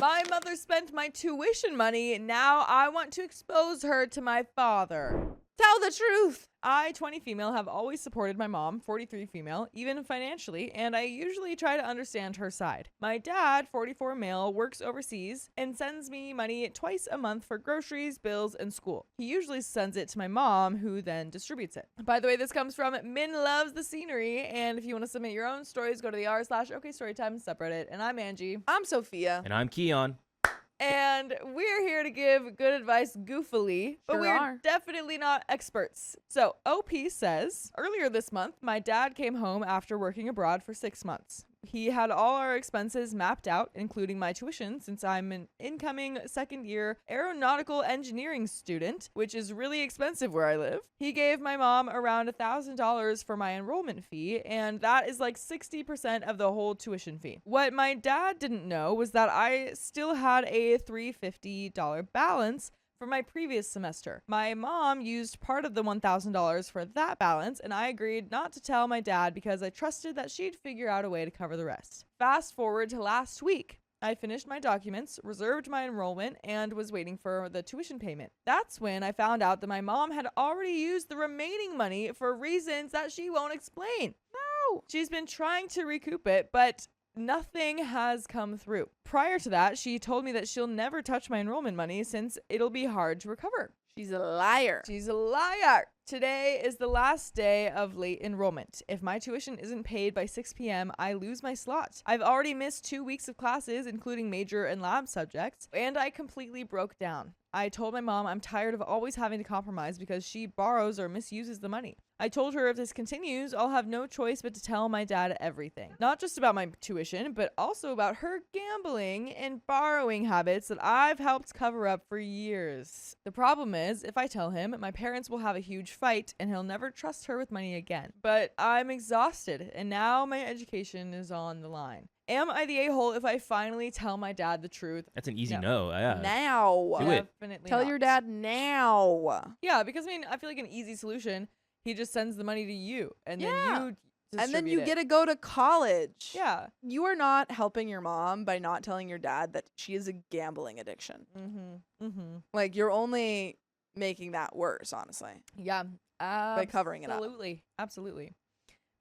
My mother spent my tuition money. Now I want to expose her to my father. Tell the truth. I, 20 female, have always supported my mom, 43 female, even financially, and I usually try to understand her side. My dad, 44 male, works overseas and sends me money twice a month for groceries, bills, and school. He usually sends it to my mom, who then distributes it. By the way, this comes from Min Loves the Scenery, and if you want to submit your own stories, go to the r/OKStorytime subreddit. And I'm Angie. I'm Sophia. And I'm Keon. And we're here to give good advice goofily, but Sure we're are. definitely not experts. So OP says, earlier this month, my dad came home after working abroad for 6 months. He had all our expenses mapped out, including my tuition, since I'm an incoming second-year aeronautical engineering student, which is really expensive where I live. He gave my mom around $1,000 for my enrollment fee, and that is like 60% of the whole tuition fee. What my dad didn't know was that I still had a $350 balance for my previous semester. My mom used part of the $1,000 for that balance, and I agreed not to tell my dad because I trusted that she'd figure out a way to cover the rest. Fast forward to last week. I finished my documents, reserved my enrollment, and was waiting for the tuition payment. That's when I found out that my mom had already used the remaining money for reasons that she won't explain. No! She's been trying to recoup it, but nothing has come through. Prior to that, she told me that she'll never touch my enrollment money since it'll be hard to recover. She's a liar. She's a liar. Today is the last day of late enrollment. If my tuition isn't paid by 6 p.m., I lose my slot. I've already missed 2 weeks of classes, including major and lab subjects, and I completely broke down. I told my mom I'm tired of always having to compromise because she borrows or misuses the money. I told her if this continues, I'll have no choice but to tell my dad everything. Not just about my tuition, but also about her gambling and borrowing habits that I've helped cover up for years. The problem is, if I tell him, my parents will have a huge fight and he'll never trust her with money again. But I'm exhausted, and now my education is on the line. Am I the a-hole if I finally tell my dad the truth? That's an easy no. Yeah. Now. Do it. Definitely Tell not. your dad now. Yeah, because I mean, I feel like an easy solution. He just sends the money to you, and Yeah. then you And then distribute you it. get to go to college. Yeah. You are not helping your mom by not telling your dad that she has a gambling addiction. Mm-hmm. Mm-hmm. Like, you're only making that worse, honestly, Yeah. by covering it up. Absolutely. Absolutely.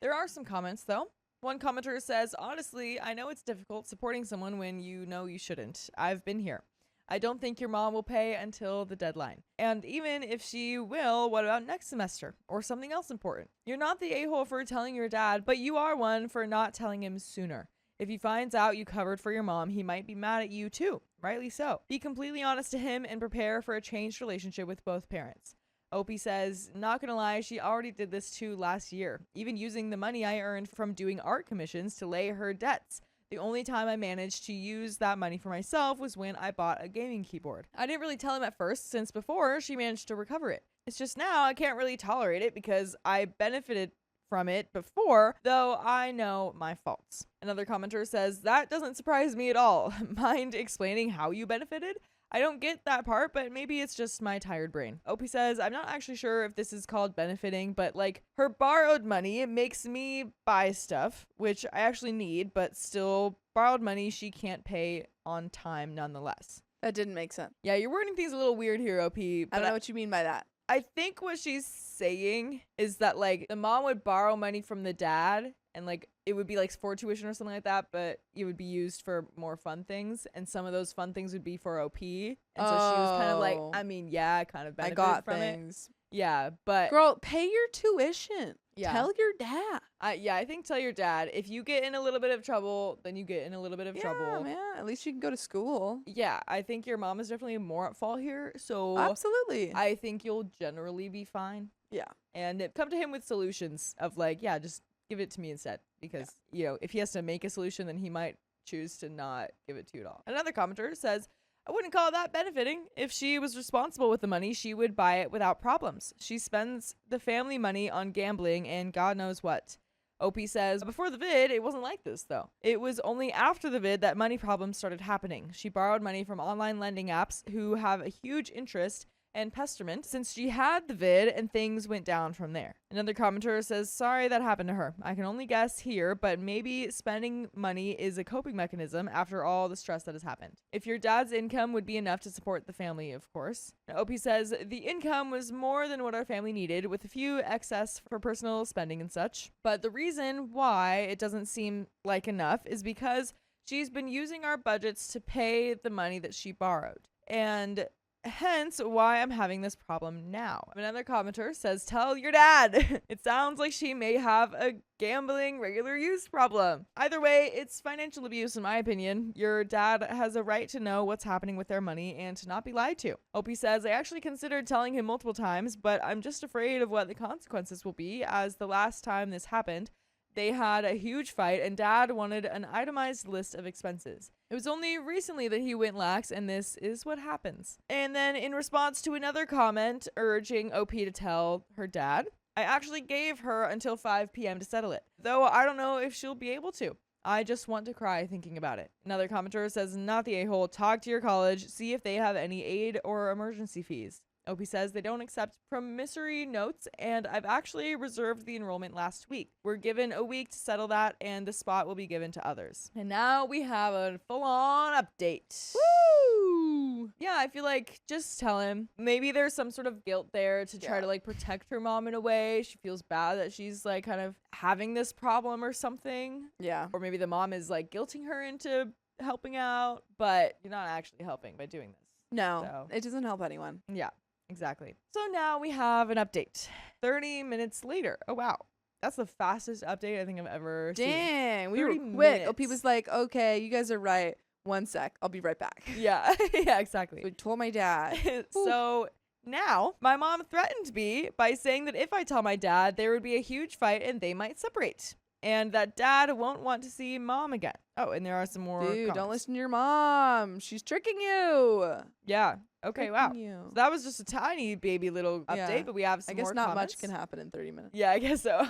There are some comments, though. One commenter says, honestly, I know it's difficult supporting someone when you know you shouldn't. I've been here. I don't think your mom will pay until the deadline. And even if she will, what about next semester or something else important? You're not the a-hole for telling your dad, but you are one for not telling him sooner. If he finds out you covered for your mom, he might be mad at you too. Rightly so. Be completely honest to him and prepare for a changed relationship with both parents. Opie says, not gonna lie, she already did this too last year, even using the money I earned from doing art commissions to lay her debts. The only time I managed to use that money for myself was when I bought a gaming keyboard. I didn't really tell him at first, since before she managed to recover it. It's just now I can't really tolerate it because I benefited from it before, though I know my faults. Another commenter says, that doesn't surprise me at all. Mind explaining how you benefited? I don't get that part, but maybe it's just my tired brain. Opie says, I'm not actually sure if this is called benefiting, but like her borrowed money makes me buy stuff, which I actually need, but still borrowed money she can't pay on time nonetheless. That didn't make sense. Yeah, you're wording things a little weird here, OP. I But don't know what you mean by that. I think what she's saying is that like the mom would borrow money from the dad and like it would be like for tuition or something like that, but it would be used for more fun things, and some of those fun things would be for OP. And so she was kind of like, Oh. I mean, yeah, I kind of I benefited got from it. things. Yeah, but Girl, pay your tuition. Yeah. Tell your dad. I think tell your dad, if you get in a little bit of trouble, then you get in a little bit of Yeah, trouble. man. At least you can go to school. Yeah, I think your mom is definitely more at fault here. So Absolutely. I think you'll generally be fine. Yeah. And come to him with solutions of like, yeah, just give it to me instead. Because, you know, if he has to make a solution, then he might choose to not give it to you at all. Another commenter says, I wouldn't call that benefiting. If she was responsible with the money, she would buy it without problems. She spends the family money on gambling and God knows what. OP says, before the vid, it wasn't like this, though. It was only after the vid that money problems started happening. She borrowed money from online lending apps who have a huge interest and pestiment since she had the vid, and things went down from there. Another commenter says, sorry that happened to her. I can only guess here, but maybe spending money is a coping mechanism after all the stress that has happened. If your dad's income would be enough to support the family, of course. Now, OP says, the income was more than what our family needed, with a few excess for personal spending and such. But the reason why it doesn't seem like enough is because she's been using our budgets to pay the money that she borrowed. And hence why I'm having this problem now. Another commenter says, tell your dad. It sounds like she may have a gambling regular use problem. Either way, it's financial abuse in my opinion. Your dad has a right to know what's happening with their money and to not be lied to. Opie says, I actually considered telling him multiple times, but I'm just afraid of what the consequences will be, as the last time this happened, they had a huge fight and dad wanted an itemized list of expenses. It was only recently that he went lax, and this is what happens. And then in response to another comment urging OP to tell her dad, I actually gave her until 5 p.m. to settle it, though I don't know if she'll be able to. I just want to cry thinking about it. Another commenter says, not the a-hole, talk to your college, see if they have any aid or emergency fees. Opie says they don't accept promissory notes, and I've actually reserved the enrollment last week. We're given a week to settle that, and the spot will be given to others. And now we have a full-on update. Woo! Yeah, I feel like just tell him. Maybe there's some sort of guilt there to try to like protect her mom in a way. She feels bad that she's like kind of having this problem or something. Yeah. Or maybe the mom is like guilting her into helping out, but you're not actually helping by doing this. No, So. it doesn't help anyone. Yeah. Exactly. So now we have an update. 30 minutes later. Oh, wow. That's the fastest update I think I've ever seen. Dang, we were 30 quick. OP minutes. was like, okay, you guys are right. 1 sec. I'll be right back. Yeah. Yeah, exactly. We told my dad. So now my mom threatened me by saying that if I tell my dad, there would be a huge fight and they might separate. And that dad won't want to see mom again. Oh, and there are some more Dude, don't comments. listen to your mom. She's tricking you. Yeah. Okay, wow. Tricking you. So that was just a tiny baby little update, Yeah. but we have some I guess more not comments. much can happen in 30 minutes. Yeah, I guess so.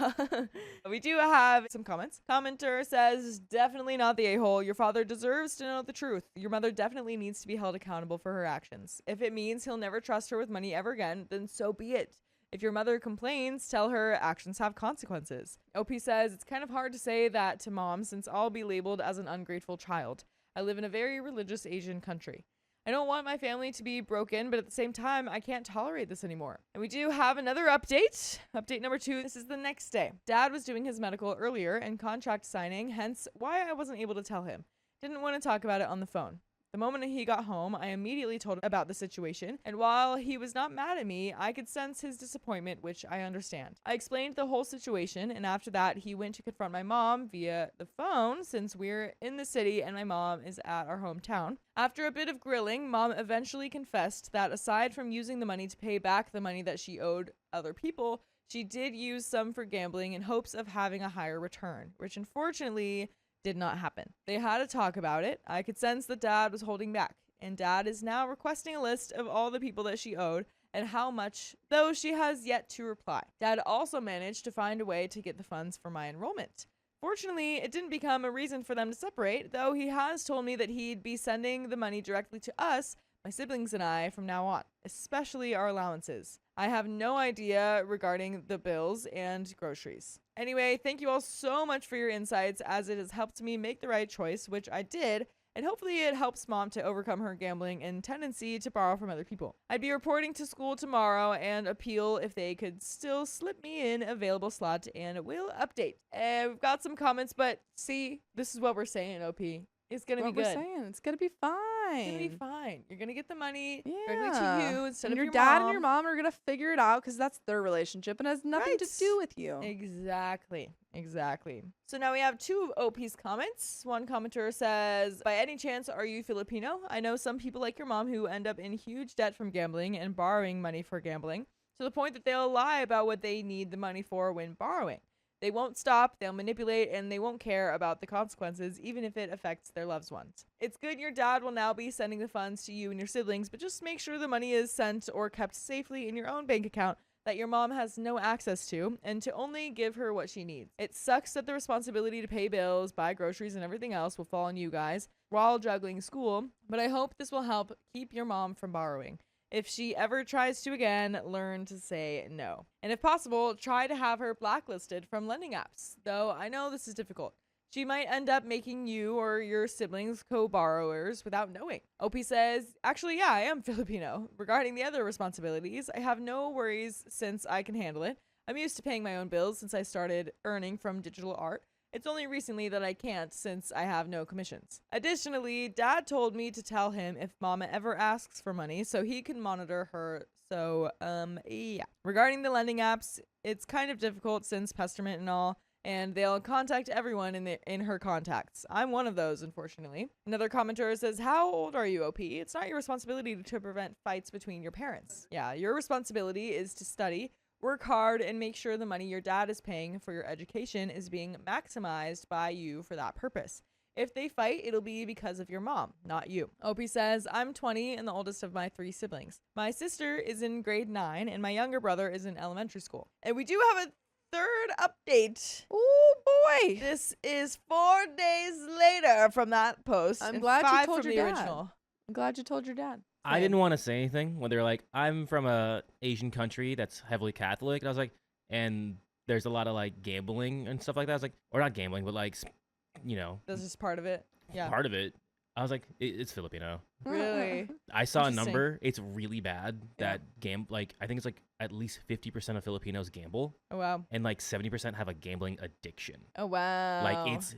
We do have some comments. Commenter says, definitely not the a-hole. Your father deserves to know the truth. Your mother definitely needs to be held accountable for her actions. If it means he'll never trust her with money ever again, then so be it. If your mother complains, tell her actions have consequences. OP says, it's kind of hard to say that to mom since I'll be labeled as an ungrateful child. I live in a very religious Asian country. I don't want my family to be broken, but at the same time, I can't tolerate this anymore. And we do have another update. Update number 2. This is the next day. Dad was doing his medical earlier and contract signing, hence why I wasn't able to tell him. Didn't want to talk about it on the phone. The moment he got home, I immediately told him about the situation, and while he was not mad at me, I could sense his disappointment, which I understand. I explained the whole situation, and after that, he went to confront my mom via the phone, since we're in the city and my mom is at our hometown. After a bit of grilling, mom eventually confessed that aside from using the money to pay back the money that she owed other people, she did use some for gambling in hopes of having a higher return, which unfortunately did not happen. They had a talk about it. I could sense that dad was holding back, and dad is now requesting a list of all the people that she owed and how much, though she has yet to reply. Dad also managed to find a way to get the funds for my enrollment. Fortunately, it didn't become a reason for them to separate, though he has told me that he'd be sending the money directly to us, my siblings and I, from now on, especially our allowances. I have no idea regarding the bills and groceries. Anyway, thank you all so much for your insights, as it has helped me make the right choice, which I did, and hopefully it helps mom to overcome her gambling and tendency to borrow from other people. I'd be reporting to school tomorrow and appeal if they could still slip me in available slot, and we'll update. We've got some comments, but see, this is what we're saying, OP. It's gonna be good. We're saying it's gonna be fine. It's gonna be fine. You're gonna get the money directly Yeah. to you instead And of your dad mom. and your mom are gonna figure it out because that's their relationship and has nothing to Right. do with you. Exactly. So now we have 2 of OP's comments. One commenter says, by any chance, are you Filipino? I know some people like your mom who end up in huge debt from gambling and borrowing money for gambling, to the point that they'll lie about what they need the money for when borrowing. They won't stop, they'll manipulate, and they won't care about the consequences, even if it affects their loved ones. It's good your dad will now be sending the funds to you and your siblings, but just make sure the money is sent or kept safely in your own bank account that your mom has no access to, and to only give her what she needs. It sucks that the responsibility to pay bills, buy groceries, and everything else will fall on you guys while juggling school, but I hope this will help keep your mom from borrowing. If she ever tries to again, learn to say no. And if possible, try to have her blacklisted from lending apps. Though I know this is difficult. She might end up making you or your siblings co-borrowers without knowing. OP says, actually, yeah, I am Filipino. Regarding the other responsibilities, I have no worries since I can handle it. I'm used to paying my own bills since I started earning from digital art. It's only recently that I can't since I have no commissions. Additionally, Dad told me to tell him if Mama ever asks for money so he can monitor her. So, yeah. Regarding the lending apps, it's kind of difficult since Pesterment and all, and they'll contact everyone in her contacts. I'm one of those, unfortunately. Another commenter says, how old are you, OP? It's not your responsibility to prevent fights between your parents. Yeah, your responsibility is to study, work hard, and make sure the money your dad is paying for your education is being maximized by you for that purpose. If they fight, it'll be because of your mom, not you. Opie says, I'm 20 and the oldest of my 3 siblings. My sister is in grade 9 and my younger brother is in elementary school. And we do have a third update. Oh boy. This is 4 days later from that post. I'm and glad you 5 told from your the dad. original. I'm glad you told your dad. I didn't want to say anything when they were like, I'm from a Asian country that's heavily Catholic. And I was like, and there's a lot of like gambling and stuff like that. I was like, or not gambling, but like, you know, That's just part of it. Yeah. part of it. I was like, it's Filipino. Really? I saw a Interesting. number. It's really bad Yeah. that like, I think it's like at least 50% of Filipinos gamble Oh, wow. and like 70% have a gambling addiction. Oh, wow. Like it's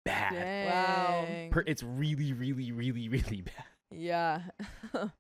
bad. Dang. It's really, really, really, really bad. Yeah.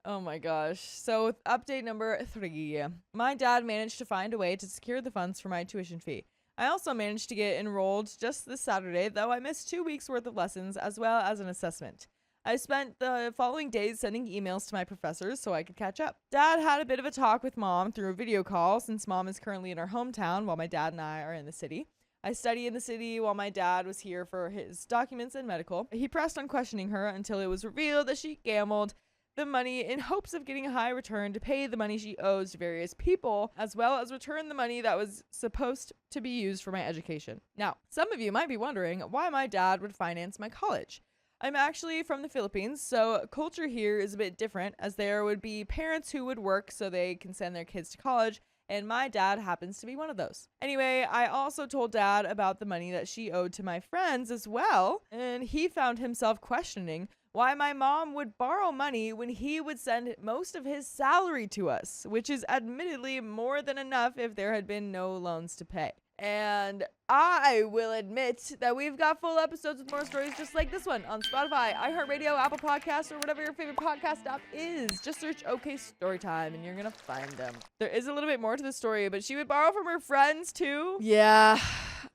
Oh my gosh. So with update number 3. My dad managed to find a way to secure the funds for my tuition fee. I also managed to get enrolled just this Saturday, though I missed 2 weeks worth of lessons as well as an assessment. I spent the following days sending emails to my professors so I could catch up. Dad had a bit of a talk with Mom through a video call since Mom is currently in her hometown while my dad and I are in the city. I study in the city while my dad was here for his documents and medical. He pressed on questioning her until it was revealed that she gambled the money in hopes of getting a high return to pay the money she owes to various people, as well as return the money that was supposed to be used for my education. Now, some of you might be wondering why my dad would finance my college. I'm actually from the Philippines, so culture here is a bit different, as there would be parents who would work so they can send their kids to college, and my dad happens to be one of those. Anyway, I also told Dad about the money that she owed to my friends as well, and he found himself questioning why my mom would borrow money when he would send most of his salary to us, which is admittedly more than enough if there had been no loans to pay. And I will admit that we've got full episodes with more stories just like this one on Spotify, iHeartRadio, Apple Podcasts, or whatever your favorite podcast app is. Just search OK Storytime and you're going to find them. There is a little bit more to the story, but she would borrow from her friends too. Yeah.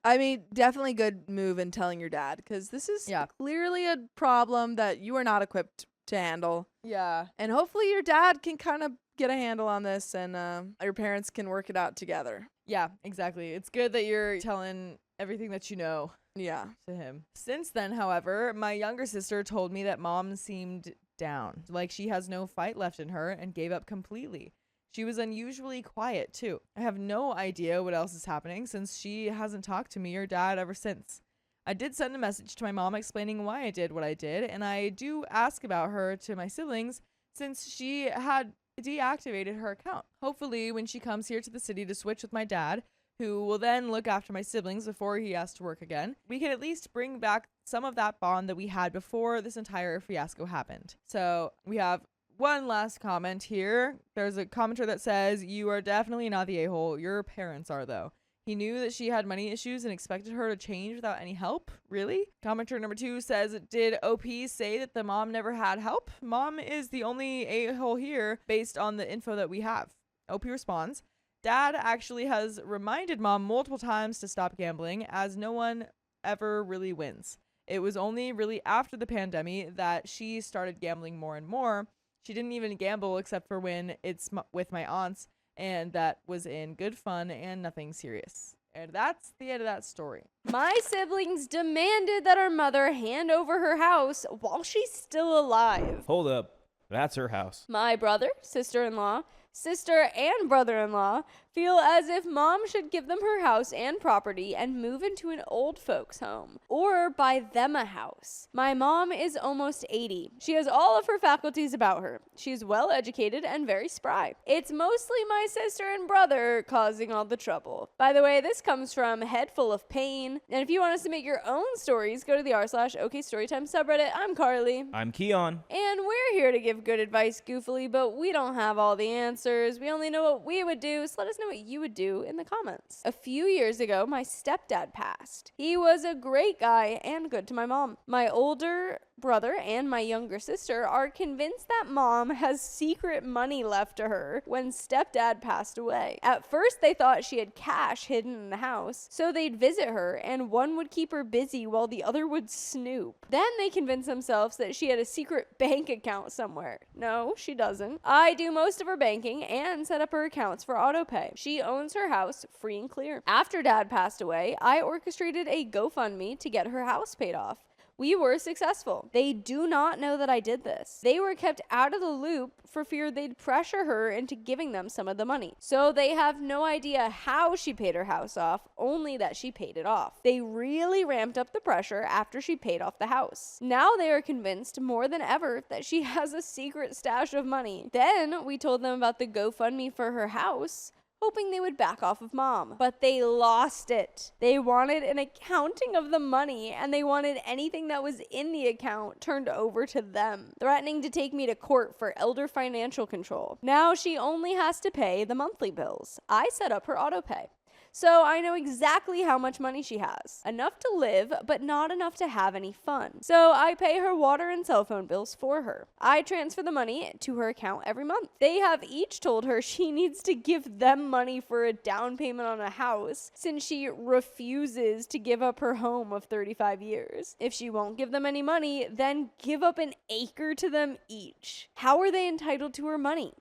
I mean, definitely good move in telling your dad, because this is clearly a problem that you are not equipped to handle. Yeah. And hopefully your dad can kind of get a handle on this and your parents can work it out together. Yeah, exactly. It's good that you're telling everything that you know Yeah. to him. Since then, however, my younger sister told me that Mom seemed down, like she has no fight left in her and gave up completely. She was unusually quiet, too. I have no idea what else is happening since she hasn't talked to me or Dad ever since. I did send a message to my mom explaining why I did what I did, and I do ask about her to my siblings since she had deactivated her account. Hopefully, when she comes here to the city to switch with my dad, who will then look after my siblings before he has to work again, we can at least bring back some of that bond that we had before this entire fiasco happened. So we have one last comment here. There's a commenter that says, you are definitely not the a-hole. Your parents are, though. He knew that she had money issues and expected her to change without any help? Really? Commenter number 2 says, did OP say that the mom never had help? Mom is the only a-hole here based on the info that we have. OP responds, Dad actually has reminded Mom multiple times to stop gambling, as no one ever really wins. It was only really after the pandemic that she started gambling more and more. She didn't even gamble except for when it's with my aunts, and that was in good fun and nothing serious. And that's the end of that story. My siblings demanded that our mother hand over her house while she's still alive. Hold up. That's her house. My brother, sister-in-law, sister and brother-in-law feel as if mom should give them her house and property and move into an old folks home or buy them a house. My mom is almost 80. She has all of her faculties about her. She's well educated and very spry. It's mostly my sister and brother causing all the trouble. By the way, this comes from Head Full of Pain. And if you want us to make your own stories, go to the r/OKStorytime subreddit. I'm Carly. I'm Keon. And we're here to give good advice goofily, but we don't have all the answers. We only know what we would do, so let us know what you would do in the comments. A few years ago, my stepdad passed. He was a great guy and good to my mom. My older brother and my younger sister are convinced that mom has secret money left to her when stepdad passed away. At first, they thought she had cash hidden in the house, so they'd visit her and one would keep her busy while the other would snoop. Then they convinced themselves that she had a secret bank account somewhere. No, she doesn't. I do most of her banking and set up her accounts for autopay. She owns her house free and clear. After dad passed away, I orchestrated a GoFundMe to get her house paid off. We were successful. They do not know that I did this. They were kept out of the loop for fear they'd pressure her into giving them some of the money. So they have no idea how she paid her house off, only that she paid it off. They really ramped up the pressure after she paid off the house. Now they are convinced more than ever that she has a secret stash of money. Then we told them about the GoFundMe for her house, hoping they would back off of mom. But they lost it. They wanted an accounting of the money, and they wanted anything that was in the account turned over to them, threatening to take me to court for elder financial control. Now she only has to pay the monthly bills. I set up her autopay. So I know exactly how much money she has. Enough to live, but not enough to have any fun. So I pay her water and cell phone bills for her. I transfer the money to her account every month. They have each told her she needs to give them money for a down payment on a house since she refuses to give up her home of 35 years. If she won't give them any money, then give up an acre to them each. How are they entitled to her money?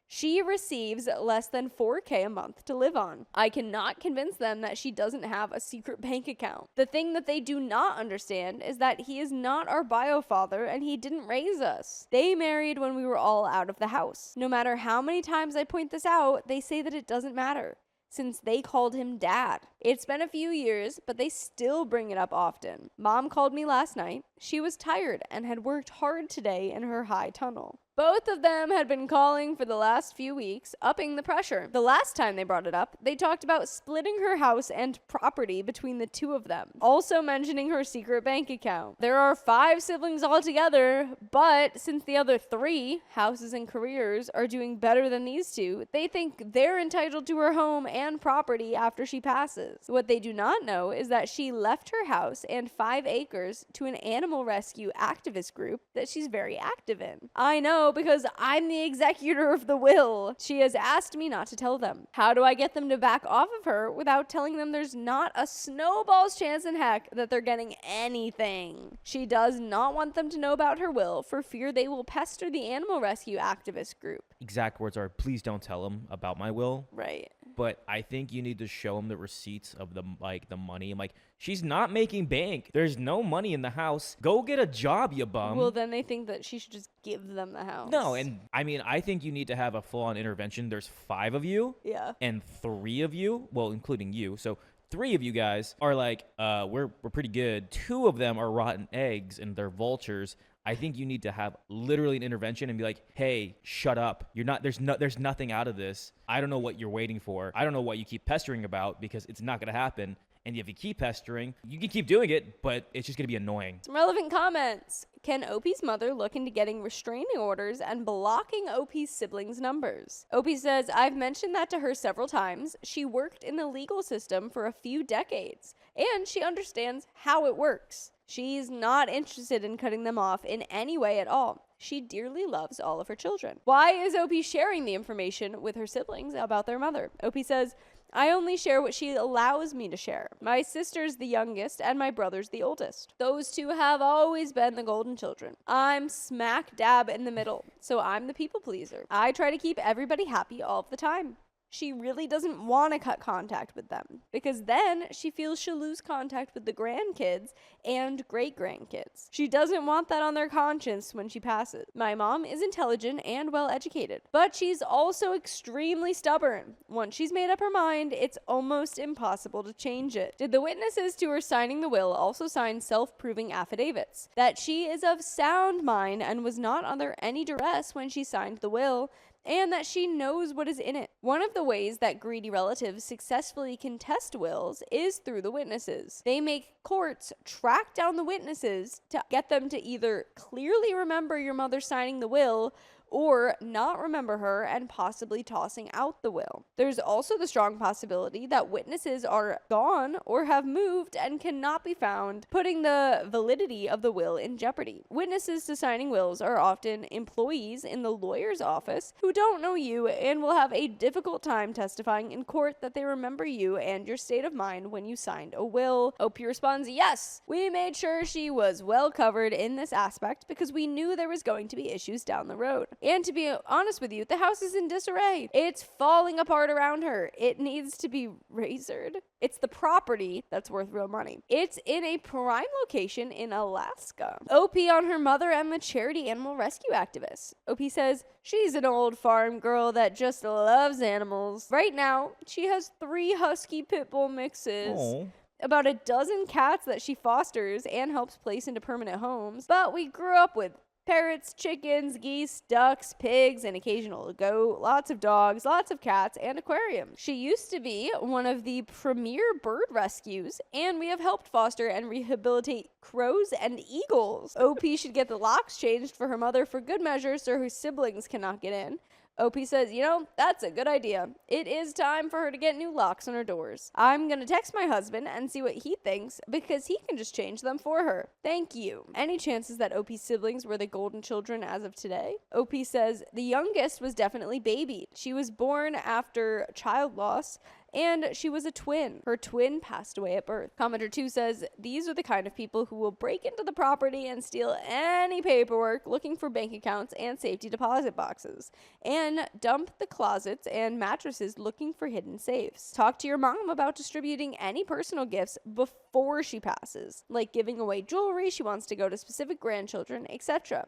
She receives less than $4,000 a month to live on. I cannot convince them that she doesn't have a secret bank account. The thing that they do not understand is that he is not our bio father and he didn't raise us. They married when we were all out of the house. No matter how many times I point this out, they say that it doesn't matter, since they called him dad. It's been a few years, but they still bring it up often. Mom called me last night. She was tired and had worked hard today in her high tunnel. Both of them had been calling for the last few weeks, upping the pressure. The last time they brought it up, they talked about splitting her house and property between the two of them, also mentioning her secret bank account. There are 5 siblings altogether, but since the other 3, houses and careers, are doing better than these 2, they think they're entitled to her home and property after she passes. What they do not know is that she left her house and 5 acres to an animal rescue activist group that she's very active in. I know, because I'm the executor of the will. She has asked me not to tell them. How do I get them to back off of her without telling them there's not a snowball's chance in heck that they're getting anything? She does not want them to know about her will for fear they will pester the animal rescue activist group. Exact words are, please don't tell them about my will. Right. But I think you need to show them the receipts of the money. I'm like, she's not making bank. There's no money in the house. Go get a job, you bum. Well, then they think that she should just give them the house. No, and I mean, I think you need to have a full-on intervention. There's 5 of you. Yeah. And 3 of you, well, including you. So 3 of you guys are like, we're pretty good. 2 of them are rotten eggs and they're vultures. I think you need to have literally an intervention and be like, hey, shut up. There's nothing out of this. I don't know what you're waiting for. I don't know what you keep pestering about because it's not going to happen. And if you keep pestering, you can keep doing it, but it's just going to be annoying. Some relevant comments. Can Opie's mother look into getting restraining orders and blocking Opie's siblings' numbers? Opie says, I've mentioned that to her several times. She worked in the legal system for a few decades, and she understands how it works. She's not interested in cutting them off in any way at all. She dearly loves all of her children. Why is Opie sharing the information with her siblings about their mother? Opie says, I only share what she allows me to share. My sister's the youngest and my brother's the oldest. Those 2 have always been the golden children. I'm smack dab in the middle, so I'm the people pleaser. I try to keep everybody happy all of the time. she really doesn't want to cut contact with them because then she feels she'll lose contact with the grandkids and great-grandkids. She doesn't want that on their conscience when she passes. My mom is intelligent and well-educated, but she's also extremely stubborn. Once she's made up her mind, it's almost impossible to change it. Did the witnesses to her signing the will also sign self-proving affidavits that she is of sound mind and was not under any duress when she signed the will, and that she knows what is in it? One of the ways that greedy relatives successfully contest wills is through the witnesses. They make courts track down the witnesses to get them to either clearly remember your mother signing the will or not remember her and possibly tossing out the will. There's also the strong possibility that witnesses are gone or have moved and cannot be found, putting the validity of the will in jeopardy. Witnesses to signing wills are often employees in the lawyer's office who don't know you and will have a difficult time testifying in court that they remember you and your state of mind when you signed a will. OP responds, yes, we made sure she was well covered in this aspect because we knew there was going to be issues down the road. And to be honest with you, the house is in disarray. It's falling apart around her. It needs to be razored. It's the property that's worth real money. It's in a prime location in Alaska. OP on her mother and the charity animal rescue activists. OP says she's an old farm girl that just loves animals. Right now, she has 3 husky pit bull mixes. Aww. About a dozen cats that she fosters and helps place into permanent homes. But we grew up with parrots, chickens, geese, ducks, pigs, an occasional goat, lots of dogs, lots of cats, and aquariums. She used to be one of the premier bird rescues, and we have helped foster and rehabilitate crows and eagles. OP should get the locks changed for her mother for good measure so her siblings cannot get in. OP says, that's a good idea. It is time for her to get new locks on her doors. I'm gonna text my husband and see what he thinks because he can just change them for her. Thank you. Any chances that OP's siblings were the golden children as of today? OP says, the youngest was definitely babied. She was born after child loss, and she was a twin. Her twin passed away at birth. Commenter 2 says, these are the kind of people who will break into the property and steal any paperwork looking for bank accounts and safety deposit boxes, and dump the closets and mattresses looking for hidden safes. Talk to your mom about distributing any personal gifts before she passes, like giving away jewelry she wants to go to specific grandchildren, etc.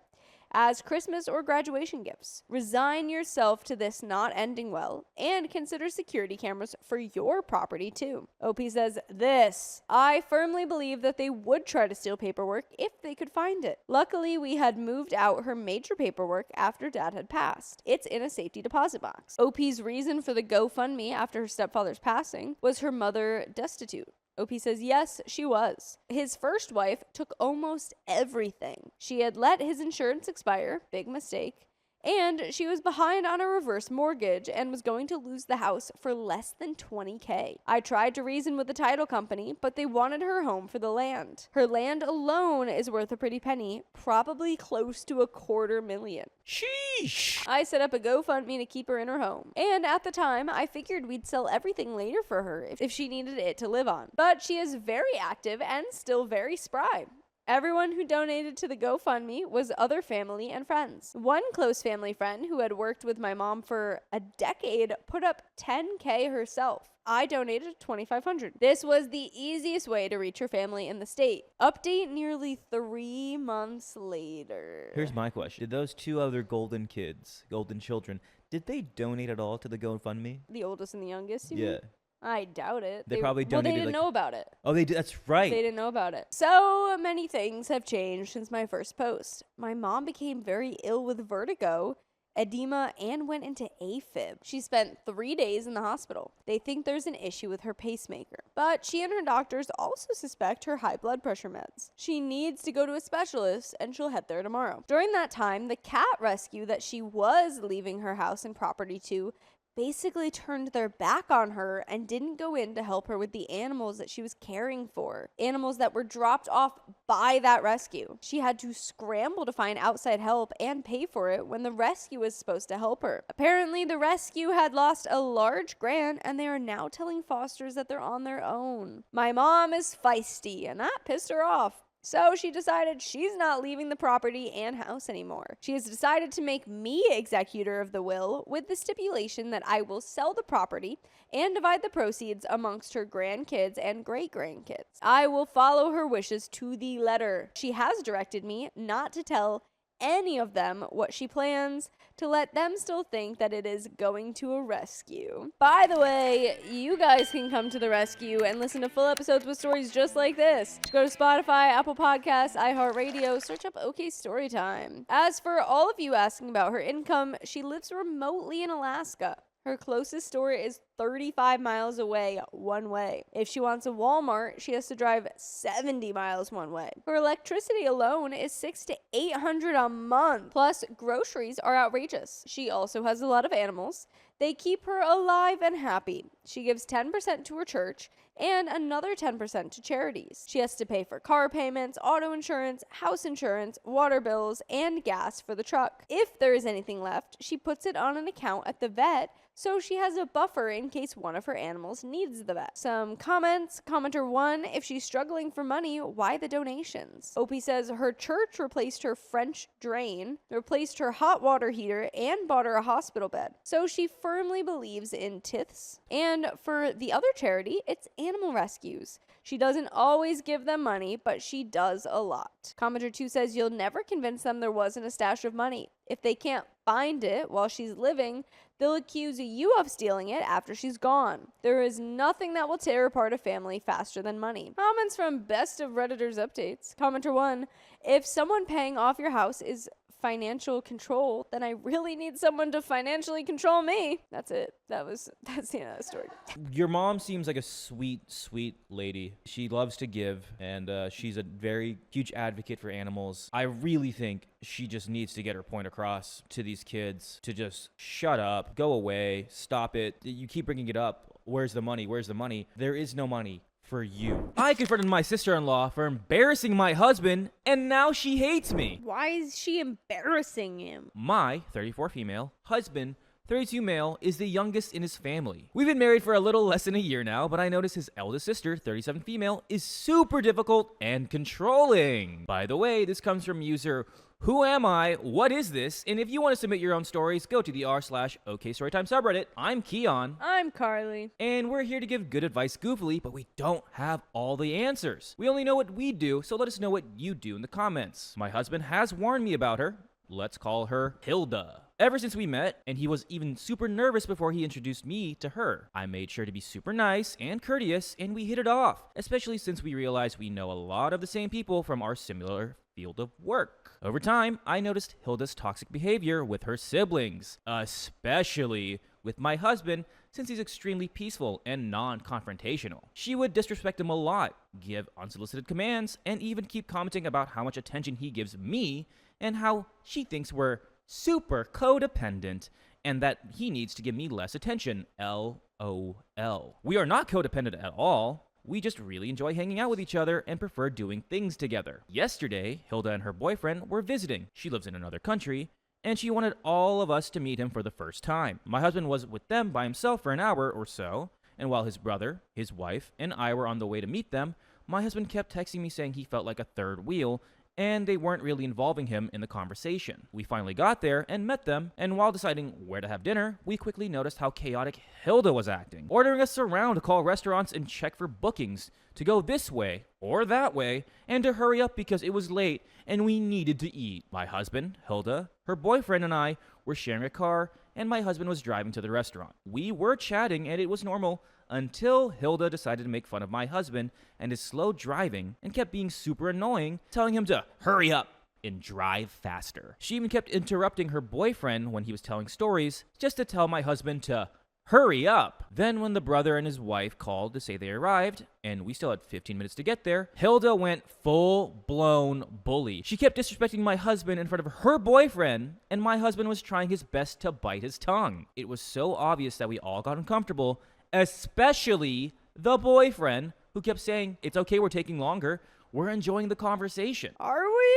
as Christmas or graduation gifts. Resign yourself to this not ending well, and consider security cameras for your property too. OP says this, I firmly believe that they would try to steal paperwork if they could find it. Luckily, we had moved out her major paperwork after Dad had passed. It's in a safety deposit box. OP's reason for the GoFundMe after her stepfather's passing was her mother destitute. OP says, yes, she was. His first wife took almost everything. She had let his insurance expire, big mistake, and she was behind on a reverse mortgage and was going to lose the house for less than $20,000. I tried to reason with the title company, but they wanted her home for the land. Her land alone is worth a pretty penny, probably close to $250,000. Sheesh. I set up a GoFundMe to keep her in her home. And at the time, I figured we'd sell everything later for her if she needed it to live on. But she is very active and still very spry. Everyone who donated to the GoFundMe was other family and friends. One close family friend who had worked with my mom for a decade put up $10,000 herself. I donated $2,500. This was the easiest way to reach her family in the state. Update nearly 3 months later. Here's my question. Did those 2 other golden children, did they donate at all to the GoFundMe? The oldest and the youngest, you mean? I doubt it. They probably donated. Well, they didn't know about it. Oh, they did. That's right. They didn't know about it. So many things have changed since my first post. My mom became very ill with vertigo, edema, and went into AFib. She spent 3 days in the hospital. They think there's an issue with her pacemaker. But she and her doctors also suspect her high blood pressure meds. She needs to go to a specialist, and she'll head there tomorrow. During that time, the cat rescue that she was leaving her house and property to basically turned their back on her and didn't go in to help her with the animals that she was caring for. Animals that were dropped off by that rescue. She had to scramble to find outside help and pay for it when the rescue was supposed to help her. Apparently, the rescue had lost a large grant and they are now telling fosters that they're on their own. My mom is feisty and that pissed her off. So she decided she's not leaving the property and house anymore. She has decided to make me executor of the will with the stipulation that I will sell the property and divide the proceeds amongst her grandkids and great-grandkids. I will follow her wishes to the letter. She has directed me not to tell any of them what she plans, to let them still think that it is going to a rescue. By the way, you guys can come to the rescue and listen to full episodes with stories just like this. Go to Spotify, Apple Podcasts, iHeartRadio, search up OK Storytime. As for all of you asking about her income, she lives remotely in Alaska. Her closest store is 35 miles away, one way. If she wants a Walmart, she has to drive 70 miles one way. Her electricity alone is $600 to $800 a month. Plus, groceries are outrageous. She also has a lot of animals. They keep her alive and happy. She gives 10% to her church and another 10% to charities. She has to pay for car payments, auto insurance, house insurance, water bills, and gas for the truck. If there is anything left, she puts it on an account at the vet, so she has a buffer in case one of her animals needs the vet. Some comments. Commenter 1, if she's struggling for money, why the donations? Opie says her church replaced her French drain, replaced her hot water heater, and bought her a hospital bed. So she firmly believes in tiths. And for the other charity, it's animal rescues. She doesn't always give them money, but she does a lot. Commenter 2 says you'll never convince them there wasn't a stash of money. If they can't find it while she's living, they'll accuse you of stealing it after she's gone. There is nothing that will tear apart a family faster than money. Comments from Best of Redditors Updates. Commenter 1, if someone paying off your house is financial control, then I really need someone to financially control me. That's it. That's the end of the story. Your mom seems like a sweet, sweet lady. She loves to give, and she's a very huge advocate for animals. I really think she just needs to get her point across to these kids to just shut up, go away, stop it. You keep bringing it up. Where's the money? Where's the money? There is no money for you. I confronted my sister-in-law for embarrassing my husband, and now she hates me. Why is she embarrassing him? My 34 female husband, 32 male, is the youngest in his family. We've been married for a little less than a year now, but I noticed his eldest sister, 37 female, is super difficult and controlling. By the way, this comes from user Who Am I? What is this? And if you want to submit your own stories, go to the r/OK Storytime subreddit. I'm Keon. I'm Carly. And we're here to give good advice goofily, but we don't have all the answers. We only know what we do, so let us know what you do in the comments. My husband has warned me about her. Let's call her Hilda. Ever since we met, and he was even super nervous before he introduced me to her. I made sure to be super nice and courteous, and we hit it off, especially since we realized we know a lot of the same people from our similar field of work. Over time, I noticed Hilda's toxic behavior with her siblings, especially with my husband, since he's extremely peaceful and non-confrontational. She would disrespect him a lot, give unsolicited commands, and even keep commenting about how much attention he gives me and how she thinks we're super codependent and that he needs to give me less attention. LOL. We are not codependent at all. We just really enjoy hanging out with each other and prefer doing things together. Yesterday, Hilda and her boyfriend were visiting. She lives in another country, and she wanted all of us to meet him for the first time. My husband was with them by himself for an hour or so, and while his brother, his wife, and I were on the way to meet them, my husband kept texting me saying he felt like a third wheel, and they weren't really involving him in the conversation. We finally got there and met them, and while deciding where to have dinner, we quickly noticed how chaotic Hilda was acting, ordering us around to call restaurants and check for bookings, to go this way or that way, and to hurry up because it was late and we needed to eat. My husband, Hilda, her boyfriend, and I were sharing a car, and my husband was driving to the restaurant. We were chatting, and it was normal, until Hilda decided to make fun of my husband and his slow driving and kept being super annoying, telling him to hurry up and drive faster. She even kept interrupting her boyfriend when he was telling stories just to tell my husband to hurry up. Then when the brother and his wife called to say they arrived, and we still had 15 minutes to get there, Hilda went full-blown bully. She kept disrespecting my husband in front of her boyfriend, and my husband was trying his best to bite his tongue. It was so obvious that we all got uncomfortable, especially the boyfriend, who kept saying, "It's okay, we're taking longer. We're enjoying the conversation." Are we?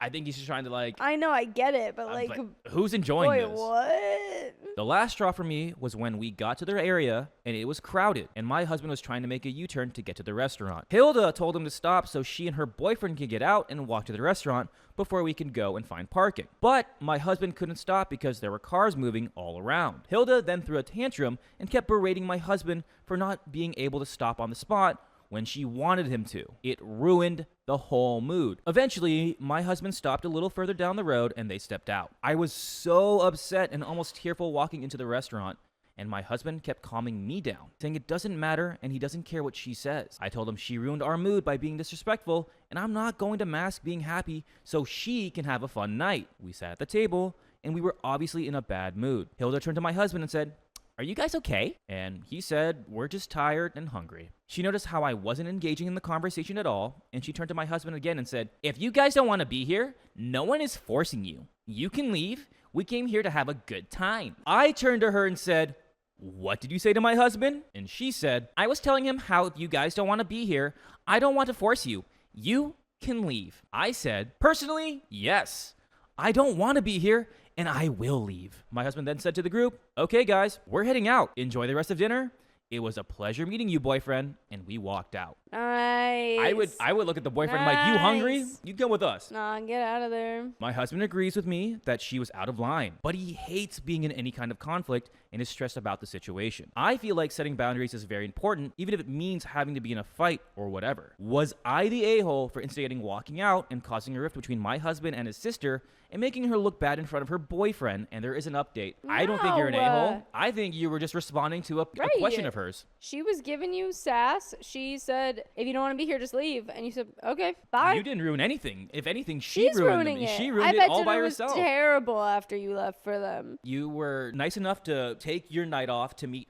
I think he's just trying to like. I know, I get it, but like, but who's enjoying boy, this? what? The last straw for me was when we got to their area and it was crowded, and my husband was trying to make a U-turn to get to the restaurant. Hilda told him to stop so she and her boyfriend could get out and walk to the restaurant before we could go and find parking. But my husband couldn't stop because there were cars moving all around. Hilda then threw a tantrum and kept berating my husband for not being able to stop on the spot when she wanted him to. It ruined the whole mood. Eventually, my husband stopped a little further down the road and they stepped out. I was so upset and almost tearful walking into the restaurant, and my husband kept calming me down, saying it doesn't matter and he doesn't care what she says. I told him she ruined our mood by being disrespectful, and I'm not going to mask being happy so she can have a fun night. We sat at the table, and we were obviously in a bad mood. Hilda turned to my husband and said, "Are you guys okay?" And he said, "We're just tired and hungry." She noticed how I wasn't engaging in the conversation at all, and she turned to my husband again and said, "If you guys don't want to be here, no one is forcing you. You can leave. We came here to have a good time." I turned to her and said, "What did you say to my husband?" And she said, "I was telling him how if you guys don't want to be here, I don't want to force you. You can leave." I said, "Personally, yes. I don't want to be here, and I will leave." My husband then said to the group, "Okay, guys, we're heading out. Enjoy the rest of dinner. It was a pleasure meeting you, boyfriend," and we walked out. Nice. I would look at the boyfriend like, "You hungry? Nice. You come with us." Nah, get out of there. My husband agrees with me that she was out of line, but he hates being in any kind of conflict and is stressed about the situation. I feel like setting boundaries is very important, even if it means having to be in a fight or whatever. Was I the a-hole for instigating walking out and causing a rift between my husband and his sister and making her look bad in front of her boyfriend? And there is an update. I don't think you're an No. a-hole. I think you were just responding to a question of hers. She was giving you sass. She said, "If you don't want to be here, just leave." And you said, "Okay, bye." You didn't ruin anything. If anything, She's ruined ruining it. it. She I ruined it bet all by dinner herself. was terrible after you left for them. You were nice enough to take your night off to meet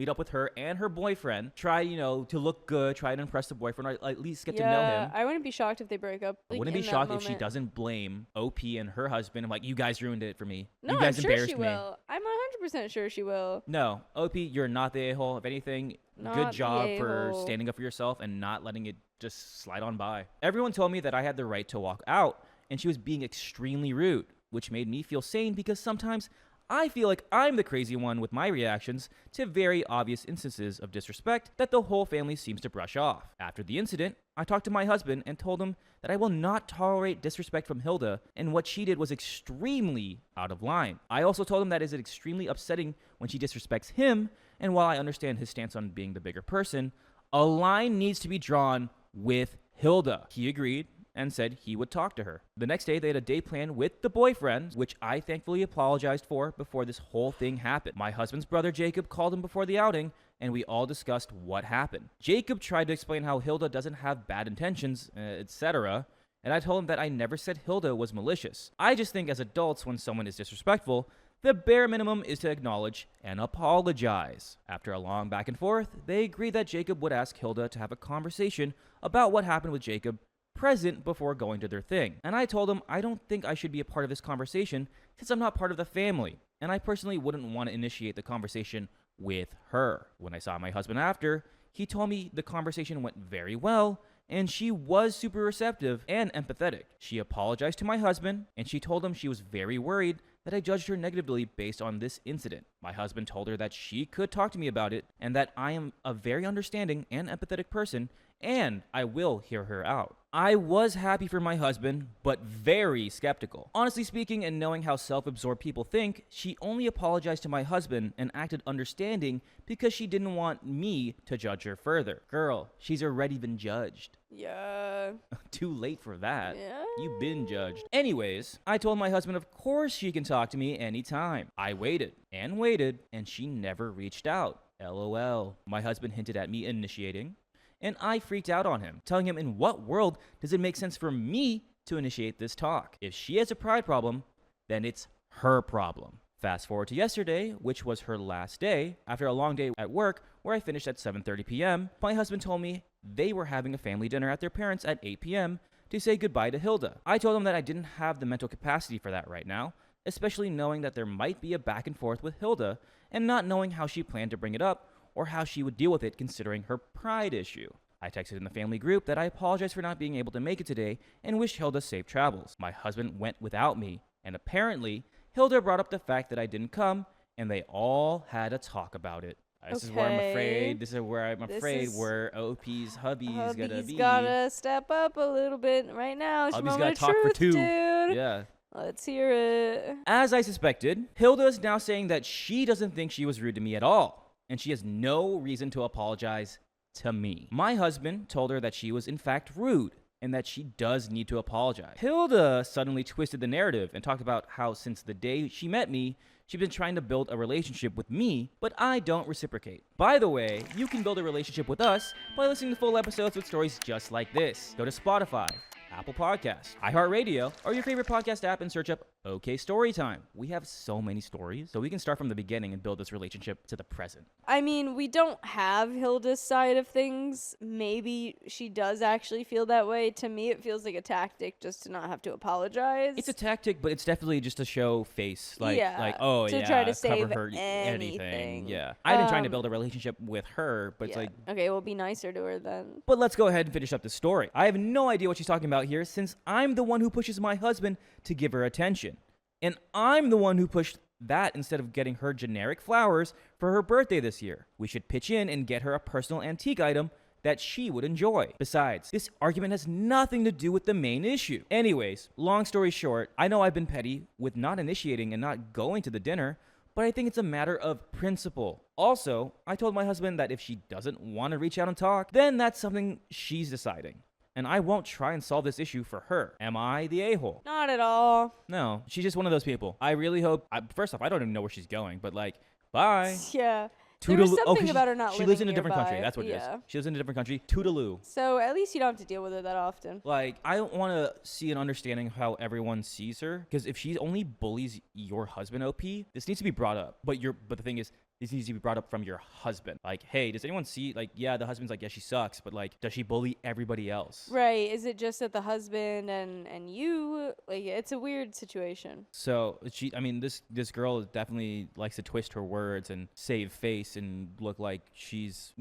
up with her and her boyfriend. Try, to look good, try to impress the boyfriend, or at least get to know him. I wouldn't be shocked if they break up. I wouldn't be shocked if she doesn't blame OP and her husband. I'm like, "You guys ruined it for me. No, You guys I'm sure embarrassed she me." will. I'm 100% sure she will. No, OP, you're not the a-hole. If anything, Not good the job for a-hole. standing up for yourself and not letting it just slide on by. Everyone told me that I had the right to walk out, and she was being extremely rude, which made me feel sane because sometimes I feel like I'm the crazy one with my reactions to very obvious instances of disrespect that the whole family seems to brush off. After the incident, I talked to my husband and told him that I will not tolerate disrespect from Hilda, and what she did was extremely out of line. I also told him that it is extremely upsetting when she disrespects him, and while I understand his stance on being the bigger person, a line needs to be drawn with Hilda. He agreed and said he would talk to her. The next day, they had a day planned with the boyfriend, which I thankfully apologized for before this whole thing happened. My husband's brother, Jacob, called him before the outing, and we all discussed what happened. Jacob tried to explain how Hilda doesn't have bad intentions, etc., and I told him that I never said Hilda was malicious. I just think as adults, when someone is disrespectful, the bare minimum is to acknowledge and apologize. After a long back and forth, they agreed that Jacob would ask Hilda to have a conversation about what happened with Jacob present before going to their thing. And I told him I don't think I should be a part of this conversation since I'm not part of the family, and I personally wouldn't want to initiate the conversation with her. When I saw my husband after, he told me the conversation went very well, and she was super receptive and empathetic. She apologized to my husband, and she told him she was very worried that I judged her negatively based on this incident. My husband told her that she could talk to me about it, and that I am a very understanding and empathetic person, and I will hear her out. I was happy for my husband, but very skeptical. Honestly speaking, and knowing how self-absorbed people think, she only apologized to my husband and acted understanding because she didn't want me to judge her further. Girl, she's already been judged. Yeah. Too late for that. Yeah. You've been judged. Anyways, I told my husband of course she can talk to me anytime. I waited, and she never reached out. LOL. My husband hinted at me initiating, and I freaked out on him, telling him in what world does it make sense for me to initiate this talk? If she has a pride problem, then it's her problem. Fast forward to yesterday, which was her last day, after a long day at work where I finished at 7:30 p.m., my husband told me they were having a family dinner at their parents' at 8 p.m. to say goodbye to Hilda. I told him that I didn't have the mental capacity for that right now, especially knowing that there might be a back and forth with Hilda and not knowing how she planned to bring it up or how she would deal with it considering her pride issue. I texted in the family group that I apologize for not being able to make it today and wish Hilda safe travels. My husband went without me, and apparently Hilda brought up the fact that I didn't come, and they all had a talk about it. This is where I'm afraid. This is where I'm afraid where OP's hubby's gonna be. Gotta step up a little bit right now. Hubby's gotta talk for two. Dude. Yeah. Let's hear it. As I suspected, Hilda is now saying that she doesn't think she was rude to me at all, and she has no reason to apologize to me. My husband told her that she was in fact rude and that she does need to apologize. Hilda suddenly twisted the narrative and talked about how since the day she met me, she's been trying to build a relationship with me, but I don't reciprocate. By the way, you can build a relationship with us by listening to full episodes with stories just like this. Go to Spotify, Apple Podcasts, iHeartRadio, or your favorite podcast app and search up OK Storytime. We have so many stories, so we can start from the beginning and build this relationship to the present. I mean, we don't have Hilda's side of things. Maybe she does actually feel that way. To me, it feels like a tactic just to not have to apologize. It's a tactic, but it's definitely just to show face. Like, to try to save her anything. Yeah. I've been trying to build a relationship with her, but it's like... Okay, well, be nicer to her then. But let's go ahead and finish up the story. I have no idea what she's talking about here, since I'm the one who pushes my husband to give her attention. And I'm the one who pushed that instead of getting her generic flowers for her birthday this year. We should pitch in and get her a personal antique item that she would enjoy. Besides, this argument has nothing to do with the main issue. Anyways, long story short, I know I've been petty with not initiating and not going to the dinner, but I think it's a matter of principle. Also, I told my husband that if she doesn't want to reach out and talk, then that's something she's deciding. And I won't try and solve this issue for her. Am I the a-hole? Not at all. No, she's just one of those people. I really hope... first off, I don't even know where she's going, but like, bye. Yeah. There was something about her not living She lives in a nearby. different country. That's what it is. She lives in a different country. Toodaloo. So at least you don't have to deal with her that often. Like, I don't want to see an understanding of how everyone sees her. Because if she only bullies your husband, OP, this needs to be brought up. But the thing is, this needs to be brought up from your husband. Like, hey, does anyone see, like, yeah, the husband's like, yeah, she sucks, but like, does she bully everybody else? Right. Is it just that the husband and you, like, it's a weird situation. So this girl definitely likes to twist her words and save face and look like she's,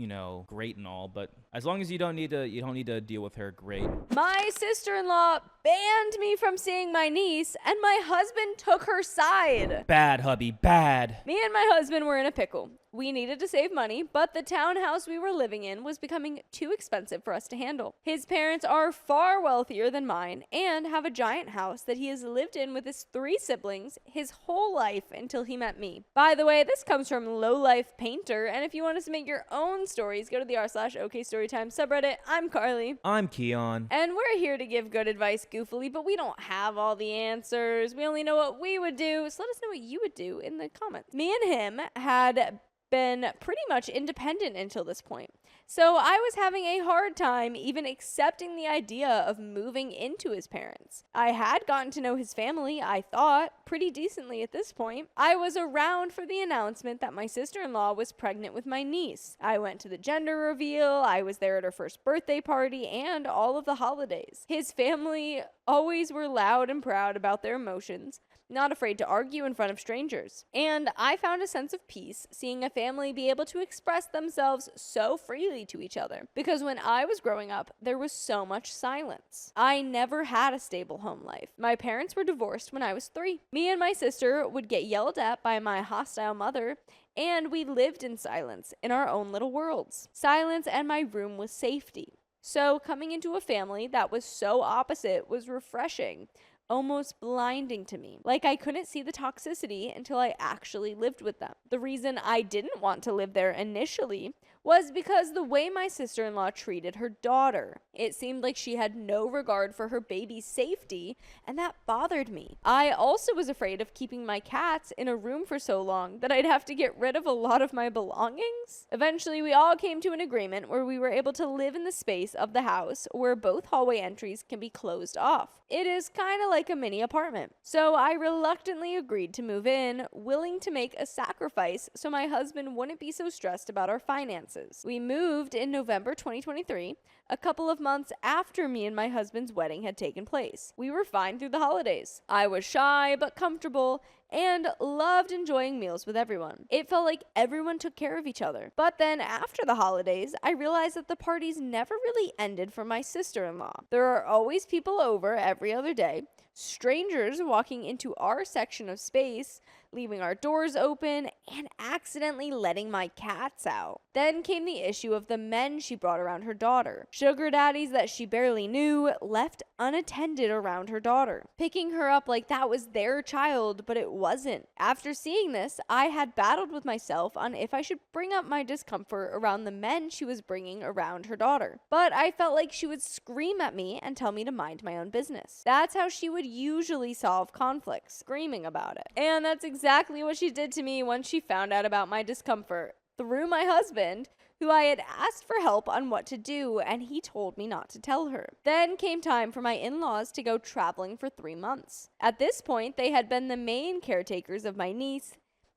great and all, but as long as you don't need to deal with her, great. My sister-in-law banned me from seeing my niece, and my husband took her side. Bad, hubby, bad. Me and my husband were in a pickle. We needed to save money, but the townhouse we were living in was becoming too expensive for us to handle. His parents are far wealthier than mine and have a giant house that he has lived in with his 3 siblings his whole life until he met me. By the way, this comes from Low Life Painter, and if you want to submit your own stories, go to the r/OKStorytime subreddit. I'm Carly. I'm Keon. And we're here to give good advice goofily, but we don't have all the answers. We only know what we would do, so let us know what you would do in the comments. Me and him had been pretty much independent until this point. So I was having a hard time even accepting the idea of moving into his parents. I had gotten to know his family, I thought, pretty decently at this point. I was around for the announcement that my sister-in-law was pregnant with my niece. I went to the gender reveal, I was there at her first birthday party, and all of the holidays. His family always were loud and proud about their emotions, not afraid to argue in front of strangers. And I found a sense of peace seeing a family be able to express themselves so freely to each other. Because when I was growing up, there was so much silence. I never had a stable home life. My parents were divorced when I was 3. Me and my sister would get yelled at by my hostile mother, and we lived in silence in our own little worlds. Silence, and my room was safety. So coming into a family that was so opposite was refreshing, almost blinding to me. Like I couldn't see the toxicity until I actually lived with them. The reason I didn't want to live there initially was because the way my sister-in-law treated her daughter. It seemed like she had no regard for her baby's safety, and that bothered me. I also was afraid of keeping my cats in a room for so long that I'd have to get rid of a lot of my belongings. Eventually, we all came to an agreement where we were able to live in the space of the house where both hallway entries can be closed off. It is kind of like a mini apartment. So I reluctantly agreed to move in, willing to make a sacrifice so my husband wouldn't be so stressed about our finances. We moved in November 2023, a couple of months after me and my husband's wedding had taken place. We were fine through the holidays. I was shy but comfortable, and loved enjoying meals with everyone. It felt like everyone took care of each other. But then after the holidays, I realized that the parties never really ended for my sister-in-law. There are always people over every other day, strangers walking into our section of space, leaving our doors open, and accidentally letting my cats out. Then came the issue of the men she brought around her daughter. Sugar daddies that she barely knew left unattended around her daughter, picking her up like that was their child, but it wasn't. After seeing this, I had battled with myself on if I should bring up my discomfort around the men she was bringing around her daughter. But I felt like she would scream at me and tell me to mind my own business. That's how she would usually solve conflicts, screaming about it. And that's exactly what she did to me once she found out about my discomfort, through my husband, who I had asked for help on what to do, and he told me not to tell her. Then came time for my in-laws to go traveling for 3 months. At this point, they had been the main caretakers of my niece,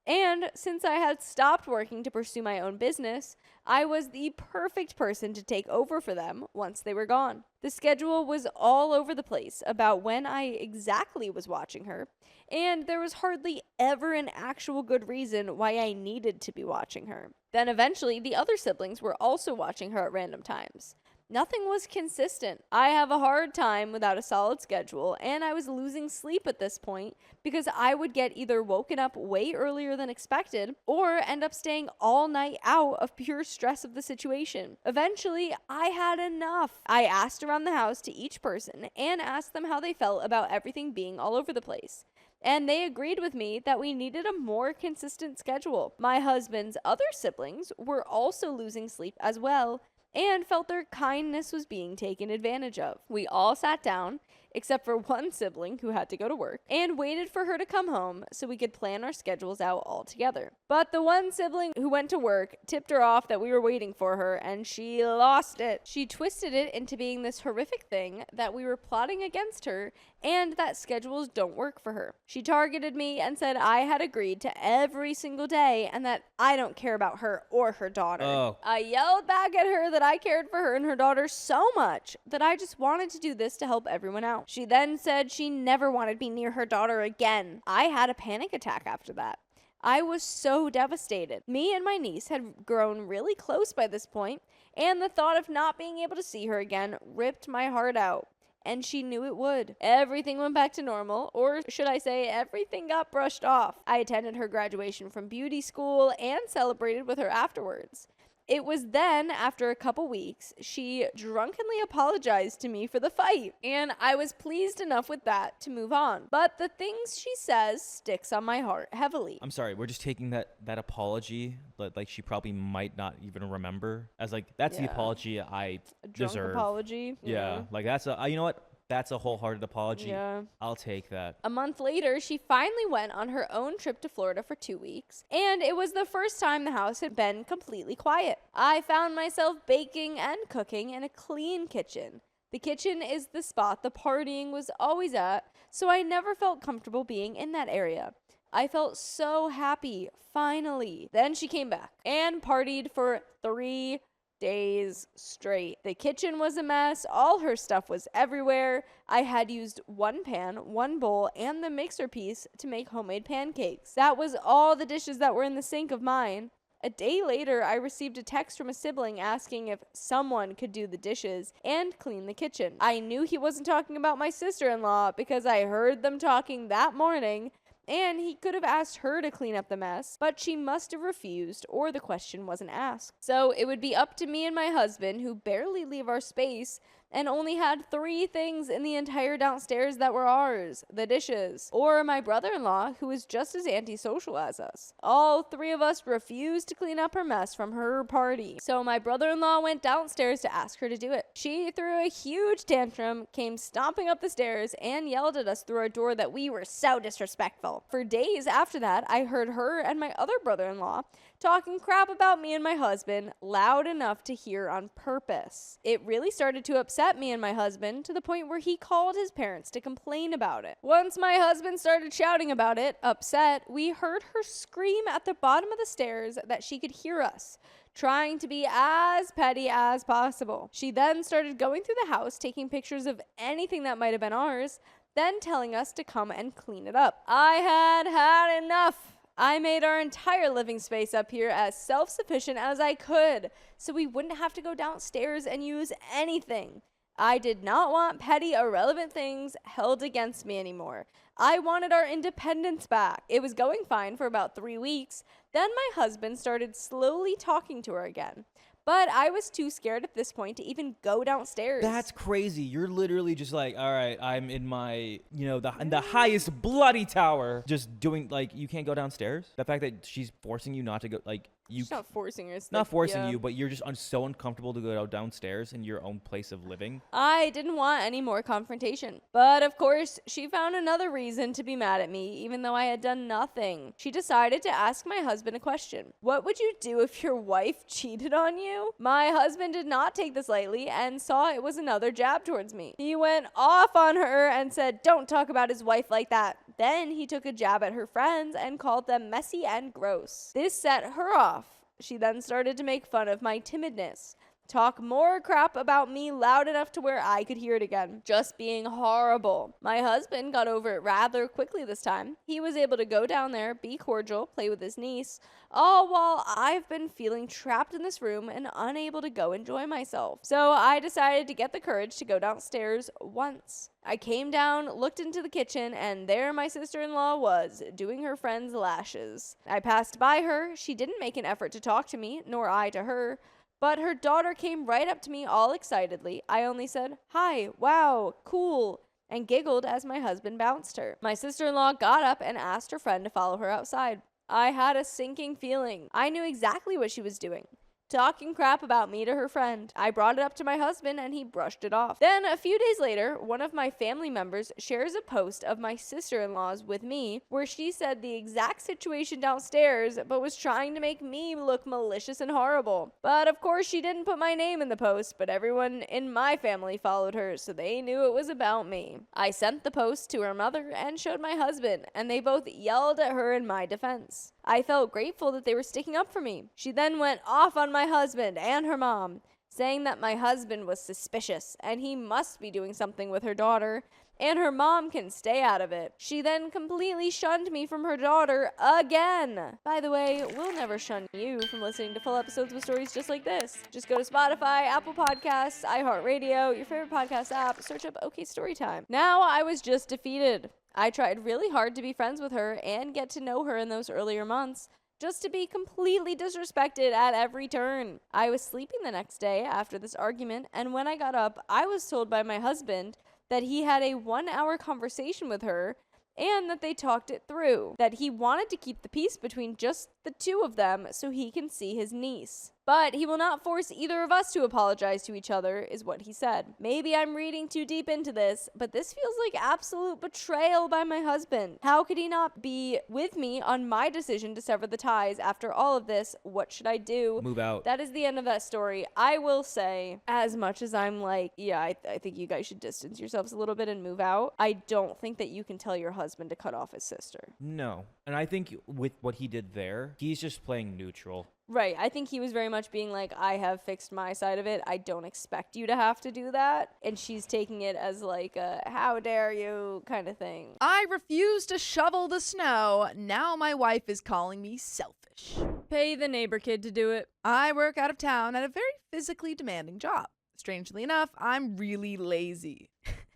and since I had stopped working to pursue my own business, I was the perfect person to take over for them once they were gone. The schedule was all over the place about when I exactly was watching her, and there was hardly ever an actual good reason why I needed to be watching her. Then eventually, the other siblings were also watching her at random times. Nothing was consistent. I have a hard time without a solid schedule, and I was losing sleep at this point because I would get either woken up way earlier than expected or end up staying all night out of pure stress of the situation. Eventually, I had enough. I asked around the house to each person and asked them how they felt about everything being all over the place. And they agreed with me that we needed a more consistent schedule. My husband's other siblings were also losing sleep as well, and felt their kindness was being taken advantage of. We all sat down, except for one sibling who had to go to work, and waited for her to come home so we could plan our schedules out all together. But the one sibling who went to work tipped her off that we were waiting for her, and she lost it. She twisted it into being this horrific thing that we were plotting against her and that schedules don't work for her. She targeted me and said I had agreed to every single day and that I don't care about her or her daughter. Oh. I yelled back at her that I cared for her and her daughter so much that I just wanted to do this to help everyone out. She then said she never wanted me near her daughter again. I had a panic attack after that. I was so devastated. Me and my niece had grown really close by this point, and the thought of not being able to see her again ripped my heart out. And she knew it would. Everything went back to normal, or should I say, everything got brushed off. I attended her graduation from beauty school and celebrated with her afterwards. It was then, after a couple weeks, she drunkenly apologized to me for the fight, and I was pleased enough with that to move on. But the things she says sticks on my heart heavily. I'm sorry, we're just taking that apology, but like she probably might not even remember as like that's the apology I A drunk deserve. apology. Yeah, like that's a you know what? That's a wholehearted apology. Yeah. I'll take that. A month later, she finally went on her own trip to Florida for 2 weeks, and it was the first time the house had been completely quiet. I found myself baking and cooking in a clean kitchen. The kitchen is the spot the partying was always at, so I never felt comfortable being in that area. I felt so happy, finally. Then she came back and partied for 3 days straight. The kitchen was a mess. All her stuff was everywhere. I had used 1 pan, 1 bowl, and the mixer piece to make homemade pancakes. That was all the dishes that were in the sink of mine. A day later, I received a text from a sibling asking if someone could do the dishes and clean the kitchen. I knew he wasn't talking about my sister-in-law because I heard them talking that morning, and he could have asked her to clean up the mess, but she must have refused or the question wasn't asked. So it would be up to me and my husband, who barely leave our space and only had 3 things in the entire downstairs that were ours, the dishes, or my brother-in-law, who is just as antisocial as us. All 3 of us refused to clean up her mess from her party, so my brother-in-law went downstairs to ask her to do it. She threw a huge tantrum, came stomping up the stairs, and yelled at us through our door that we were so disrespectful. For days after that, I heard her and my other brother-in-law talking crap about me and my husband loud enough to hear on purpose. It really started to upset me and my husband to the point where he called his parents to complain about it. Once my husband started shouting about it, upset, we heard her scream at the bottom of the stairs that she could hear us, trying to be as petty as possible. She then started going through the house, taking pictures of anything that might have been ours, then telling us to come and clean it up. I had had enough. I made our entire living space up here as self-sufficient as I could, so we wouldn't have to go downstairs and use anything. I did not want petty, irrelevant things held against me anymore. I wanted our independence back. It was going fine for about 3 weeks. Then my husband started slowly talking to her again. But I was too scared at this point to even go downstairs. That's crazy. You're literally just like, all right, I'm in my, in the highest bloody tower, just doing, like, you can't go downstairs. The fact that she's forcing you not to go, like, She's not forcing her. Not forcing you, but you're just so uncomfortable to go downstairs in your own place of living. I didn't want any more confrontation. But of course, she found another reason to be mad at me, even though I had done nothing. She decided to ask my husband a question. What would you do if your wife cheated on you? My husband did not take this lightly and saw it was another jab towards me. He went off on her and said, "Don't talk about his wife like that." Then he took a jab at her friends and called them messy and gross. This set her off. She then started to make fun of my timidness, talk more crap about me loud enough to where I could hear it again, just being horrible. My husband got over it rather quickly this time. He was able to go down there, be cordial, play with his niece, all while I've been feeling trapped in this room and unable to go enjoy myself. So I decided to get the courage to go downstairs once. I came down, looked into the kitchen, and there my sister-in-law was, doing her friend's lashes. I passed by her. She didn't make an effort to talk to me, nor I to her. But her daughter came right up to me all excitedly. I only said, "Hi, wow, cool," and giggled as my husband bounced her. My sister-in-law got up and asked her friend to follow her outside. I had a sinking feeling. I knew exactly what she was doing. Talking crap about me to her friend. I brought it up to my husband and he brushed it off. Then a few days later, one of my family members shares a post of my sister-in-law's with me where she said the exact situation downstairs but was trying to make me look malicious and horrible. But of course she didn't put my name in the post, but everyone in my family followed her, so they knew it was about me. I sent the post to her mother and showed my husband, and they both yelled at her in my defense. I felt grateful that they were sticking up for me. She then went off on my husband and her mom, saying that my husband was suspicious and he must be doing something with her daughter, and her mom can stay out of it. She then completely shunned me from her daughter again. By the way, we'll never shun you from listening to full episodes with stories just like this. Just go to Spotify, Apple Podcasts, iHeartRadio, your favorite podcast app, search up OK Storytime. Now I was just defeated. I tried really hard to be friends with her and get to know her in those earlier months, just to be completely disrespected at every turn. I was sleeping the next day after this argument, and when I got up, I was told by my husband that he had a 1-hour conversation with her and that they talked it through, that he wanted to keep the peace between just the two of them so he can see his niece. But he will not force either of us to apologize to each other, is what he said. Maybe I'm reading too deep into this, but this feels like absolute betrayal by my husband. How could he not be with me on my decision to sever the ties after all of this? What should I do? Move out. That is the end of that story. I will say, as much as I'm like, yeah, I think you guys should distance yourselves a little bit and move out, I don't think that you can tell your husband to cut off his sister. No. And I think with what he did there, he's just playing neutral. Right. I think he was very much being like, I have fixed my side of it. I don't expect you to have to do that. And she's taking it as like a, how dare you kind of thing. I refuse to shovel the snow. Now my wife is calling me selfish. Pay the neighbor kid to do it. I work out of town at a very physically demanding job. Strangely enough, I'm really lazy.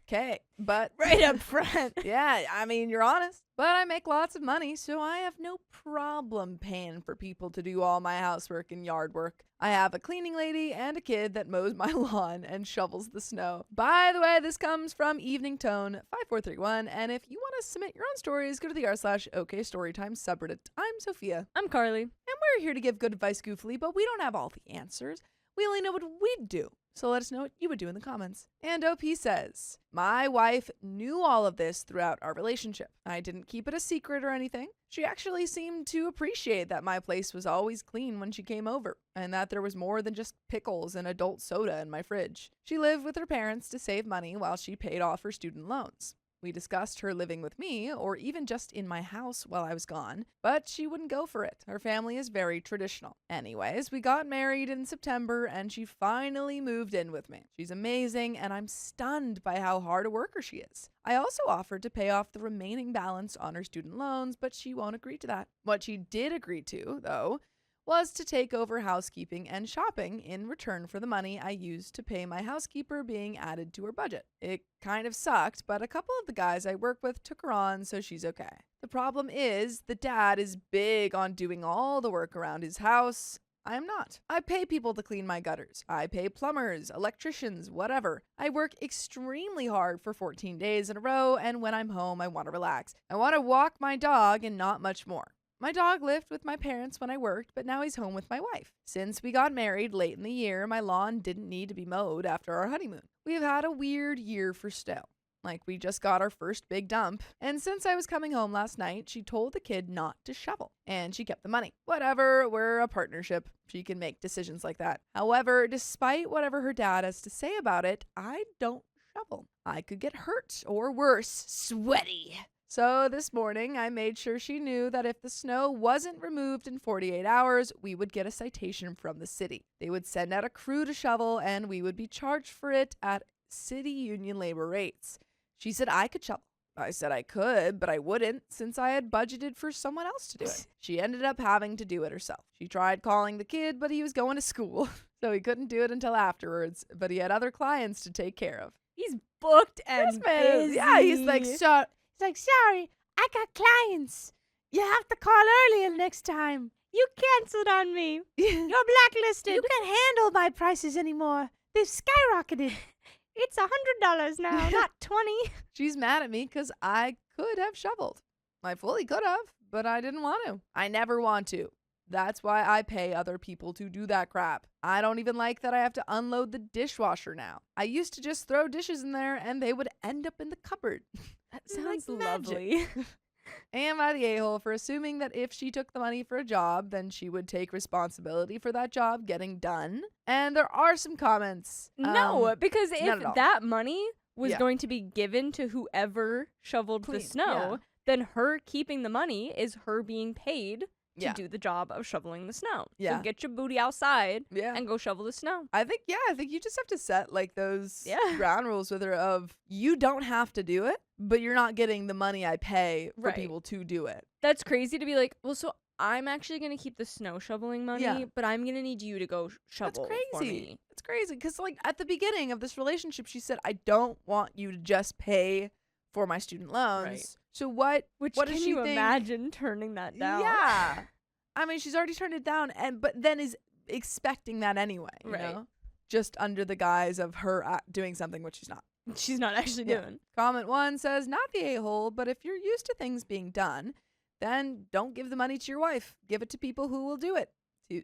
Okay, but Right up front. yeah, I mean, you're honest. But I make lots of money, so I have no problem paying for people to do all my housework and yard work. I have a cleaning lady and a kid that mows my lawn and shovels the snow. By the way, this comes from Evening Tone 5431, and if you want to submit your own stories, go to the r/OK Storytime subreddit. I'm Sophia. I'm Carly. And we're here to give good advice goofily, but we don't have all the answers. We only know what we'd do. So let us know what you would do in the comments. And OP says, my wife knew all of this throughout our relationship. I didn't keep it a secret or anything. She actually seemed to appreciate that my place was always clean when she came over, and that there was more than just pickles and adult soda in my fridge. She lived with her parents to save money while she paid off her student loans. We discussed her living with me or even just in my house while I was gone, but she wouldn't go for it. Her family is very traditional. Anyways, we got married in September and she finally moved in with me. She's amazing and I'm stunned by how hard a worker she is. I also offered to pay off the remaining balance on her student loans, but she won't agree to that. What she did agree to, though, was to take over housekeeping and shopping in return for the money I used to pay my housekeeper being added to her budget. It kind of sucked, but a couple of the guys I work with took her on, so she's okay. The problem is, the dad is big on doing all the work around his house. I am not. I pay people to clean my gutters. I pay plumbers, electricians, whatever. I work extremely hard for 14 days in a row, and when I'm home, I want to relax. I want to walk my dog and not much more. My dog lived with my parents when I worked, but now he's home with my wife. Since we got married late in the year, my lawn didn't need to be mowed after our honeymoon. We've had a weird year for snow. Like, we just got our first big dump, and since I was coming home last night, she told the kid not to shovel, and she kept the money. Whatever, we're a partnership. She can make decisions like that. However, despite whatever her dad has to say about it, I don't shovel. I could get hurt, or worse, sweaty. So this morning, I made sure she knew that if the snow wasn't removed in 48 hours, we would get a citation from the city. They would send out a crew to shovel, and we would be charged for it at city union labor rates. She said I could shovel. I said I could, but I wouldn't since I had budgeted for someone else to do it. She ended up having to do it herself. She tried calling the kid, but he was going to school, so he couldn't do it until afterwards, but he had other clients to take care of. He's booked and busy. Yeah, he's like, sorry, I got clients. You have to call earlier next time. You canceled on me. You're blacklisted. You can't handle my prices anymore. They've skyrocketed. It's $100 now, not 20. She's mad at me because I could have shoveled. I fully could have, but I didn't want to. I never want to. That's why I pay other people to do that crap. I don't even like that I have to unload the dishwasher now. I used to just throw dishes in there and they would end up in the cupboard. That sounds like lovely. Am I the a-hole for assuming that if she took the money for a job, then she would take responsibility for that job getting done? And there are some comments. No, because not if at all. that money was Yeah. going to be given to whoever shoveled the Clean, snow, yeah. then her keeping the money is her being paid to Yeah. do the job of shoveling the snow. Yeah. So get your booty outside Yeah. and go shovel the snow. I think you just have to set like those Yeah. ground rules with her of you don't have to do it, but you're not getting the money I pay for Right. people to do it. That's crazy to be like, well, so I'm actually going to keep the snow shoveling money, Yeah. but I'm going to need you to go shovel That's for crazy. me. It's crazy because like at the beginning of this relationship, she said, I don't want you to just pay for my student loans. Right. So what Which what can does she you think? imagine turning that down? Yeah. I mean, she's already turned it down but then is expecting that anyway, you Right. know? Just under the guise of her doing something which she's not. She's not actually Yeah. doing. Comment 1 says, not the a-hole, but if you're used to things being done, then don't give the money to your wife. Give it to people who will do it.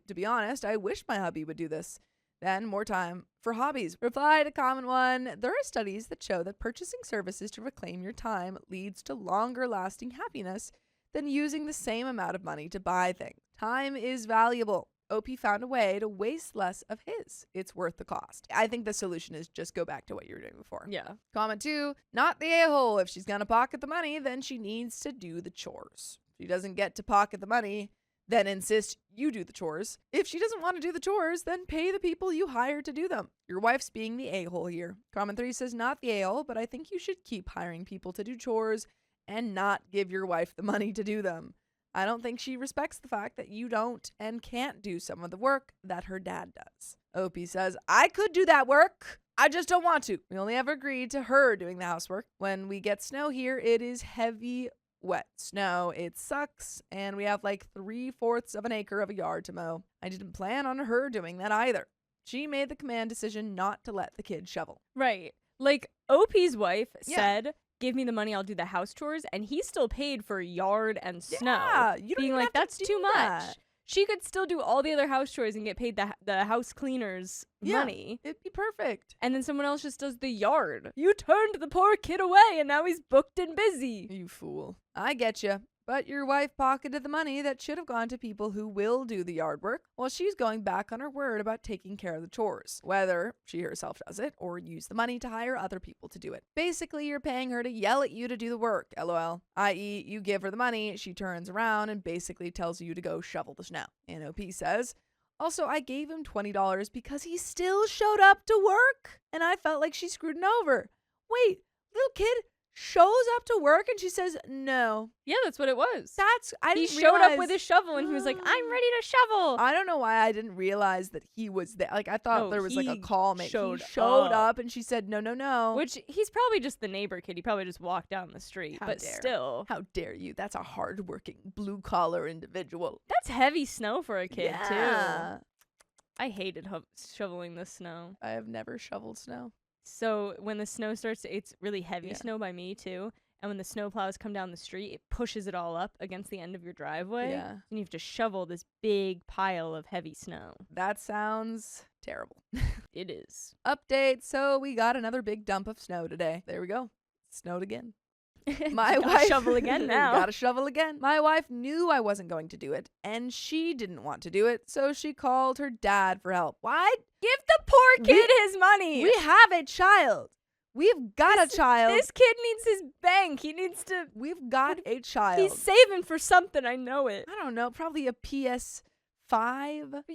To be honest, I wish my hubby would do this. Then more time for hobbies. Reply to comment 1. There are studies that show that purchasing services to reclaim your time leads to longer lasting happiness than using the same amount of money to buy things. Time is valuable. OP found a way to waste less of his. It's worth the cost. I think the solution is just go back to what you were doing before. Yeah. Comment 2, not the a-hole. If she's going to pocket the money, then she needs to do the chores. If she doesn't get to pocket the money, then insist you do the chores. If she doesn't want to do the chores, then pay the people you hire to do them. Your wife's being the a-hole here. Comment 3 says, not the a-hole, but I think you should keep hiring people to do chores and not give your wife the money to do them. I don't think she respects the fact that you don't and can't do some of the work that her dad does. OP says, I could do that work. I just don't want to. We only ever agreed to her doing the housework. When we get snow here, it is heavy, wet snow. It sucks, and we have like 3/4 of an acre of a yard to mow. I didn't plan on her doing that either. She made the command decision not to let the kid shovel. Right. Like, OP's wife Yeah. said, give me the money, I'll do the house chores, and he still paid for yard and snow. Yeah, you don't being even like, have to that's do too much. that. She could still do all the other house chores and get paid the house cleaners Yeah. money. It'd be perfect. And then someone else just does the yard. You turned the poor kid away, and now he's booked and busy. You fool. I get you. But your wife pocketed the money that should have gone to people who will do the yard work while she's going back on her word about taking care of the chores, whether she herself does it or use the money to hire other people to do it. Basically, you're paying her to yell at you to do the work, lol. I.e., you give her the money, she turns around and basically tells you to go shovel the snow. And OP says, also, I gave him $20 because he still showed up to work, and I felt like she screwed him over. Wait, little kid shows up to work and she says no. Yeah, that's what it was. I He didn't showed up realize- with his shovel and he was like, I'm ready to shovel. I don't know why I didn't realize that he was there. Like, I thought No, there was like a he call made. He showed showed up. up and she said no. Which he's probably just the neighbor kid. He probably just walked down the street. How but dare. still, How dare you? That's a hardworking blue collar individual. that's heavy snow for a kid, Yeah. too. I hated shoveling the snow. I have never shoveled snow. So when the snow starts, it's really heavy Yeah. snow by me, too. And when the snow plows come down the street, it pushes it all up against the end of your driveway. Yeah. And you have to shovel this big pile of heavy snow. That sounds terrible. It is. Update. So we got another big dump of snow today. There we go. Snowed again. My My wife shovel again now. Gotta shovel again. My wife knew I wasn't going to do it, and she didn't want to do it, so she called her dad for help. Why? Give the poor kid his money. We have a child. We've got a child. This kid needs his bank. He needs to. We've got a child. He's saving for something. I know it. I don't know, probably a PS5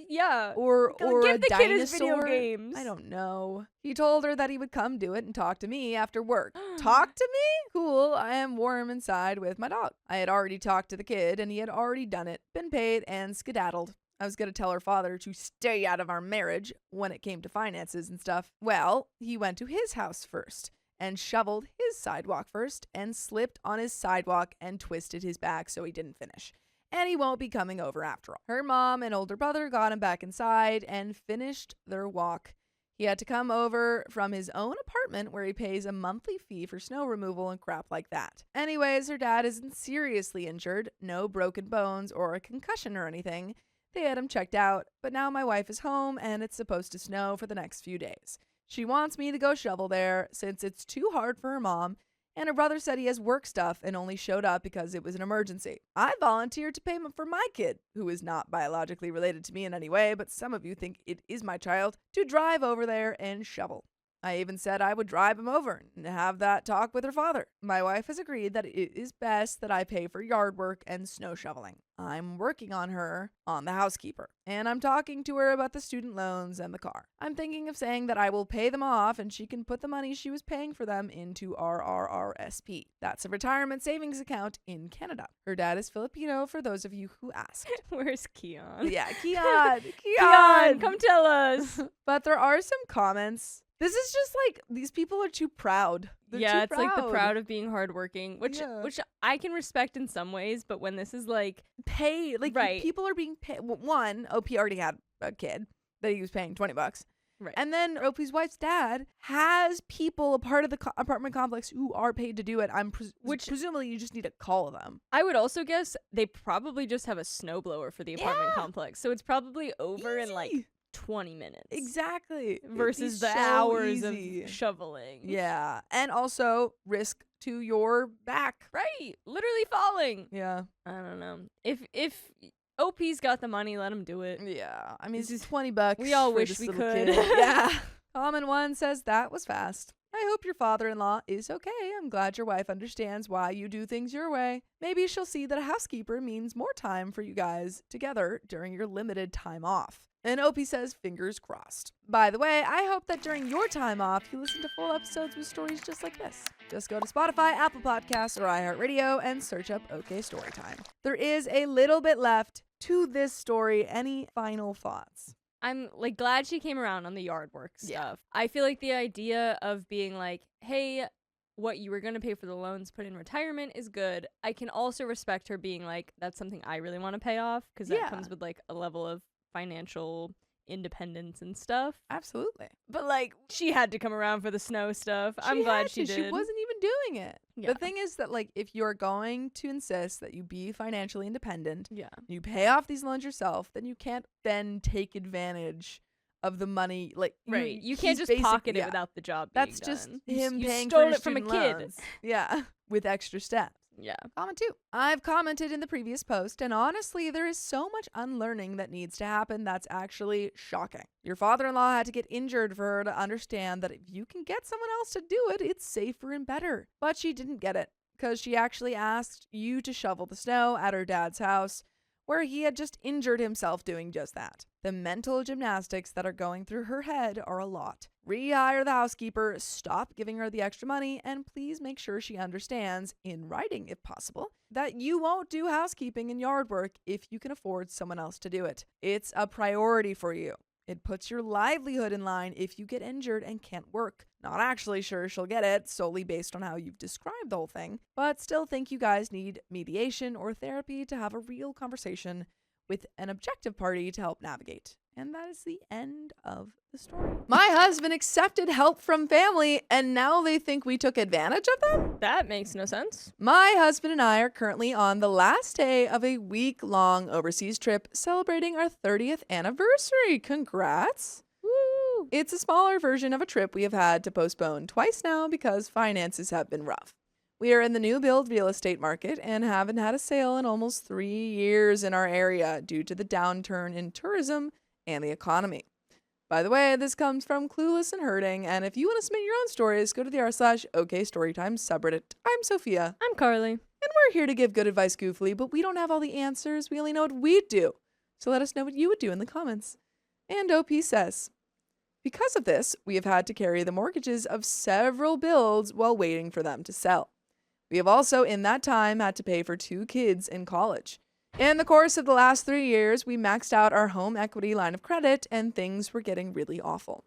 Yeah. or Give a the kid his video dinosaur. games. I don't know. He told her that he would come do it and talk to me after work. Talk to me? Cool. I am warm inside with my dog. I had already talked to the kid and he had already done it, been paid, and skedaddled. I was going to tell her father to stay out of our marriage when it came to finances and stuff. Well, he went to his house first and shoveled his sidewalk first and slipped on his sidewalk and twisted his back so he didn't finish. And he won't be coming over after all. Her mom and older brother got him back inside and finished their walk. He had to come over from his own apartment where he pays a monthly fee for snow removal and crap like that. Anyways, her dad isn't seriously injured, no broken bones or a concussion or anything. They had him checked out, but now my wife is home and it's supposed to snow for the next few days. She wants me to go shovel there since it's too hard for her mom, and her brother said he has work stuff and only showed up because it was an emergency. I volunteered to pay for my kid, who is not biologically related to me in any way, but some of you think it is my child, to drive over there and shovel. I even said I would drive him over and have that talk with her father. My wife has agreed that it is best that I pay for yard work and snow shoveling. I'm working on her on the housekeeper, and I'm talking to her about the student loans and the car. I'm thinking of saying that I will pay them off and she can put the money she was paying for them into RRRSP. That's a retirement savings account in Canada. Her dad is Filipino, for those of you who asked. Where's Keon? Yeah, Keon. Keon, come tell us. But there are some comments. This is just like, these people are too proud. They're Yeah, too it's like the proud of being hardworking, which Yeah. which I can respect in some ways, but when this is like, Pay, like, Right. people are being paid. One, OP already had a kid that he was paying $20. right, And then OP's wife's dad has people, a part of the apartment complex, who are paid to do it. Which presumably you just need to call them. I would also guess they probably just have a snowblower for the apartment Yeah. complex, so it's probably over in like Easy. 20 minutes. Exactly. It'd be Versus the so hours easy. of shoveling. Yeah. And also risk to your back. Right. Literally falling. Yeah. I don't know. If OP's got the money, let him do it. Yeah. I mean, This it's is- $20. we all for wish this we little could. kid. Yeah. Common One says that was fast. I hope your father-in-law is okay. I'm glad your wife understands why you do things your way. Maybe she'll see that a housekeeper means more time for you guys together during your limited time off. And Opie says, fingers crossed. By the way, I hope that during your time off, you listen to full episodes with stories just like this. Just go to Spotify, Apple Podcasts, or iHeartRadio and search up OK Storytime. There is a little bit left to this story. Any final thoughts? I'm like glad she came around on the yard work stuff. Yeah. I feel like the idea of being like, hey, what you were going to pay for the loans put in retirement is good. I can also respect her being like, that's something I really want to pay off, because that Yeah. comes with like a level of financial independence and stuff. Absolutely. But like, she had to come around for the snow stuff. I'm glad she did. She wasn't even doing it. Yeah. The thing is that, like, if you're going to insist that you be financially independent, Yeah. you pay off these loans yourself, then you can't then take advantage of the money. Like, Right. You can't he's just pocket it yeah. without the job That's being just done. him You paying stole for it from a student kid. loans. Yeah, with extra steps. Yeah. Comment 2. I've commented in the previous post, and honestly, there is so much unlearning that needs to happen that's actually shocking. Your father-in-law had to get injured for her to understand that if you can get someone else to do it, it's safer and better. But she didn't get it, because she actually asked you to shovel the snow at her dad's house, where he had just injured himself doing just that. The mental gymnastics that are going through her head are a lot. Rehire the housekeeper, stop giving her the extra money, and please make sure she understands, in writing if possible, that you won't do housekeeping and yard work if you can afford someone else to do it. It's a priority for you. It puts your livelihood in line if you get injured and can't work. Not actually sure she'll get it, solely based on how you've described the whole thing, but still think you guys need mediation or therapy to have a real conversation with an objective party to help navigate. And that is the end of the story. My husband accepted help from family, and now they think we took advantage of them? That makes no sense. My husband and I are currently on the last day of a week-long overseas trip celebrating our 30th anniversary. Congrats! Woo! It's a smaller version of a trip we have had to postpone twice now because finances have been rough. We are in the new build real estate market and haven't had a sale in almost 3 years in our area due to the downturn in tourism and the economy. By the way, this comes from Clueless and Hurting, and if you want to submit your own stories, go to the r/OKStorytime subreddit. I'm Sophia, I'm Carly. and we're here to give good advice goofily, but we don't have all the answers. We only know what we'd do. So let us know what you would do in the comments. And OP says, because of this, we have had to carry the mortgages of several builds while waiting for them to sell. We have also, in that time, had to pay for 2 kids in college. In the course of the last 3 years, we maxed out our home equity line of credit, and things were getting really awful.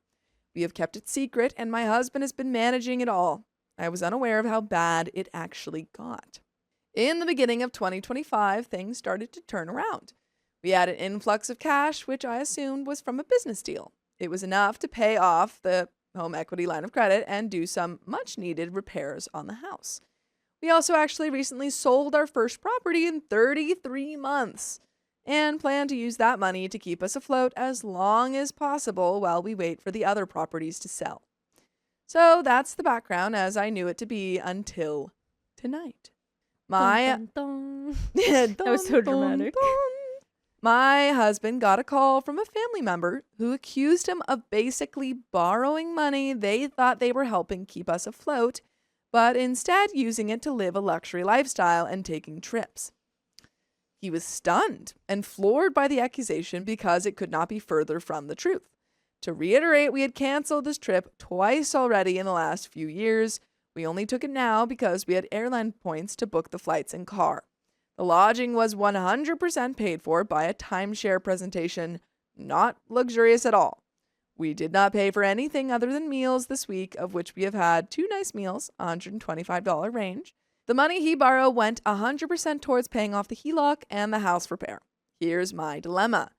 We have kept it secret, and my husband has been managing it all. I was unaware of how bad it actually got. In the beginning of 2025, things started to turn around. We had an influx of cash, which I assumed was from a business deal. It was enough to pay off the home equity line of credit and do some much-needed repairs on the house. We also actually recently sold our first property in 33 months and plan to use that money to keep us afloat as long as possible while we wait for the other properties to sell. So that's the background as I knew it to be until tonight. Dun, dun, dun. That was so dramatic. My husband got a call from a family member who accused him of basically borrowing money they thought they were helping keep us afloat, but instead using it to live a luxury lifestyle and taking trips. He was stunned and floored by the accusation because it could not be further from the truth. To reiterate, we had canceled this trip twice already in the last few years. We only took it now because we had airline points to book the flights and car. The lodging was 100% paid for by a timeshare presentation, not luxurious at all. We did not pay for anything other than meals this week, of which we have had 2 nice meals, $125 range. The money he borrowed went 100% towards paying off the HELOC and the house repair. Here's my dilemma.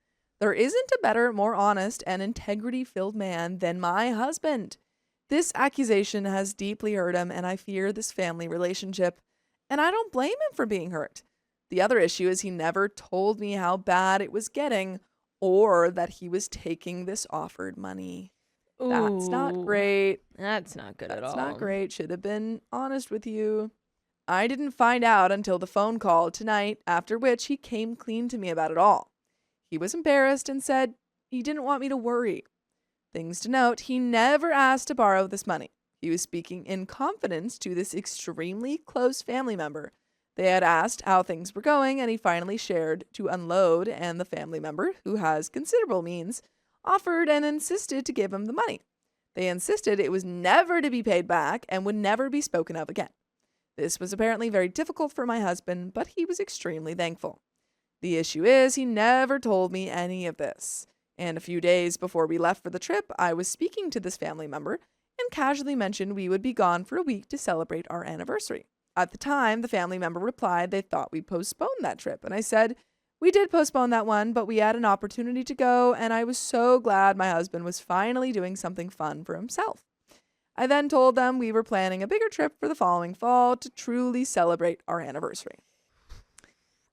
There isn't a better, more honest, and integrity-filled man than my husband. This accusation has deeply hurt him, and I fear this family relationship, and I don't blame him for being hurt. The other issue is he never told me how bad it was getting or that he was taking this offered money. That's not Ooh, great. That's not good at all. That's not great. Should have been honest with you. I didn't find out until the phone call tonight, after which he came clean to me about it all. He was embarrassed and said he didn't want me to worry. Things to note, he never asked to borrow this money. He was speaking in confidence to this extremely close family member. They had asked how things were going, and he finally shared to unload, and the family member, who has considerable means, offered and insisted to give him the money. They insisted it was never to be paid back and would never be spoken of again. This was apparently very difficult for my husband, but he was extremely thankful. The issue is he never told me any of this. And a few days before we left for the trip, I was speaking to this family member and casually mentioned we would be gone for a week to celebrate our anniversary. At the time, the family member replied they thought we postponed that trip, and I said, we did postpone that one, but we had an opportunity to go, and I was so glad my husband was finally doing something fun for himself. I then told them we were planning a bigger trip for the following fall to truly celebrate our anniversary.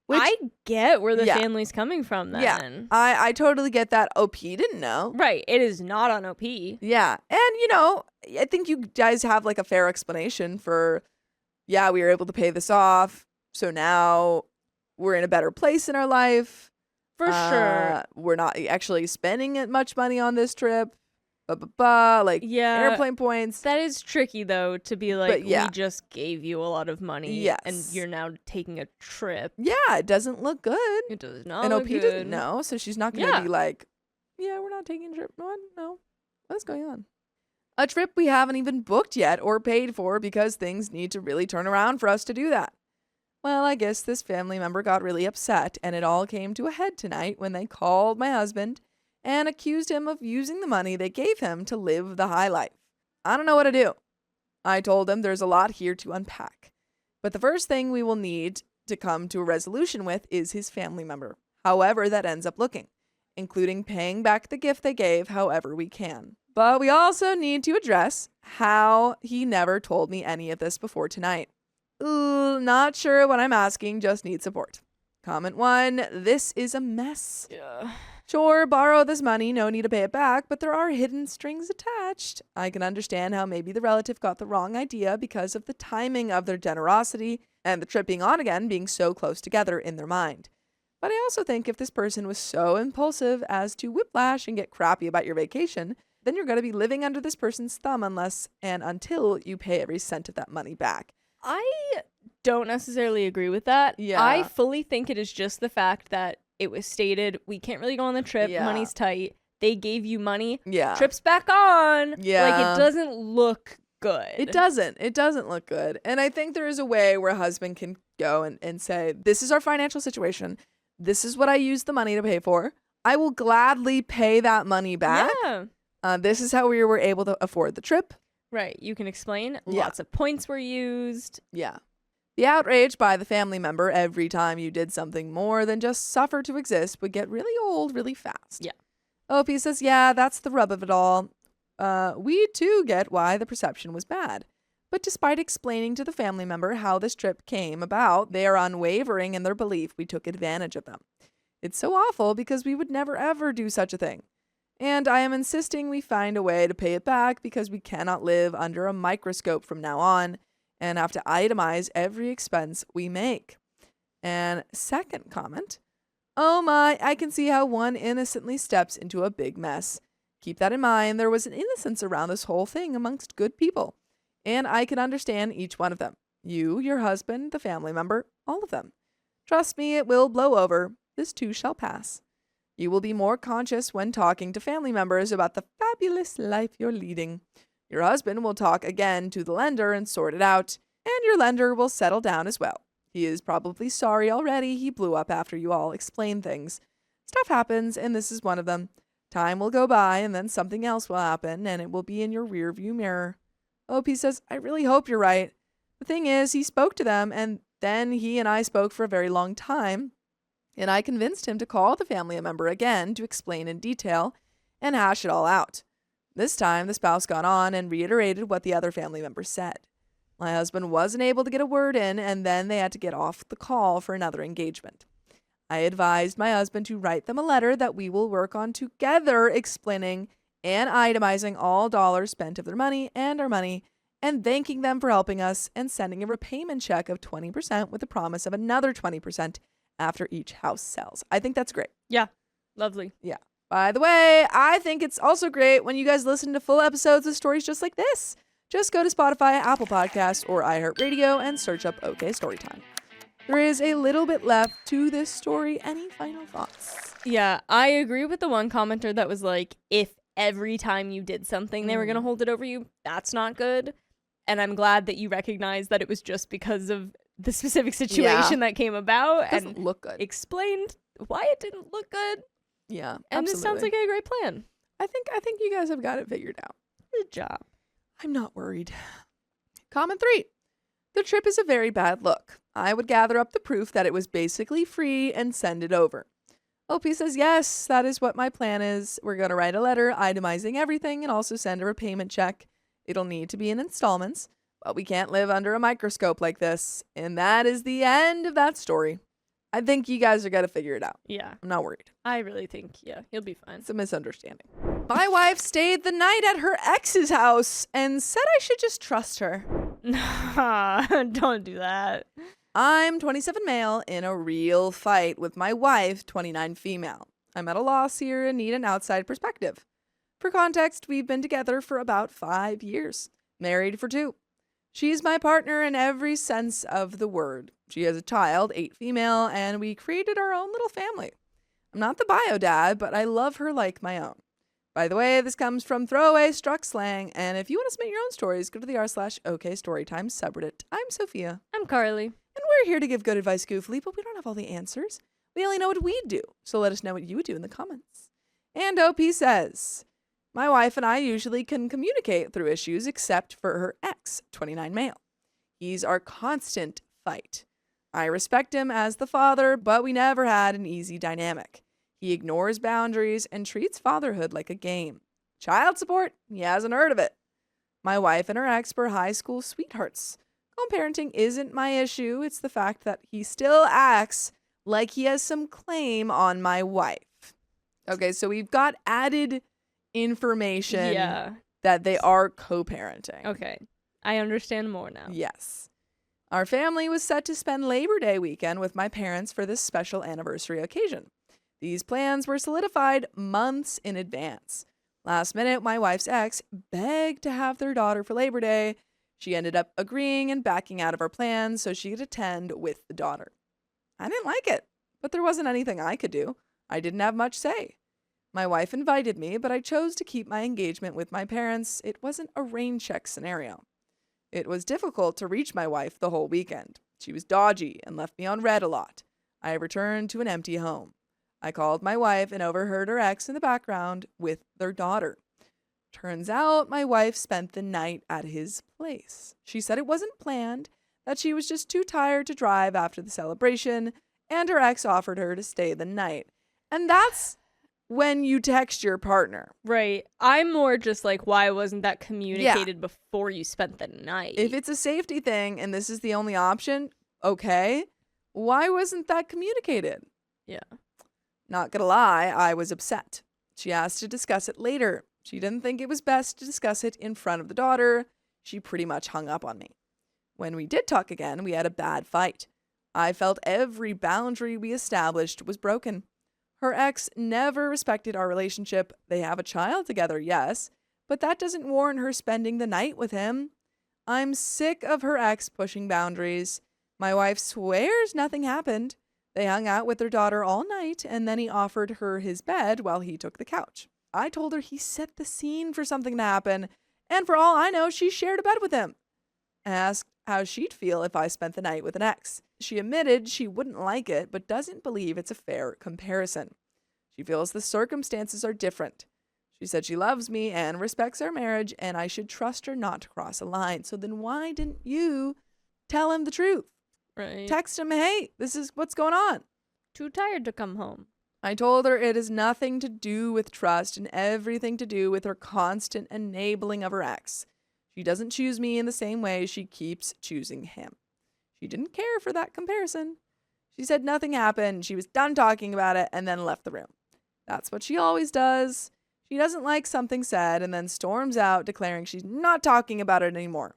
Which, I get where the yeah. family's coming from then. Yeah, I totally get that. OP didn't know. Right. It is not on OP. Yeah, and I think you guys have like a fair explanation for, yeah, we were able to pay this off. So now we're in a better place in our life. For sure. We're not actually spending much money on this trip. Like Yeah. airplane points. That is tricky though, to be like, yeah. we just gave you a lot of money, Yes. and you're now taking a trip. Yeah, it doesn't look good. It does not And look OP good. doesn't know, so she's not going to Yeah. be like, yeah, we're not taking a trip. No. What's going on? A trip we haven't even booked yet or paid for because things need to really turn around for us to do that. Well, I guess this family member got really upset, and it all came to a head tonight when they called my husband and accused him of using the money they gave him to live the high life. I don't know what to do. I told him there's a lot here to unpack. But the first thing we will need to come to a resolution with is his family member, however that ends up looking, including paying back the gift they gave however we can. But we also need to address how he never told me any of this before tonight. Ooh, not sure what I'm asking, just need support. Comment 1, this is a mess. Yeah. Sure, borrow this money, no need to pay it back, but there are hidden strings attached. I can understand how maybe the relative got the wrong idea because of the timing of their generosity and the trip being on again being so close together in their mind. But I also think if this person was so impulsive as to whiplash and get crappy about your vacation, then you're going to be living under this person's thumb unless and until you pay every cent of that money back. I don't necessarily agree with that. Yeah. I fully think it is just the fact that it was stated, we can't really go on the trip, Yeah. money's tight. They gave you money, Yeah. trip's back on. Yeah. Like, it doesn't look good. It doesn't. It doesn't look good. And I think there is a way where a husband can go and say, this is our financial situation. This is what I used the money to pay for. I will gladly pay that money back. Yeah. This is how we were able to afford the trip. Right. You can explain. Yeah. Lots of points were used. Yeah. The outrage by the family member every time you did something more than just suffer to exist would get really old really fast. Yeah. OP says, yeah, that's the rub of it all. We too get why the perception was bad. But despite explaining to the family member how this trip came about, they are unwavering in their belief we took advantage of them. It's so awful because we would never ever do such a thing. And I am insisting we find a way to pay it back because we cannot live under a microscope from now on and have to itemize every expense we make. And second comment, oh my, I can see how one innocently steps into a big mess. Keep that in mind, there was an innocence around this whole thing amongst good people. And I can understand each one of them. You, your husband, the family member, all of them. Trust me, it will blow over. This too shall pass. You will be more conscious when talking to family members about the fabulous life you're leading. Your husband will talk again to the lender and sort it out, and your lender will settle down as well. He is probably sorry already he blew up after you all explained things. Stuff happens, and this is one of them. Time will go by, and then something else will happen, and it will be in your rearview mirror. OP says, I really hope you're right. The thing is, he spoke to them, and then he and I spoke for a very long time, and I convinced him to call the family member again to explain in detail and hash it all out. This time, the spouse got on and reiterated what the other family member said. My husband wasn't able to get a word in, and then they had to get off the call for another engagement. I advised my husband to write them a letter that we will work on together, explaining and itemizing all dollars spent of their money and our money, and thanking them for helping us, and sending a repayment check of 20% with a promise of another 20% after each house sells. I think that's great. Yeah. Lovely. Yeah. By the way, I think it's also great when you guys listen to full episodes of stories just like this. Just go to Spotify, Apple Podcasts, or iHeartRadio and search up OK Storytime. There is a little bit left to this story. Any final thoughts? Yeah, I agree with the one commenter that was like, if every time you did something they were going to hold it over you, that's not good. And I'm glad that you recognize that it was just because of the specific situation that came about Doesn't and look good. explained why it didn't look good. Yeah, And this sounds like a great plan. I think you guys have got it figured out. Good job. I'm not worried. Comment 3. The trip is a very bad look. I would gather up the proof that it was basically free and send it over. OP says, yes, that is what my plan is. We're going to write a letter itemizing everything and also send a repayment check. It'll need to be in installments, but we can't live under a microscope like this. And that is the end of that story. I think you guys are going to figure it out. Yeah, I'm not worried. I really think, he'll be fine. It's a misunderstanding. My wife stayed the night at her ex's house and said I should just trust her. Nah, don't do that. I'm 27 male in a real fight with my wife, 29 female. I'm at a loss here and need an outside perspective. For context, we've been together for about 5 years, married for 2. She's my partner in every sense of the word. She has a child, 8 female, and we created our own little family. I'm not the bio dad, but I love her like my own. By the way, this comes from Throwaway Struck Slang, and if you want to submit your own stories, go to the r/OKStorytime subreddit. I'm Sophia. I'm Carly. And we're here to give good advice goofily, but we don't have all the answers. We only know what we do, so let us know what you would do in the comments. And OP says, my wife and I usually can communicate through issues except for her ex, 29 male. He's our constant fight. I respect him as the father, but we never had an easy dynamic. He ignores boundaries and treats fatherhood like a game. Child support? He hasn't heard of it. My wife and her ex were high school sweethearts. Co-parenting isn't my issue. It's the fact that he still acts like he has some claim on my wife. Okay, so we've got added information that they are co-parenting. Okay. I understand more now. Yes. Our family was set to spend Labor Day weekend with my parents for this special anniversary occasion. These plans were solidified months in advance. Last minute, my wife's ex begged to have their daughter for Labor Day. She ended up agreeing and backing out of our plans so she could attend with the daughter. I didn't like it, but there wasn't anything I could do. I didn't have much say. My wife invited me, but I chose to keep my engagement with my parents. It wasn't a rain check scenario. It was difficult to reach my wife the whole weekend. She was dodgy and left me on red a lot. I returned to an empty home. I called my wife and overheard her ex in the background with their daughter. Turns out my wife spent the night at his place. She said it wasn't planned, that she was just too tired to drive after the celebration, and her ex offered her to stay the night. And that's when you text your partner. Right. I'm more just like, why wasn't that communicated before you spent the night? If it's a safety thing and this is the only option, okay. Why wasn't that communicated? Yeah. Not gonna lie, I was upset. She asked to discuss it later. She didn't think it was best to discuss it in front of the daughter. She pretty much hung up on me. When we did talk again, we had a bad fight. I felt every boundary we established was broken. Her ex never respected our relationship. They have a child together, yes, but that doesn't warrant her spending the night with him. I'm sick of her ex pushing boundaries. My wife swears nothing happened. They hung out with their daughter all night, and then he offered her his bed while he took the couch. I told her he set the scene for something to happen, and for all I know, she shared a bed with him. I asked how she'd feel if I spent the night with an ex. She admitted she wouldn't like it, but doesn't believe it's a fair comparison. She feels the circumstances are different. She said she loves me and respects our marriage, and I should trust her not to cross a line. So then why didn't you tell him the truth? Right. Text him, hey, this is what's going on. Too tired to come home. I told her it has nothing to do with trust and everything to do with her constant enabling of her ex. She doesn't choose me in the same way she keeps choosing him. She didn't care for that comparison. She said nothing happened. She was done talking about it and then left the room. That's what she always does. She doesn't like something said and then storms out declaring she's not talking about it anymore.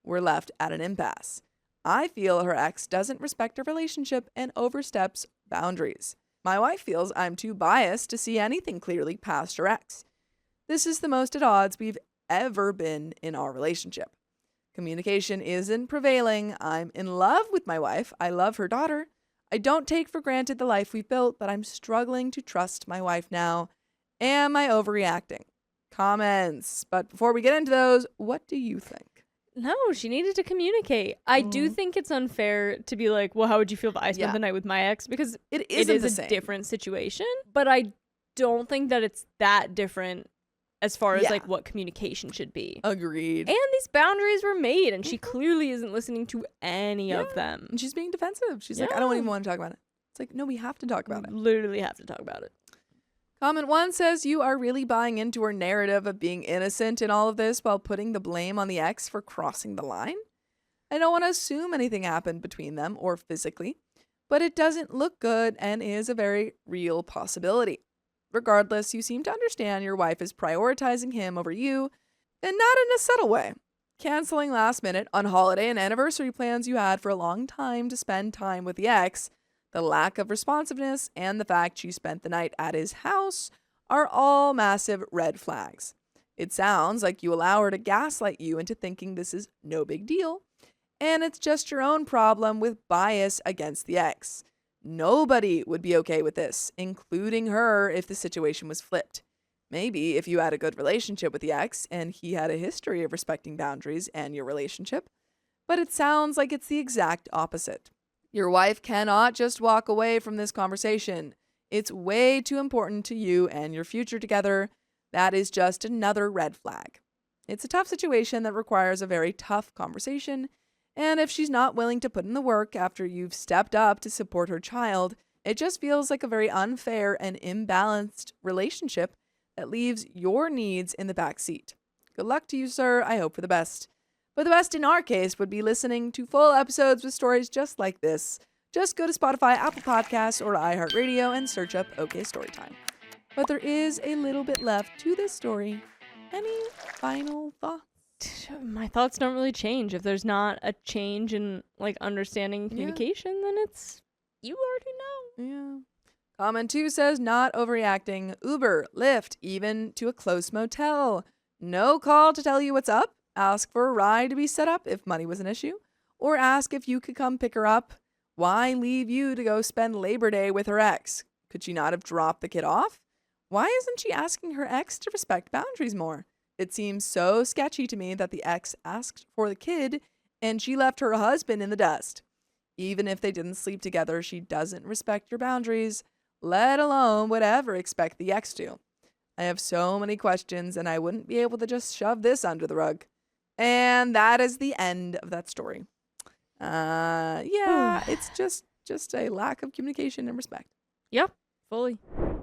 We're left at an impasse. I feel her ex doesn't respect our relationship and oversteps boundaries. My wife feels I'm too biased to see anything clearly past her ex. This is the most at odds we've ever been in our relationship. Communication isn't prevailing. I'm in love with my wife. I love her daughter. I don't take for granted the life we've built, but I'm struggling to trust my wife now. Am I overreacting? Comments. But before we get into those, what do you think? No, she needed to communicate. I do think it's unfair to be like, well, how would you feel if I spent the night with my ex? Because it is a different situation. But I don't think that it's that different as far as like what communication should be. Agreed. And these boundaries were made, and she clearly isn't listening to any of them. And she's being defensive. She's like, I don't even want to talk about it. It's like, no, we have to talk about it. Literally have to talk about it. Comment 1 says, you are really buying into her narrative of being innocent in all of this while putting the blame on the ex for crossing the line. I don't want to assume anything happened between them or physically, but it doesn't look good and is a very real possibility. Regardless, you seem to understand your wife is prioritizing him over you, and not in a subtle way. Canceling last minute on holiday and anniversary plans you had for a long time to spend time with the ex, the lack of responsiveness, and the fact she spent the night at his house are all massive red flags. It sounds like you allow her to gaslight you into thinking this is no big deal, and it's just your own problem with bias against the ex. Nobody would be okay with this, including her if the situation was flipped. Maybe if you had a good relationship with the ex and he had a history of respecting boundaries and your relationship, but it sounds like it's the exact opposite. Your wife cannot just walk away from this conversation. It's way too important to you and your future together. That is just another red flag. It's a tough situation that requires a very tough conversation, and if she's not willing to put in the work after you've stepped up to support her child, it just feels like a very unfair and imbalanced relationship that leaves your needs in the back seat. Good luck to you, sir. I hope for the best. But the best in our case would be listening to full episodes with stories just like this. Just go to Spotify, Apple Podcasts, or iHeartRadio and search up OK Storytime. But there is a little bit left to this story. Any final thoughts? My thoughts don't really change. If there's not a change in understanding and communication, then it's you already know. Yeah. Comment 2 says not overreacting. Uber, Lyft, even to a close motel. No call to tell you what's up. Ask for a ride to be set up if money was an issue. Or ask if you could come pick her up. Why leave you to go spend Labor Day with her ex? Could she not have dropped the kid off? Why isn't she asking her ex to respect boundaries more? It seems so sketchy to me that the ex asked for the kid and she left her husband in the dust. Even if they didn't sleep together, she doesn't respect your boundaries, let alone would ever expect the ex to. I have so many questions and I wouldn't be able to just shove this under the rug. And that is the end of that story. It's just a lack of communication and respect. Yep, fully.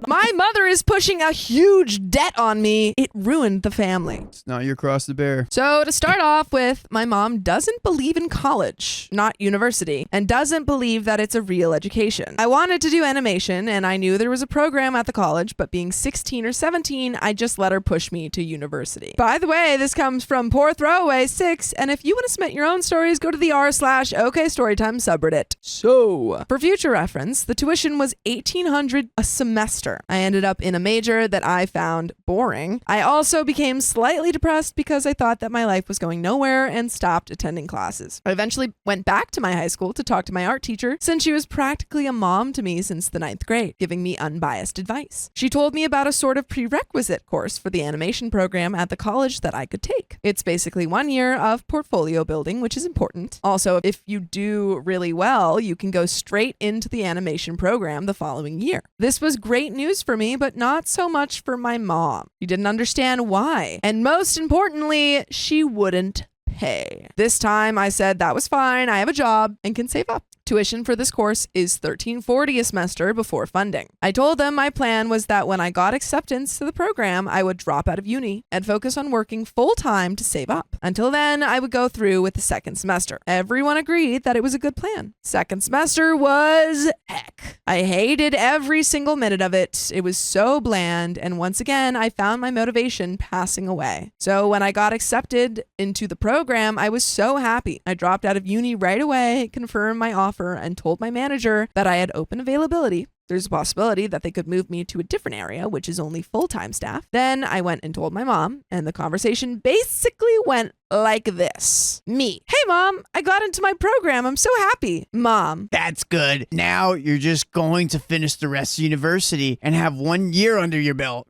My mother is pushing a huge debt on me. It ruined the family. It's not your cross to bear. So to start off with, my mom doesn't believe in college, not university, and doesn't believe that it's a real education. I wanted to do animation, and I knew there was a program at the college, but being 16 or 17, I just let her push me to university. By the way, this comes from Poor Throwaway 6, and if you want to submit your own stories, go to the r/OK Storytime subreddit. So, for future reference, the tuition was $1,800 a semester. I ended up in a major that I found boring. I also became slightly depressed because I thought that my life was going nowhere and stopped attending classes. I eventually went back to my high school to talk to my art teacher since she was practically a mom to me since the 9th grade, giving me unbiased advice. She told me about a sort of prerequisite course for the animation program at the college that I could take. It's basically 1 year of portfolio building, which is important. Also, if you do really well, you can go straight into the animation program the following year. This was great news for me, but not so much for my mom. She didn't understand why. And most importantly, she wouldn't pay. This time I said that was fine, I have a job and can save up. Tuition for this course is $1,340 a semester before funding. I told them my plan was that when I got acceptance to the program, I would drop out of uni and focus on working full-time to save up. Until then, I would go through with the second semester. Everyone agreed that it was a good plan. Second semester was heck. I hated every single minute of it. It was so bland, and once again, I found my motivation passing away. So when I got accepted into the program, I was so happy. I dropped out of uni right away, confirmed my offer, and told my manager that I had open availability. There's a possibility that they could move me to a different area, which is only full-time staff. Then I went and told my mom, and the conversation basically went like this. Me: hey mom, I got into my program. I'm so happy. Mom: That's good. Now you're just going to finish the rest of university and have 1 year under your belt.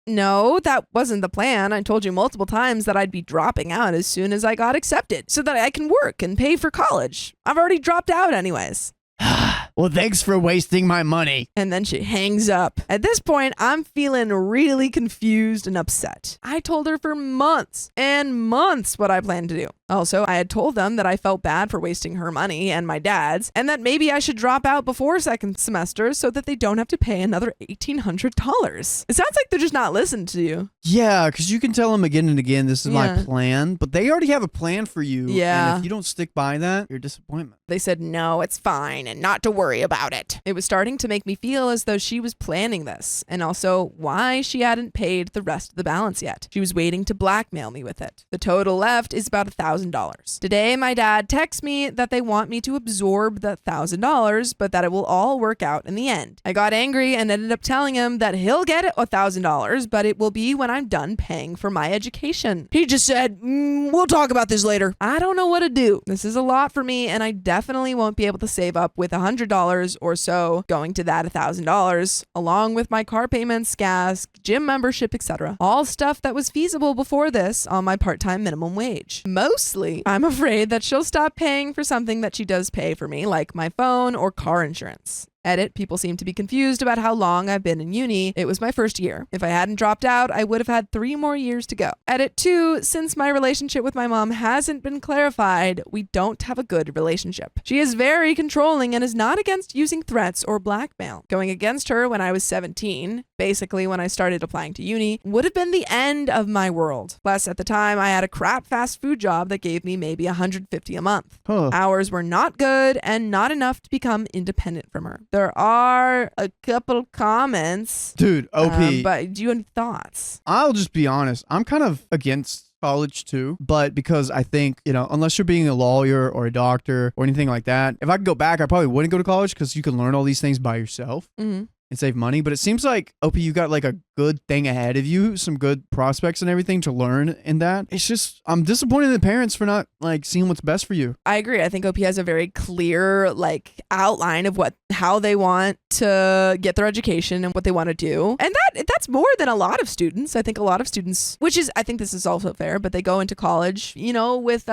no, that wasn't the plan. I told you multiple times that I'd be dropping out as soon as I got accepted so that I can work and pay for college. I've already dropped out anyways. Well, thanks for wasting my money. And then she hangs up. At this point, I'm feeling really confused and upset. I told her for months and months what I planned to do. Also, I had told them that I felt bad for wasting her money and my dad's, and that maybe I should drop out before second semester so that they don't have to pay another $1,800. It sounds like they're just not listening to you. Yeah, because you can tell them again and again, this is my Yeah. plan, but they already have a plan for you. Yeah. And if you don't stick by that, you're a disappointment. They said, no, it's fine and not to worry about it. It was starting to make me feel as though she was planning this, and also why she hadn't paid the rest of the balance yet. She was waiting to blackmail me with it. The total left is about $1,000. Today, my dad texts me that they want me to absorb that $1,000, but that it will all work out in the end. I got angry and ended up telling him that he'll get $1,000, but it will be when I'm done paying for my education. He just said, we'll talk about this later. I don't know what to do. This is a lot for me, and I definitely won't be able to save up with $100 or so going to that $1,000, along with my car payments, gas, gym membership, etc. All stuff that was feasible before this on my part-time minimum wage. Mostly, I'm afraid that she'll stop paying for something that she does pay for me, like my phone or car insurance. Edit, people seem to be confused about how long I've been in uni. It was my first year. If I hadn't dropped out, I would have had 3 more years to go. Edit 2, since my relationship with my mom hasn't been clarified, we don't have a good relationship. She is very controlling and is not against using threats or blackmail. Going against her when I was 17, basically when I started applying to uni, would have been the end of my world. Plus, at the time, I had a crap fast food job that gave me maybe $150 a month. Huh. Hours were not good and not enough to become independent from her. There are a couple comments. Dude, OP. But do you have any thoughts? I'll just be honest. I'm kind of against college too, but because I think, unless you're being a lawyer or a doctor or anything like that, if I could go back, I probably wouldn't go to college because you can learn all these things by yourself. Mm-hmm. And save money. But it seems like, OP, you got like a good thing ahead of you, some good prospects and everything to learn in that. It's just, I'm disappointed in the parents for not like seeing what's best for you. I agree. I think OP has a very clear outline of how they want to get their education and what they want to do. And that's more than a lot of students. I think a lot of students, I think this is also fair, but they go into college, with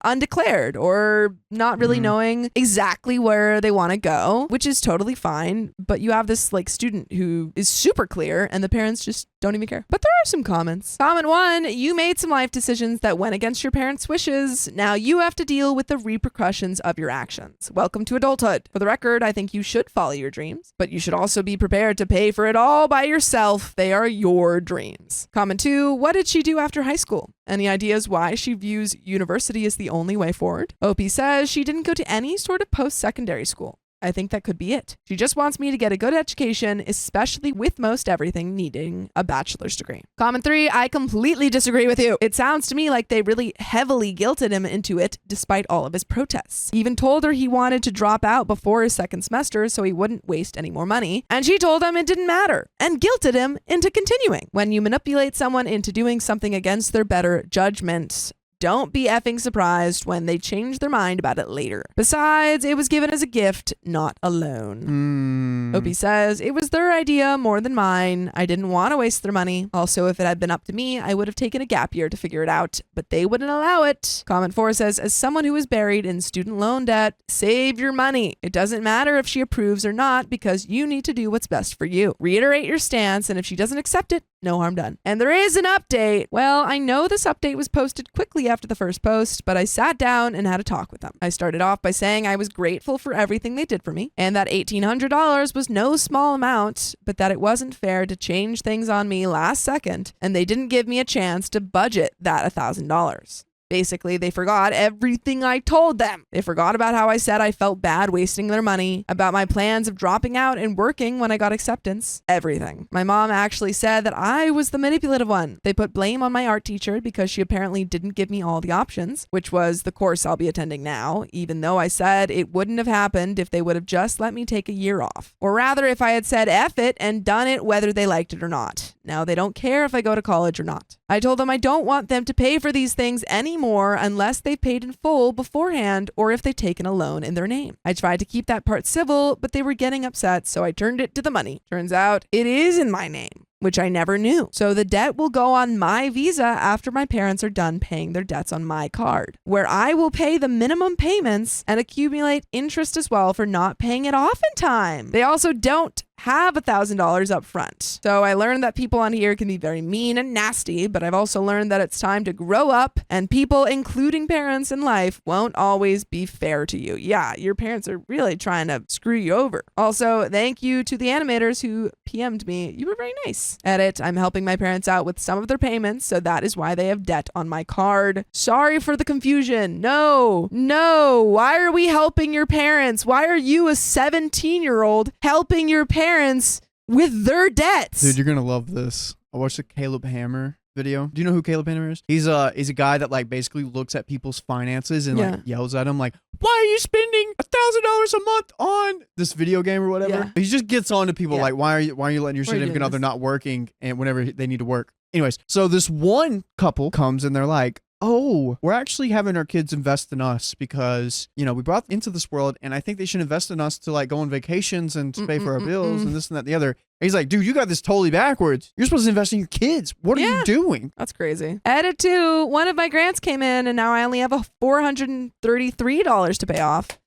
undeclared or not really knowing exactly where they want to go, which is totally fine. But you have this student who is super clear and the parents just don't even care. But there are some comments. Comment 1, you made some life decisions that went against your parents' wishes. Now you have to deal with the repercussions of your actions. Welcome to adulthood. For the record, I think you should follow your dreams, but you should also be prepared to pay for it all by yourself. They are your dreams. Comment 2, what did she do after high school? Any ideas why she views university as the only way forward? OP says she didn't go to any sort of post-secondary school. I think that could be it. She just wants me to get a good education, especially with most everything needing a bachelor's degree. Comment 3, I completely disagree with you. It sounds to me like they really heavily guilted him into it despite all of his protests. He even told her he wanted to drop out before his second semester so he wouldn't waste any more money. And she told him it didn't matter and guilted him into continuing. When you manipulate someone into doing something against their better judgment, don't be effing surprised when they change their mind about it later. Besides, it was given as a gift, not a loan. OP says, it was their idea more than mine. I didn't want to waste their money. Also, if it had been up to me, I would have taken a gap year to figure it out, but they wouldn't allow it. Comment 4 says, as someone who is buried in student loan debt, save your money. It doesn't matter if she approves or not because you need to do what's best for you. Reiterate your stance, and if she doesn't accept it, no harm done. And there is an update. Well, I know this update was posted quickly after the first post, but I sat down and had a talk with them. I started off by saying I was grateful for everything they did for me, and that $1,800 was no small amount, but that it wasn't fair to change things on me last second, and they didn't give me a chance to budget that $1,000. Basically, they forgot everything I told them. They forgot about how I said I felt bad wasting their money, about my plans of dropping out and working when I got acceptance. Everything. My mom actually said that I was the manipulative one. They put blame on my art teacher because she apparently didn't give me all the options, which was the course I'll be attending now, even though I said it wouldn't have happened if they would have just let me take a year off. Or rather, if I had said F it and done it whether they liked it or not. Now they don't care if I go to college or not. I told them I don't want them to pay for these things anymore unless they've paid in full beforehand or if they've taken a loan in their name. I tried to keep that part civil, but they were getting upset, so I turned it to the money. Turns out it is in my name, which I never knew. So the debt will go on my visa after my parents are done paying their debts on my card, where I will pay the minimum payments and accumulate interest as well for not paying it off in time. They also don't have $1,000 up front. So I learned that people on here can be very mean and nasty, but I've also learned that it's time to grow up, and people, including parents in life, won't always be fair to you. Yeah, your parents are really trying to screw you over. Also, thank you to the animators who PM'd me. You were very nice. Edit, I'm helping my parents out with some of their payments, so that is why they have debt on my card. Sorry for the confusion. No. Why are we helping your parents? Why are you, a 17-year-old, helping your parents with their debts? Dude, you're gonna love this. I watched the Caleb Hammer video. Do you know who Caleb Hammer is? He's a guy that like basically looks at people's finances and like yells at them like, why are you spending $1,000 a month on this video game or whatever? Yeah. He just gets on to people like, why are you letting your significant other not working and whenever they need to work? Anyways, so this one couple comes and they're like, oh, we're actually having our kids invest in us because, you know, we brought them into this world and I think they should invest in us to like go on vacations and to pay for our bills and this and that and the other. And he's like, dude, you got this totally backwards. You're supposed to invest in your kids. What are you doing? That's crazy. Edit 2, one of my grants came in and now I only have a $433 to pay off.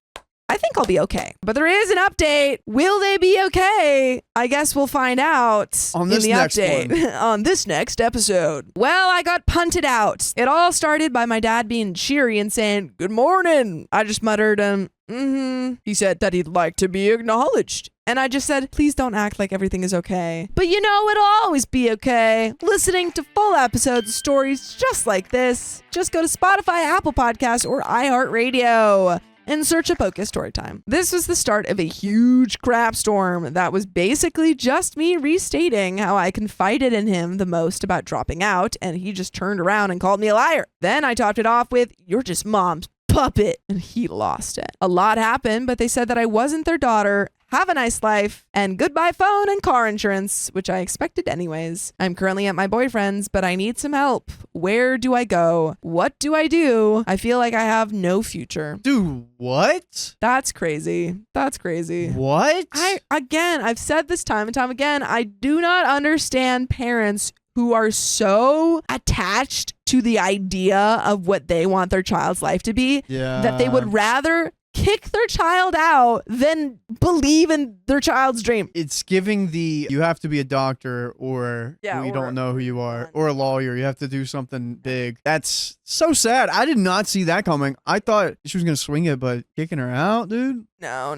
I think I'll be okay. But there is an update. Will they be okay? I guess we'll find out on this in the next update on this next episode. Well, I got punted out. It all started by my dad being cheery and saying, good morning. I just muttered, He said that he'd like to be acknowledged. And I just said, please don't act like everything is okay. But you know, it'll always be okay. Listening to full episodes of stories just like this, just go to Spotify, Apple Podcasts, or iHeartRadio and search a Focus Storytime. This was the start of a huge crap storm that was basically just me restating how I confided in him the most about dropping out, and he just turned around and called me a liar. Then I topped it off with, you're just mom's puppet, and he lost it. A lot happened, but they said that I wasn't their daughter. Have a nice life, and goodbye phone and car insurance, which I expected anyways. I'm currently at my boyfriend's, but I need some help. Where do I go? What do I do? I feel like I have no future. Dude, what? That's crazy. That's crazy. What? I've said this time and time again, I do not understand parents who are so attached to the idea of what they want their child's life to be that they would rather kick their child out than believe in their child's dream. It's giving you have to be a doctor or we don't know who you are, or a lawyer. You have to do something big. That's so sad. I did not see that coming. I thought she was going to swing it, but kicking her out, dude? No.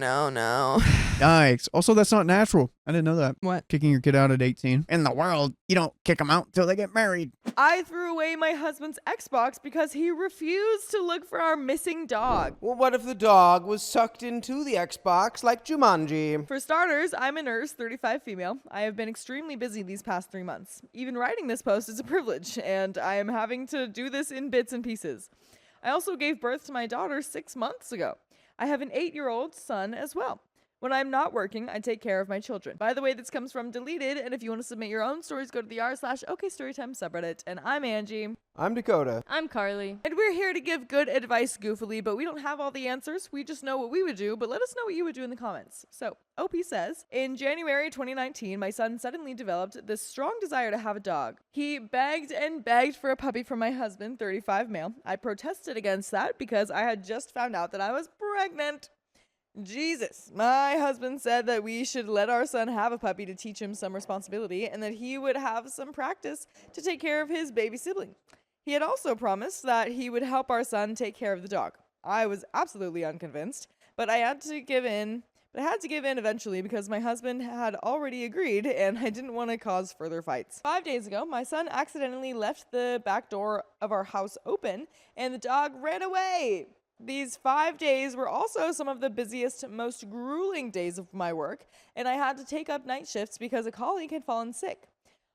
Yikes. Also, that's not natural. I didn't know that. What? Kicking your kid out at 18. In the world, you don't kick them out until they get married. I threw away my husband's Xbox because he refused to look for our missing dog. Well, what if the dog was sucked into the Xbox like Jumanji? For starters, I'm a nurse, 35 female. I have been extremely busy these past 3 months. Even writing this post is a privilege, and I am having to do this in bits and pieces. I also gave birth to my daughter 6 months ago. I have an 8-year-old son as well. When I'm not working, I take care of my children. By the way, this comes from Deleted, and if you want to submit your own stories, go to the r/OKStorytime subreddit. And I'm Angie. I'm Dakota. I'm Carly. And we're here to give good advice goofily, but we don't have all the answers. We just know what we would do, but let us know what you would do in the comments. So, OP says, in January 2019, my son suddenly developed this strong desire to have a dog. He begged and begged for a puppy from my husband, 35 male. I protested against that because I had just found out that I was pregnant. Jesus. My husband said that we should let our son have a puppy to teach him some responsibility and that he would have some practice to take care of his baby sibling. He had also promised that he would help our son take care of the dog. I was absolutely unconvinced, but I had to give in. But I had to give in eventually because my husband had already agreed and I didn't want to cause further fights. 5 days ago, my son accidentally left the back door of our house open and the dog ran away. These 5 days were also some of the busiest, most grueling days of my work, and I had to take up night shifts because a colleague had fallen sick.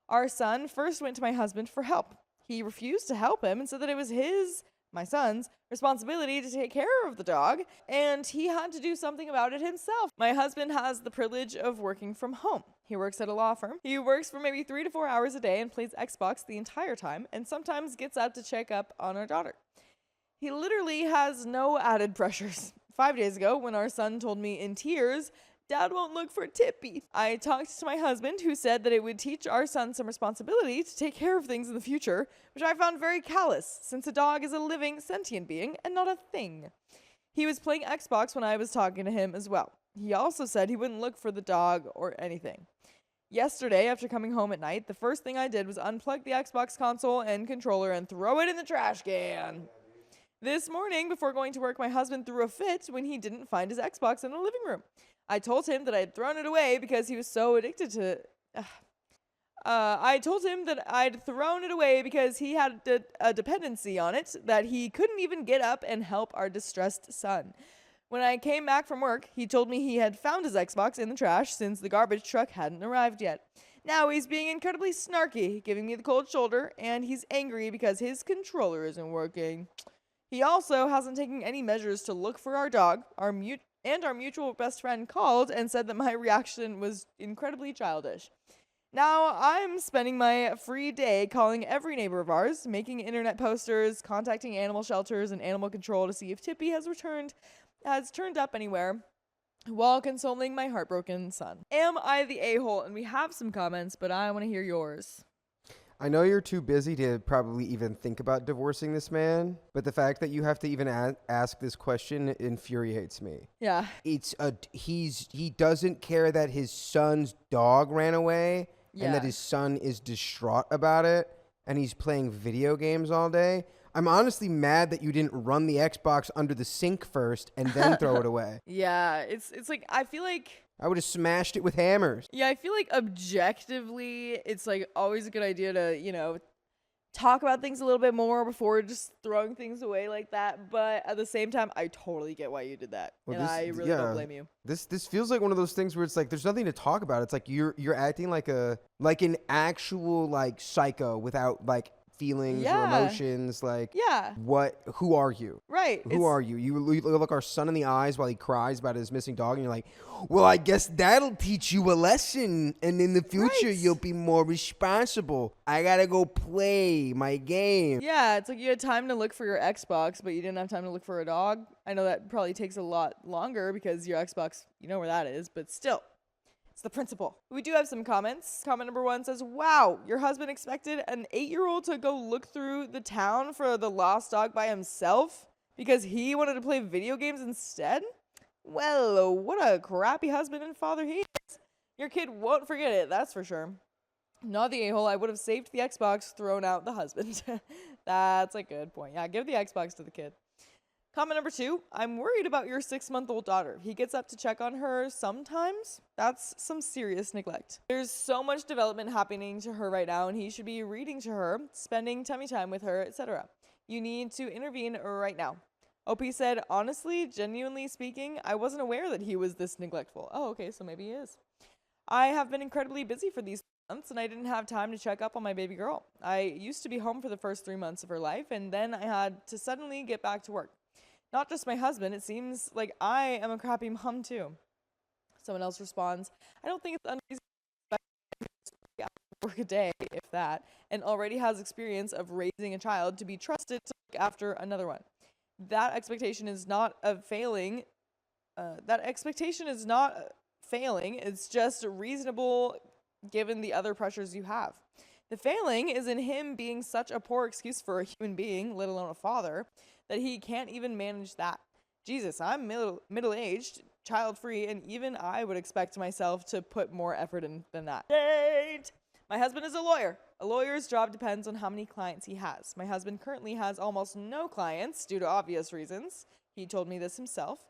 Our son first went to my husband for help. He refused to help him and said that it was my son's, responsibility to take care of the dog, and he had to do something about it himself. My husband has the privilege of working from home. He works at a law firm. He works for maybe 3 to 4 hours a day and plays Xbox the entire time, and sometimes gets out to check up on our daughter. He literally has no added pressures. 5 days ago, when our son told me in tears, Dad won't look for Tippy, I talked to my husband, who said that it would teach our son some responsibility to take care of things in the future, which I found very callous, since a dog is a living, sentient being and not a thing. He was playing Xbox when I was talking to him as well. He also said he wouldn't look for the dog or anything. Yesterday, after coming home at night, the first thing I did was unplug the Xbox console and controller and throw it in the trash can. This morning, before going to work, my husband threw a fit when he didn't find his Xbox in the living room. I told him that I had thrown it away because he was so addicted to... I told him that I'd thrown it away because he had a dependency on it that he couldn't even get up and help our distressed son. When I came back from work, he told me he had found his Xbox in the trash since the garbage truck hadn't arrived yet. Now he's being incredibly snarky, giving me the cold shoulder, and he's angry because his controller isn't working. He also hasn't taken any measures to look for our dog. Our mutual best friend called and said that my reaction was incredibly childish. Now I'm spending my free day calling every neighbor of ours, making internet posters, contacting animal shelters and animal control to see if Tippy has turned up anywhere, while consoling my heartbroken son. Am I the a-hole? And we have some comments, but I want to hear yours. I know you're too busy to probably even think about divorcing this man, but the fact that you have to even ask this question infuriates me. Yeah. He doesn't care that his son's dog ran away and that Yeah. his son is distraught about it and he's playing video games all day. I'm honestly mad that you didn't run the Xbox under the sink first and then throw it away. Yeah, it's like, I feel like... I would have smashed it with hammers. Yeah, I feel like objectively, it's like always a good idea to, talk about things a little bit more before just throwing things away like that. But at the same time, I totally get why you did that. Well, and I really don't blame you. This feels like one of those things where it's like there's nothing to talk about. It's like you're acting like an actual like psycho without like feelings or emotions. Like who are you? Right. Who are you? You look our son in the eyes while he cries about his missing dog, and you're like, well, I guess that'll teach you a lesson, and in the future you'll be more responsible. I gotta go play my game. Yeah, it's like you had time to look for your Xbox, but you didn't have time to look for a dog. I know that probably takes a lot longer because your Xbox, you know where that is, but still. It's the principle. We do have some comments. Comment number 1 says, wow, your husband expected an 8-year-old to go look through the town for the lost dog by himself because he wanted to play video games instead? Well, what a crappy husband and father he is. Your kid won't forget it, that's for sure. Not the a-hole. I would have saved the Xbox, thrown out the husband. That's a good point. Yeah, give the Xbox to the kid. Comment number 2, I'm worried about your 6-month-old daughter. He gets up to check on her sometimes. That's some serious neglect. There's so much development happening to her right now, and he should be reading to her, spending tummy time with her, etc. You need to intervene right now. OP said, honestly, genuinely speaking, I wasn't aware that he was this neglectful. Oh, okay, so maybe he is. I have been incredibly busy for these months, and I didn't have time to check up on my baby girl. I used to be home for the first 3 months of her life, and then I had to suddenly get back to work. Not just my husband, it seems like I am a crappy mom too. Someone else responds, I don't think it's unreasonable to work a day, if that, and already has experience of raising a child to be trusted to look after another one. That expectation is not failing. It's just reasonable given the other pressures you have. The failing is in him being such a poor excuse for a human being, let alone a father, that he can't even manage that. Jesus, I'm middle-aged, child-free, and even I would expect myself to put more effort in than that. Date! My husband is a lawyer. A lawyer's job depends on how many clients he has. My husband currently has almost no clients due to obvious reasons. He told me this himself.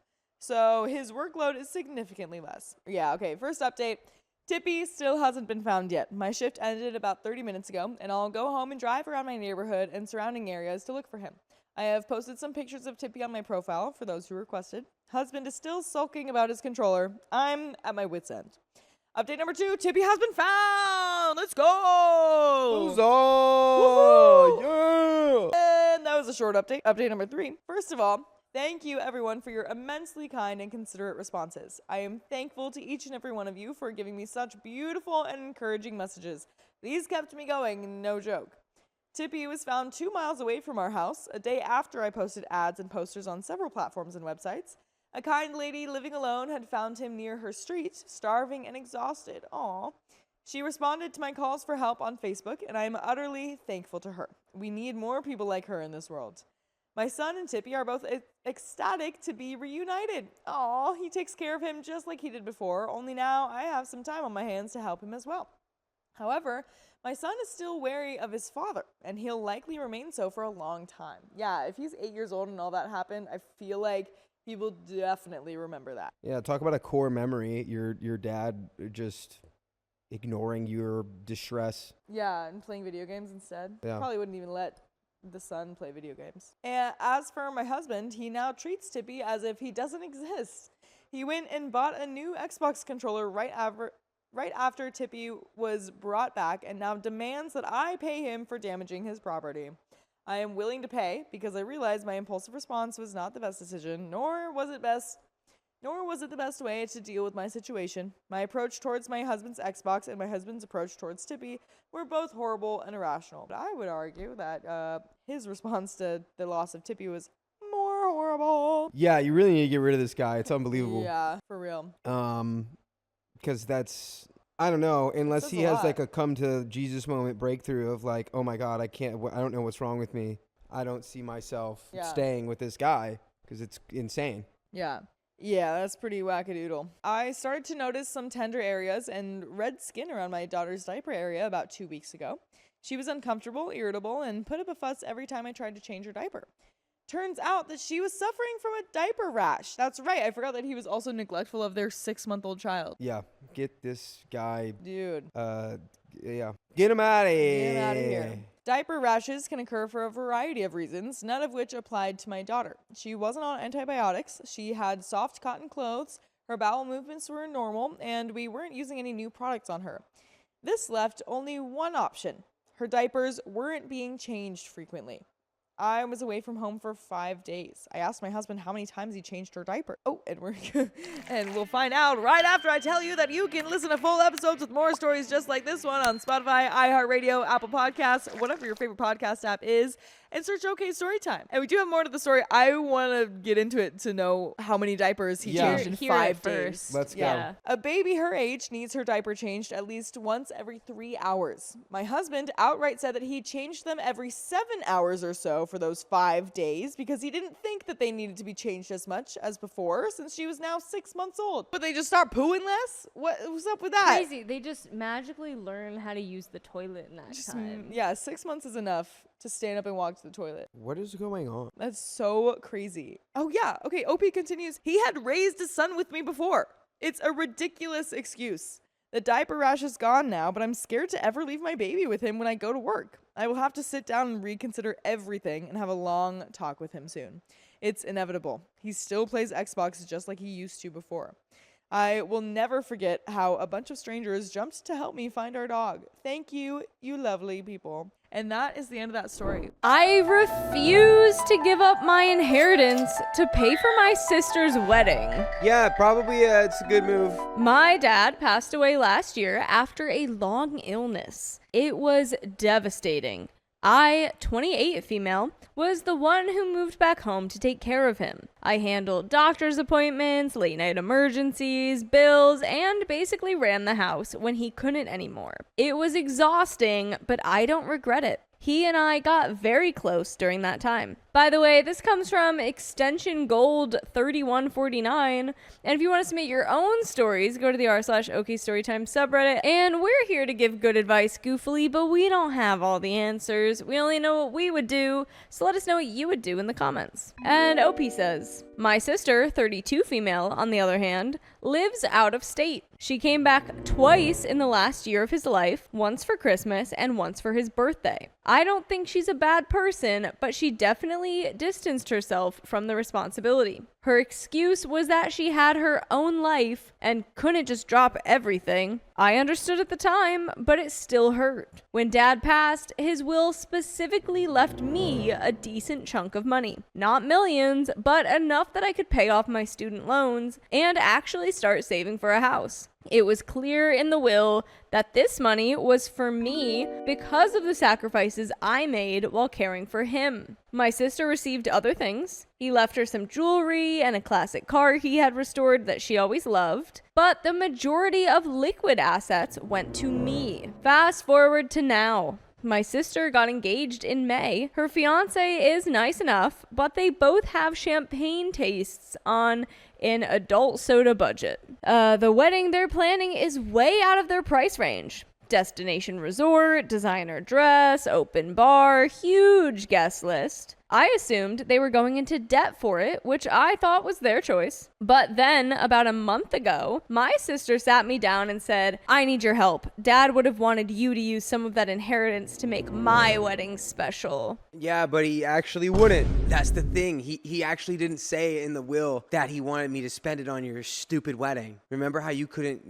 So his workload is significantly less. Yeah, okay, first update. Tippy still hasn't been found yet. My shift ended about 30 minutes ago, and I'll go home and drive around my neighborhood and surrounding areas to look for him. I have posted some pictures of Tippy on my profile for those who requested. Husband is still sulking about his controller. I'm at my wit's end. Update number 2, Tippy has been found! Let's go! Huzzah! Yeah! And that was a short update. Update number 3. First of all, thank you everyone for your immensely kind and considerate responses. I am thankful to each and every one of you for giving me such beautiful and encouraging messages. These kept me going, no joke. Tippy was found 2 miles away from our house, a day after I posted ads and posters on several platforms and websites. A kind lady living alone had found him near her street, starving and exhausted. Aww. She responded to my calls for help on Facebook, and I am utterly thankful to her. We need more people like her in this world. My son and Tippy are both ecstatic to be reunited. Aw, he takes care of him just like he did before, only now I have some time on my hands to help him as well. However, my son is still wary of his father, and he'll likely remain so for a long time. Yeah, if he's 8 years old and all that happened, I feel like he will definitely remember that. Yeah, talk about a core memory. Your dad just ignoring your distress. Yeah, and playing video games instead. Yeah. Probably wouldn't even let the son play video games. And as for my husband, he now treats Tippy as if he doesn't exist. He went and bought a new Xbox controller right after Tippy was brought back, and now demands that I pay him for damaging his property. I am willing to pay because I realized my impulsive response was not the best decision, nor was it the best way to deal with my situation. My approach towards my husband's Xbox and my husband's approach towards Tippy were both horrible and irrational. But I would argue that his response to the loss of Tippy was more horrible. Yeah, you really need to get rid of this guy. It's unbelievable. Yeah, for real. Because that's, I don't know, unless he has lot. like a come to Jesus moment breakthrough of like, oh my God, I don't know what's wrong with me. I don't see myself staying with this guy because it's insane. Yeah. Yeah, that's pretty wackadoodle. I started to notice some tender areas and red skin around my daughter's diaper area about 2 weeks ago. She was uncomfortable, irritable, and put up a fuss every time I tried to change her diaper. Turns out that she was suffering from a diaper rash. That's right, I forgot that he was also neglectful of their 6-month-old child. Yeah, get this guy. Dude. Yeah. Get him out of here. Get out of here. Diaper rashes can occur for a variety of reasons, none of which applied to my daughter. She wasn't on antibiotics, she had soft cotton clothes, her bowel movements were normal, and we weren't using any new products on her. This left only one option. Her diapers weren't being changed frequently. I was away from home for 5 days. I asked my husband how many times he changed her diaper. Oh, and we'll find out right after I tell you that you can listen to full episodes with more stories just like this one on Spotify, iHeartRadio, Apple Podcasts, whatever your favorite podcast app is, and search OK Storytime. And we do have more to the story. I want to get into it to know how many diapers he changed in 5 days. Let's go. A baby her age needs her diaper changed at least once every 3 hours. My husband outright said that he changed them every 7 hours or so for those 5 days because he didn't think that they needed to be changed as much as before since she was now 6 months old. But they just start pooing less? What's up with that? Crazy. They just magically learn how to use the toilet in that time. Yeah, 6 months is enough to stand up and walk to the toilet. What is going on? That's so crazy. Oh yeah, okay, OP continues. He had raised a son with me before. It's a ridiculous excuse. The diaper rash is gone now, but I'm scared to ever leave my baby with him when I go to work. I will have to sit down and reconsider everything and have a long talk with him soon. It's inevitable. He still plays Xbox just like he used to before. I will never forget how a bunch of strangers jumped to help me find our dog. Thank you, you lovely people. And that is the end of that story. I refuse to give up my inheritance to pay for my sister's wedding. Yeah, probably it's a good move. My dad passed away last year after a long illness. It was devastating. I, 28 female, was the one who moved back home to take care of him. I handled doctor's appointments, late night emergencies, bills, and basically ran the house when he couldn't anymore. It was exhausting, but I don't regret it. He and I got very close during that time. By the way, this comes from Extension Gold 3149. And if you want to submit your own stories, go to the r/OK Storytime subreddit. And we're here to give good advice goofily, but we don't have all the answers. We only know what we would do, so let us know what you would do in the comments. And OP says, my sister, 32 female, on the other hand, lives out of state. She came back twice in the last year of his life, once for Christmas and once for his birthday. I don't think she's a bad person, but she definitely distanced herself from the responsibility. Her excuse was that she had her own life and couldn't just drop everything. I understood at the time, but it still hurt. When Dad passed, his will specifically left me a decent chunk of money. Not millions, but enough that I could pay off my student loans and actually start saving for a house. It was clear in the will that this money was for me because of the sacrifices I made while caring for him. My sister received other things. He left her some jewelry and a classic car he had restored that she always loved, but the majority of liquid assets went to me. Fast forward to now. My sister got engaged in May. Her fiance is nice enough, but they both have champagne tastes on an adult soda budget. The wedding they're planning is way out of their price range. Destination resort, designer dress, open bar, huge guest list. I assumed they were going into debt for it, which I thought was their choice. But then, about a month ago, my sister sat me down and said, I need your help. Dad would have wanted you to use some of that inheritance to make my wedding special. Yeah, but he actually wouldn't. That's the thing. He actually didn't say in the will that he wanted me to spend it on your stupid wedding. Remember how you couldn't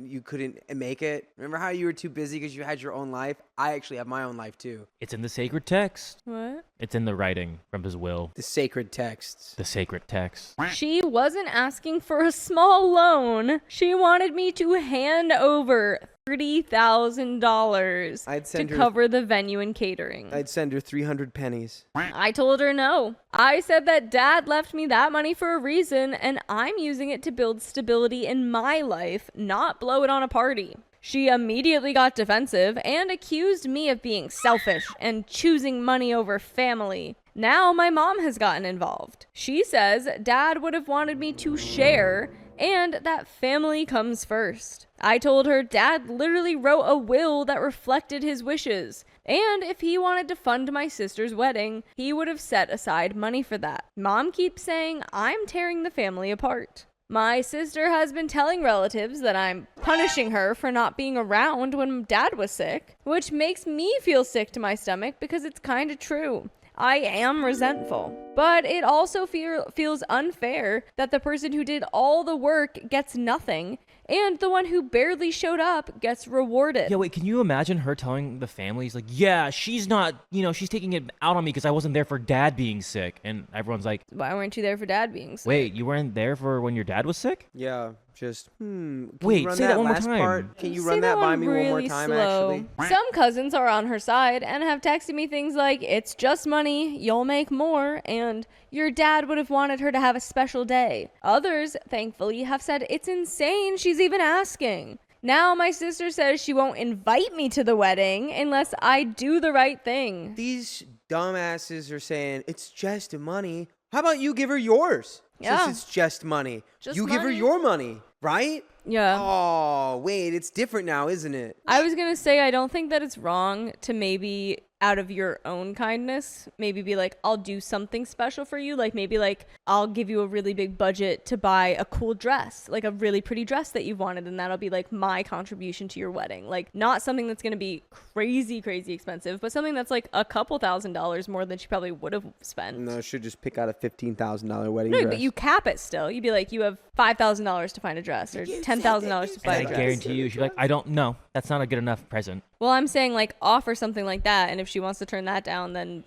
make it? Remember how you were too busy because you had your own life? I actually have my own life too. It's in the sacred text. What? It's in the writing from his will. The sacred texts. The sacred text. She wasn't asking for a small loan. She wanted me to hand over $30,000 to cover the venue and catering. I'd send her 300 pennies. I told her no. I said that Dad left me that money for a reason, and I'm using it to build stability in my life, not blow it on a party. She immediately got defensive and accused me of being selfish and choosing money over family. Now my mom has gotten involved. She says Dad would have wanted me to share and that family comes first. I told her Dad literally wrote a will that reflected his wishes, and if he wanted to fund my sister's wedding, he would have set aside money for that. Mom keeps saying I'm tearing the family apart. My sister has been telling relatives that I'm punishing her for not being around when Dad was sick, which makes me feel sick to my stomach because it's kind of true. I am resentful, but it also feels unfair that the person who did all the work gets nothing and the one who barely showed up gets rewarded. Yeah, wait, can you imagine her telling the families, like, yeah, she's not, she's taking it out on me because I wasn't there for Dad being sick. And everyone's like, why weren't you there for Dad being sick? Wait, you weren't there for when your dad was sick? Yeah, just, Wait, say that one more time. Can you run that by me one more time, actually? Some cousins are on her side and have texted me things like, it's just money, you'll make more, and your dad would have wanted her to have a special day. Others, thankfully, have said it's insane she's even asking. Now my sister says she won't invite me to the wedding unless I do the right thing. These dumbasses are saying, it's just money. How about you give her yours? Yeah. Since it's just money. Just you give her money. your money, right? Yeah. Oh, wait, it's different now, isn't it? I was going to say, I don't think that it's wrong to maybe, out of your own kindness, maybe be like, I'll do something special for you. Like maybe like, I'll give you a really big budget to buy a cool dress, like a really pretty dress that you've wanted. And that'll be like my contribution to your wedding. Like not something that's going to be crazy expensive, but something that's like a couple $1,000s more than she probably would have spent. No, she'd just pick out a $15,000 wedding No, dress. but you cap it still. You'd be like, you have $5,000 to find a dress or $10,000 to buy And a I dress. guarantee you, she'd be like, I don't know. That's not a good enough present. Well, I'm saying like offer something like that. And if she wants to turn that down, then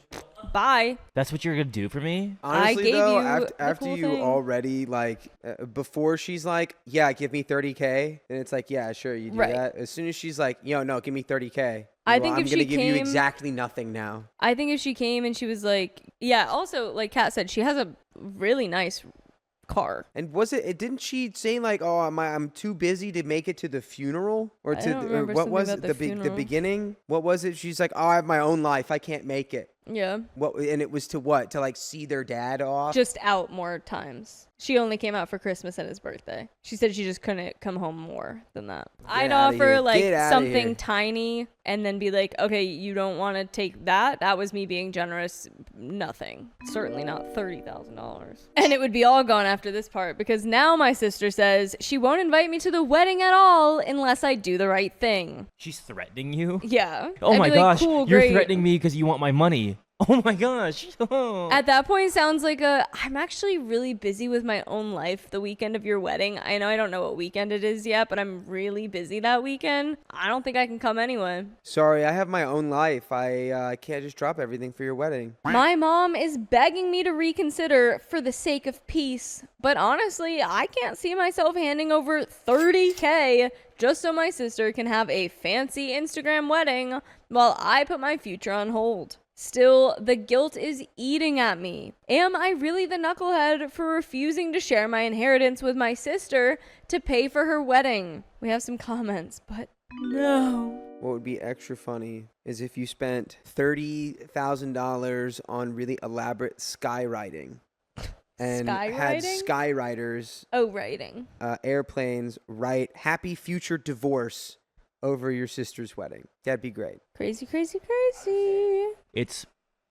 bye. That's what you're going to do for me? Honestly, gave though, you after cool you thing. already, like, before she's like, yeah, give me $30K, and it's like, yeah, sure, you do Right. that. As soon as she's like, yo, no, give me $30K. I well, think I'm if gonna she give you came- exactly nothing now. I think if she came and she was like, yeah, also, like Kat said, she has a really nice car. And didn't she say like, oh, I'm too busy to make it to the funeral? Or I to don't remember what something was about it? the The funeral. beginning? What was it? She's like, oh, I have my own life. I can't make it. Yeah. And it was to what? To like see their dad off? Just out more times. She only came out for Christmas and his birthday. She said she just couldn't come home more than that. I'd outta offer here. like Get outta something here. tiny and then be like, okay, you don't want to take that? That was me being generous. Nothing. Certainly not $30,000. And it would be all gone after this part because now my sister says she won't invite me to the wedding at all unless I do the right thing. She's threatening you? Yeah. Oh I'd my be like, gosh, cool, you're great. threatening me because you want my money. Oh my gosh. At that point, it sounds like I'm actually really busy with my own life the weekend of your wedding. I know I don't know what weekend it is yet, but I'm really busy that weekend. I don't think I can come anyway. Sorry, I have my own life. I can't just drop everything for your wedding. My mom is begging me to reconsider for the sake of peace, but honestly, I can't see myself handing over $30K just so my sister can have a fancy Instagram wedding while I put my future on hold. Still, the guilt is eating at me. Am I really the knucklehead for refusing to share my inheritance with my sister to pay for her wedding? We have some comments, but No. What would be extra funny is if you spent $30,000 on really elaborate skywriting and had Skywriting? skywriters, Oh, writing. airplanes, write "Happy Future Divorce" over your sister's wedding. That'd be great. Crazy, crazy, crazy. It's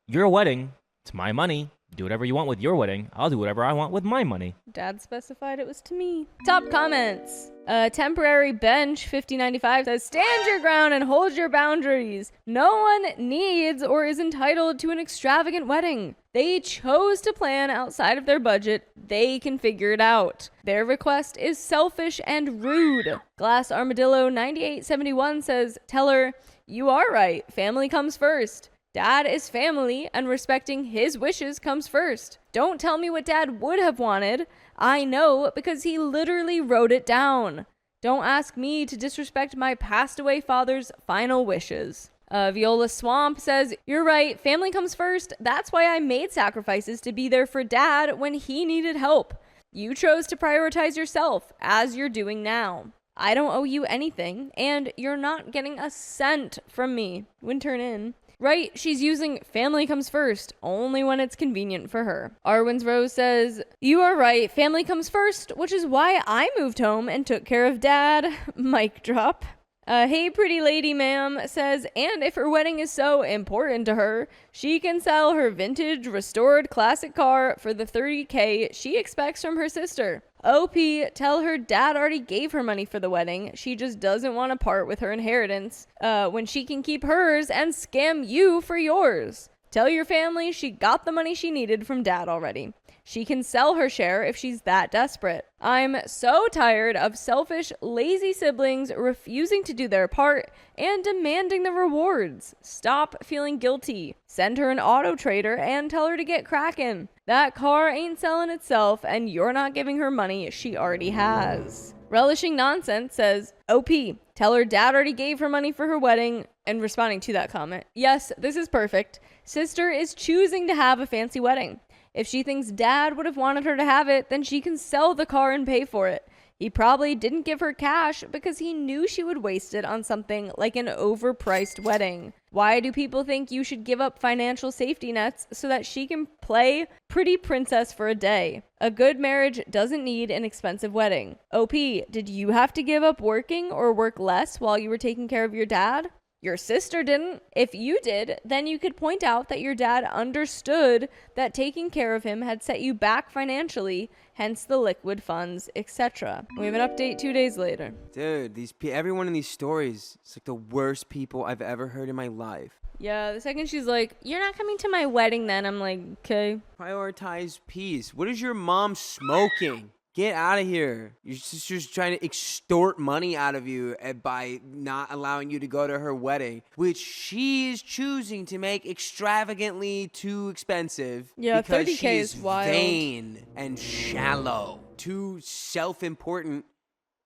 your wedding. It's my money. Do whatever you want with your wedding. I'll do whatever I want with my money. Dad specified it was to me. Top comments. Temporary bench 5095 says, stand your ground and hold your boundaries. No one needs or is entitled to an extravagant wedding. They chose to plan outside of their budget. They can figure it out. Their request is selfish and rude. Glass Armadillo 9871 says, tell her, you are right. Family comes first. Dad is family, and respecting his wishes comes first. Don't tell me what Dad would have wanted. I know because he literally wrote it down. Don't ask me to disrespect my passed away father's final wishes. Viola Swamp says, you're right, family comes first. That's why I made sacrifices to be there for Dad when he needed help. You chose to prioritize yourself, as you're doing now. I don't owe you anything, and you're not getting a cent from me. Winter in. Right, she's using family comes first, only when it's convenient for her. Arwen's Rose says, you are right, family comes first, which is why I moved home and took care of Dad. Mic drop. Hey pretty lady ma'am says, and if her wedding is so important to her, she can sell her vintage restored classic car for the $30K she expects from her sister. OP, tell her Dad already gave her money for the wedding. She just doesn't want to part with her inheritance when she can keep hers and scam you for yours. Tell your family she got the money she needed from Dad already. She can sell her share if she's that desperate. I'm so tired of selfish, lazy siblings refusing to do their part and demanding the rewards. Stop feeling guilty. Send her an auto trader and tell her to get cracking. That car ain't selling itself and you're not giving her money she already has. Relishing Nonsense says, OP, tell her Dad already gave her money for her wedding. And responding to that comment, yes, this is perfect. Sister is choosing to have a fancy wedding. If she thinks Dad would have wanted her to have it, then she can sell the car and pay for it. He probably didn't give her cash because he knew she would waste it on something like an overpriced wedding. Why do people think you should give up financial safety nets so that she can play pretty princess for a day? A good marriage doesn't need an expensive wedding. OP, did you have to give up working or work less while you were taking care of your dad? Your sister didn't. If you did, then you could point out that your dad understood that taking care of him had set you back financially, hence the liquid funds, etc. We have an update 2 days later. Dude, everyone in these stories, it's like the worst people I've ever heard in my life. Yeah, the second she's like, you're not coming to my wedding then, I'm like, okay. Prioritize peace. What is your mom smoking? Get out of here. Your sister's trying to extort money out of you by not allowing you to go to her wedding, which she is choosing to make extravagantly too expensive. Yeah, because 30K she is wild. vain and shallow. Too self-important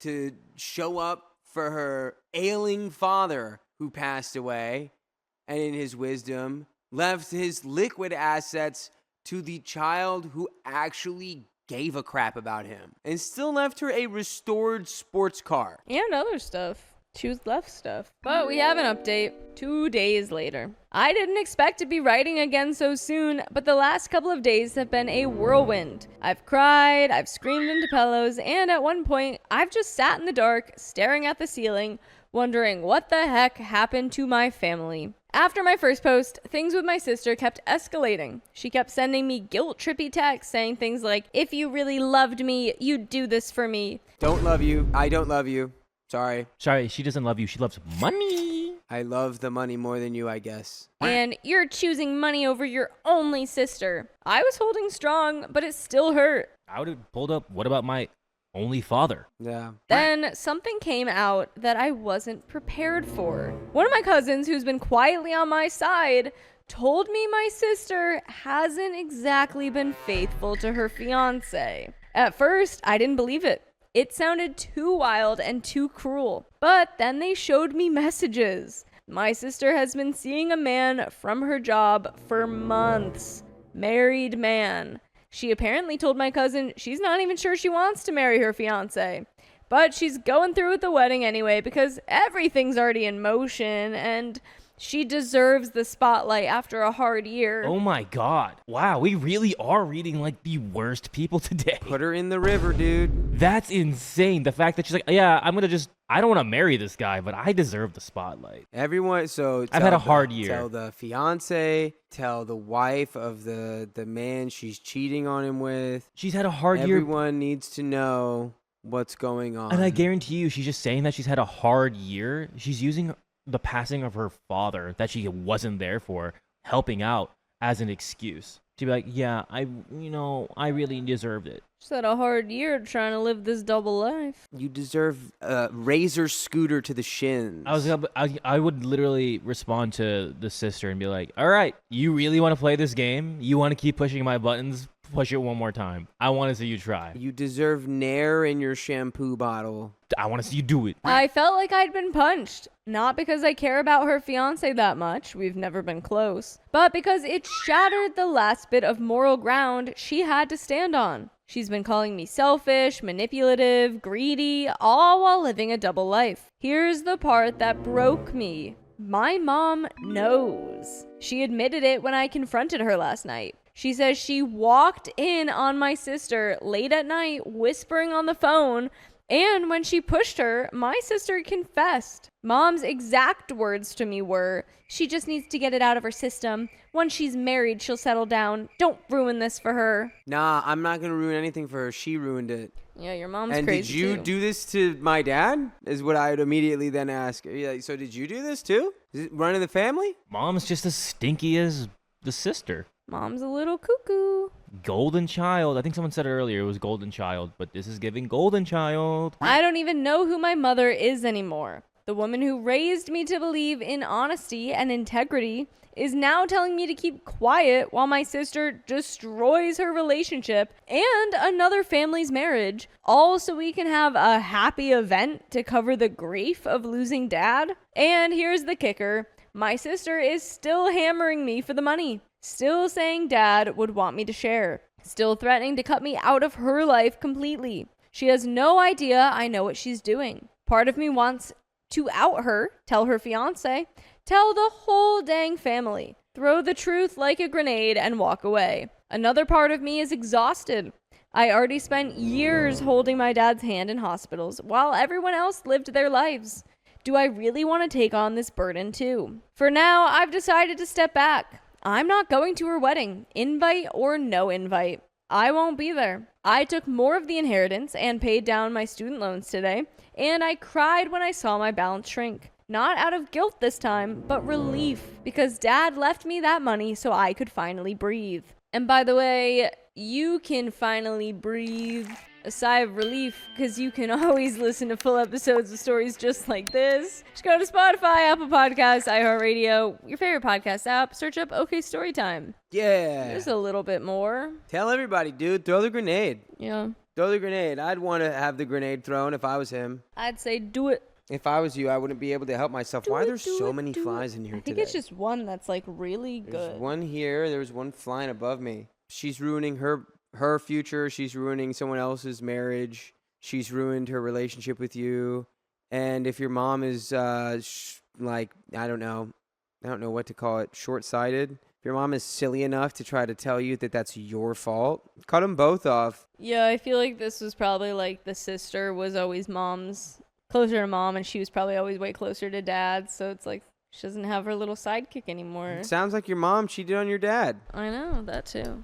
to show up for her ailing father who passed away and in his wisdom left his liquid assets to the child who actually gave a crap about him and still left her a restored sports car. And other stuff. Choose left stuff. But we have an update 2 days later. I didn't expect to be writing again so soon, but the last couple of days have been a whirlwind. I've cried, I've screamed into pillows, and at one point, I've just sat in the dark, staring at the ceiling, wondering what the heck happened to my family. After my first post, things with my sister kept escalating. She kept sending me guilt-trippy texts saying things like, if you really loved me, you'd do this for me. Don't love you. I don't love you. Sorry. Sorry, she doesn't love you. She loves money. I love the money more than you, I guess. And you're choosing money over your only sister. I was holding strong, but it still hurt. I would have pulled up, what about my only father? Yeah. Then something came out that I wasn't prepared for. One of my cousins, who's been quietly on my side, told me my sister hasn't exactly been faithful to her fiance. At first, I didn't believe it. It sounded too wild and too cruel. But then they showed me messages. My sister has been seeing a man from her job for months. Married man. She apparently told my cousin she's not even sure she wants to marry her fiance. But she's going through with the wedding anyway because everything's already in motion and she deserves the spotlight after a hard year. Oh my God. Wow, we really are reading like the worst people today. Put her in the river, dude. That's insane. The fact that she's like, yeah, I don't want to marry this guy, but I deserve the spotlight. Everyone, so I've had a hard year. Tell the fiance, tell the wife of the man she's cheating on him with. She's had a hard year. Everyone needs to know what's going on. And I guarantee you, she's just saying that she's had a hard year. She's using the passing of her father that she wasn't there for, helping out as an excuse. To be like, yeah, I really deserved it. She's had a hard year trying to live this double life. You deserve a razor scooter to the shins. I would literally respond to the sister and be like, all right, you really want to play this game? You want to keep pushing my buttons? Push it one more time. I want to see you try. You deserve Nair in your shampoo bottle. I want to see you do it. I felt like I'd been punched. Not because I care about her fiance that much. We've never been close. But because it shattered the last bit of moral ground she had to stand on. She's been calling me selfish, manipulative, greedy, all while living a double life. Here's the part that broke me. My mom knows. She admitted it when I confronted her last night. She says she walked in on my sister late at night, whispering on the phone, and when she pushed her, my sister confessed. Mom's exact words to me were, she just needs to get it out of her system. Once she's married, she'll settle down. Don't ruin this for her. Nah, I'm not going to ruin anything for her. She ruined it. Yeah, your mom's and crazy did you too. do this to my dad? Is what I would immediately then ask. Yeah, so did you do this too? Is it running the family? Mom's just as stinky as the sister. Mom's a little cuckoo. Golden child. I think someone said it earlier. It was golden child, but this is giving golden child. I don't even know who my mother is anymore. The woman who raised me to believe in honesty and integrity is now telling me to keep quiet while my sister destroys her relationship and another family's marriage, all so we can have a happy event to cover the grief of losing dad. And here's the kicker. My sister is still hammering me for the money. Still saying dad would want me to share. Still threatening to cut me out of her life completely. She has no idea I know what she's doing. Part of me wants to out her, tell her fiance, tell the whole dang family, throw the truth like a grenade and walk away. Another part of me is exhausted. I already spent years holding my dad's hand in hospitals while everyone else lived their lives. Do I really want to take on this burden too? For now, I've decided to step back. I'm not going to her wedding, invite or no invite. I won't be there. I took more of the inheritance and paid down my student loans today, and I cried when I saw my balance shrink. Not out of guilt this time, but relief, because dad left me that money so I could finally breathe. And by the way, you can finally breathe a sigh of relief because you can always listen to full episodes of stories just like this. Just go to Spotify, Apple Podcasts, iHeartRadio, your favorite podcast app, search up OK Storytime. Yeah. There's a little bit more. Tell everybody, dude, throw the grenade. Yeah. Throw the grenade. I'd want to have the grenade thrown if I was him. I'd say do it. If I was you, I wouldn't be able to help myself. Why are there so many flies in here I think today? it's just one that's like really good. There's one here. There's one flying above me. She's ruining her future. She's ruining someone else's marriage. She's ruined her relationship with you. And if your mom is like, I don't know what to call it, short-sighted. If your mom is silly enough to try to tell you that that's your fault, cut them both off. Yeah, I feel like this was probably like the sister was always closer to mom, and she was probably always way closer to dad. So it's like she doesn't have her little sidekick anymore. It sounds like your mom cheated on your dad. I know, that too.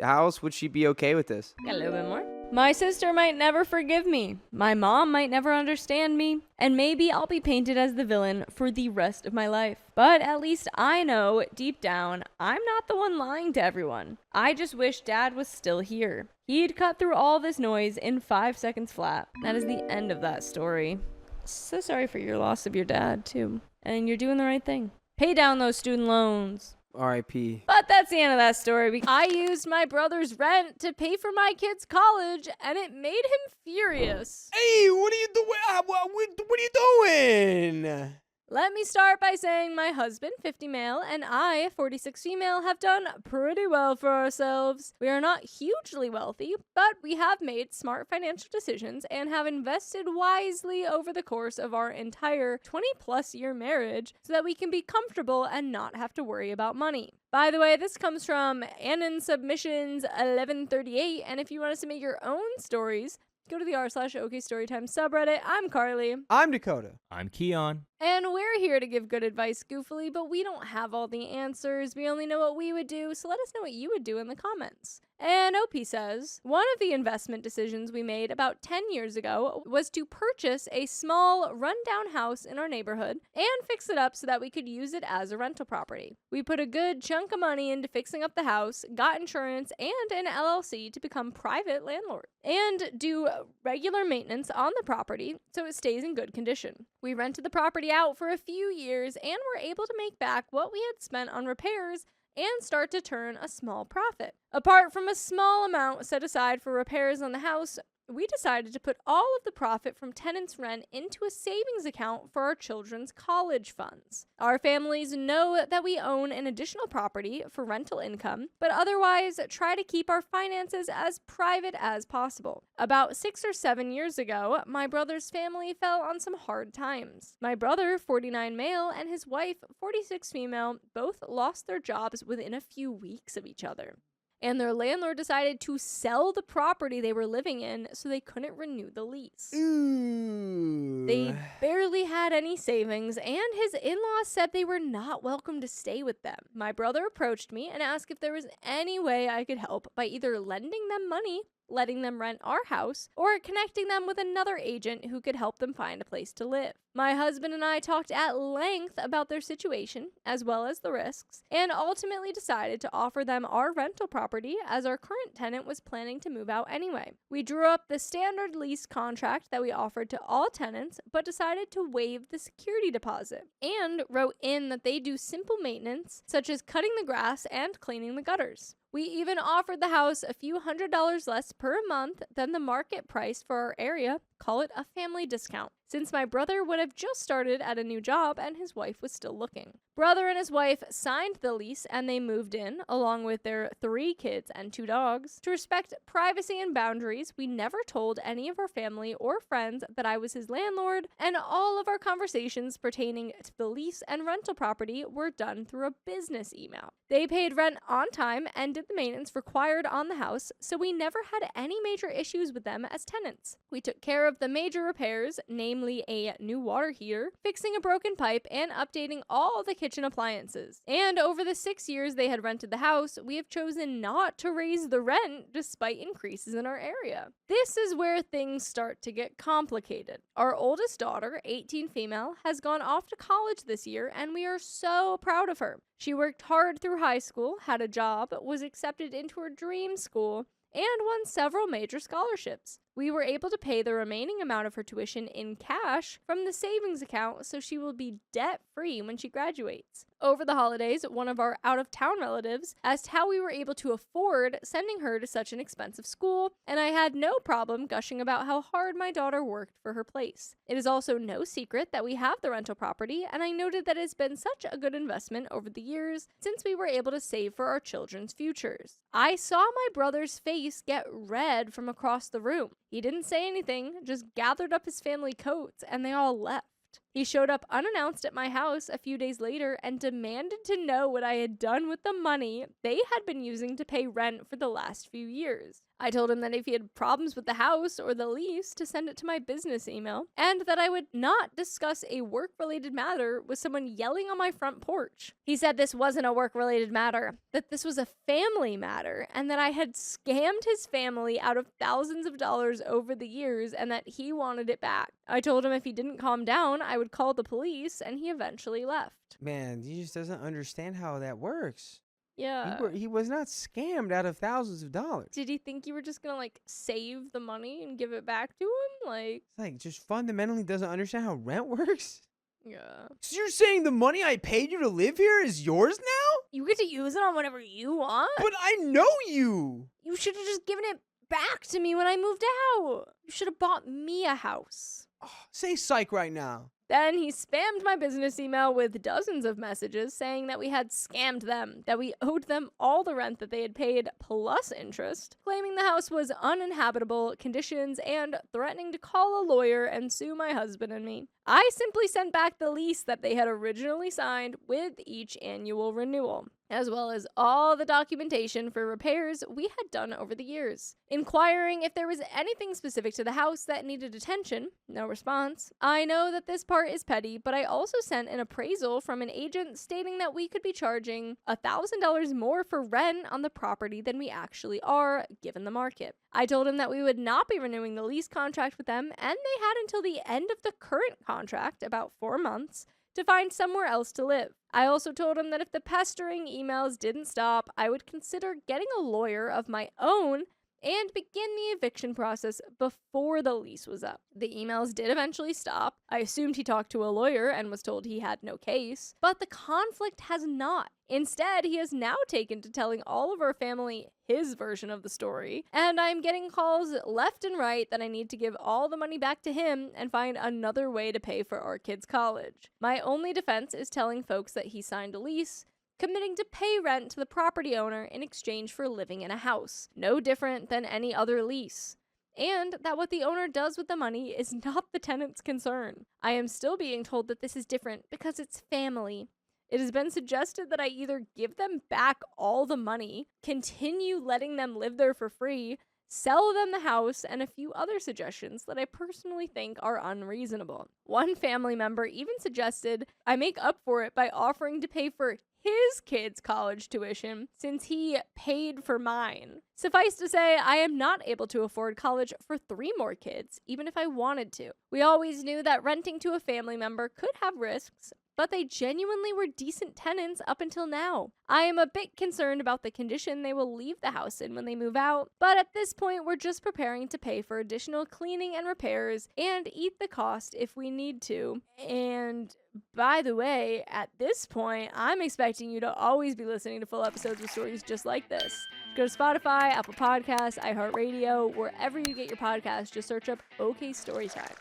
How else would she be okay with this? Got a little bit more. My sister might never forgive me. My mom might never understand me. And maybe I'll be painted as the villain for the rest of my life. But at least I know, deep down, I'm not the one lying to everyone. I just wish dad was still here. He'd cut through all this noise in 5 seconds flat. That is the end of that story. So sorry for your loss of your dad, too. And you're doing the right thing. Pay down those student loans. R.I.P. But that's the end of that story. I used my brother's rent to pay for my kid's college, and it made him furious. Hey, what are you doing? What are you doing? Let me start by saying my husband, 50 male, and I, 46 female, have done pretty well for ourselves. We are not hugely wealthy, but we have made smart financial decisions and have invested wisely over the course of our entire 20-plus year marriage so that we can be comfortable and not have to worry about money. By the way, this comes from Annan Submissions 1138, and if you want to submit your own stories, go to the r/OK Storytime subreddit. I'm Carly. I'm Dakota. I'm Keon. And we're here to give good advice goofily, but we don't have all the answers. We only know what we would do, so let us know what you would do in the comments. And OP says, one of the investment decisions we made about 10 years ago was to purchase a small, rundown house in our neighborhood and fix it up so that we could use it as a rental property. We put a good chunk of money into fixing up the house, got insurance, and an LLC to become private landlord, and do regular maintenance on the property so it stays in good condition. We rented the property out for a few years and were able to make back what we had spent on repairs and start to turn a small profit. Apart from a small amount set aside for repairs on the house, we decided to put all of the profit from tenants' rent into a savings account for our children's college funds. Our families know that we own an additional property for rental income, but otherwise try to keep our finances as private as possible. About 6 or 7 years ago, my brother's family fell on some hard times. My brother, 49 male, and his wife, 46 female, both lost their jobs within a few weeks of each other. And their landlord decided to sell the property they were living in so they couldn't renew the lease. Ooh. They barely had any savings, and his in-laws said they were not welcome to stay with them. My brother approached me and asked if there was any way I could help by either lending them money, letting them rent our house, or connecting them with another agent who could help them find a place to live. My husband and I talked at length about their situation, as well as the risks, and ultimately decided to offer them our rental property as our current tenant was planning to move out anyway. We drew up the standard lease contract that we offered to all tenants, but decided to waive the security deposit, and wrote in that they do simple maintenance, such as cutting the grass and cleaning the gutters. We even offered the house a few $100s less per month than the market price for our area, call it a family discount, since my brother would have just started at a new job and his wife was still looking. Brother and his wife signed the lease and they moved in, along with their 3 kids and 2 dogs. To respect privacy and boundaries, we never told any of our family or friends that I was his landlord, and all of our conversations pertaining to the lease and rental property were done through a business email. They paid rent on time and did the maintenance required on the house, so we never had any major issues with them as tenants. We took care of the major repairs, namely a new water heater, fixing a broken pipe, and updating all the kitchen appliances. And over the 6 years they had rented the house, we have chosen not to raise the rent despite increases in our area. This is where things start to get complicated. Our oldest daughter, 18 female, has gone off to college this year, and we are so proud of her. She worked hard through high school, had a job, was accepted into her dream school, and won several major scholarships. We were able to pay the remaining amount of her tuition in cash from the savings account, so she will be debt-free when she graduates. Over the holidays, one of our out-of-town relatives asked how we were able to afford sending her to such an expensive school, and I had no problem gushing about how hard my daughter worked for her place. It is also no secret that we have the rental property, and I noted that it's been such a good investment over the years since we were able to save for our children's futures. I saw my brother's face get red from across the room. He didn't say anything, just gathered up his family coats, and they all left. He showed up unannounced at my house a few days later and demanded to know what I had done with the money they had been using to pay rent for the last few years. I told him that if he had problems with the house or the lease, to send it to my business email, and that I would not discuss a work-related matter with someone yelling on my front porch. He said this wasn't a work-related matter, that this was a family matter, and that I had scammed his family out of thousands of dollars over the years, and that he wanted it back. I told him if he didn't calm down, I would call the police, and he eventually left. Man, he just doesn't understand how that works. Yeah. He was not scammed out of thousands of dollars. Did he think you were just gonna, save the money and give it back to him? It's just fundamentally doesn't understand how rent works. Yeah. So you're saying the money I paid you to live here is yours now? You get to use it on whatever you want? But I know you! You should have just given it back to me when I moved out. You should have bought me a house. Oh, say psych right now. Then he spammed my business email with dozens of messages saying that we had scammed them, that we owed them all the rent that they had paid plus interest, claiming the house was uninhabitable conditions, and threatening to call a lawyer and sue my husband and me. I simply sent back the lease that they had originally signed with each annual renewal, as well as all the documentation for repairs we had done over the years. Inquiring if there was anything specific to the house that needed attention, no response. I know that this part is petty, but I also sent an appraisal from an agent stating that we could be charging $1,000 more for rent on the property than we actually are, given the market. I told him that we would not be renewing the lease contract with them, and they had until the end of the current contract, about 4 months, to find somewhere else to live. I also told him that if the pestering emails didn't stop, I would consider getting a lawyer of my own and begin the eviction process before the lease was up. The emails did eventually stop. I assumed he talked to a lawyer and was told he had no case, but the conflict has not. Instead, he has now taken to telling all of our family his version of the story, and I'm getting calls left and right that I need to give all the money back to him and find another way to pay for our kids' college. My only defense is telling folks that he signed a lease, committing to pay rent to the property owner in exchange for living in a house, no different than any other lease, and that what the owner does with the money is not the tenant's concern. I am still being told that this is different because it's family. It has been suggested that I either give them back all the money, continue letting them live there for free, sell them the house, and a few other suggestions that I personally think are unreasonable. One family member even suggested I make up for it by offering to pay for his kids' college tuition since he paid for mine. Suffice to say, I am not able to afford college for 3 more kids, even if I wanted to. We always knew that renting to a family member could have risks, but they genuinely were decent tenants up until now. I am a bit concerned about the condition they will leave the house in when they move out, but at this point we're just preparing to pay for additional cleaning and repairs and eat the cost if we need to. And by the way, at this point, I'm expecting you to always be listening to full episodes with stories just like this. Go to Spotify, Apple Podcasts, iHeartRadio, wherever you get your podcasts, just search up OK Storytime.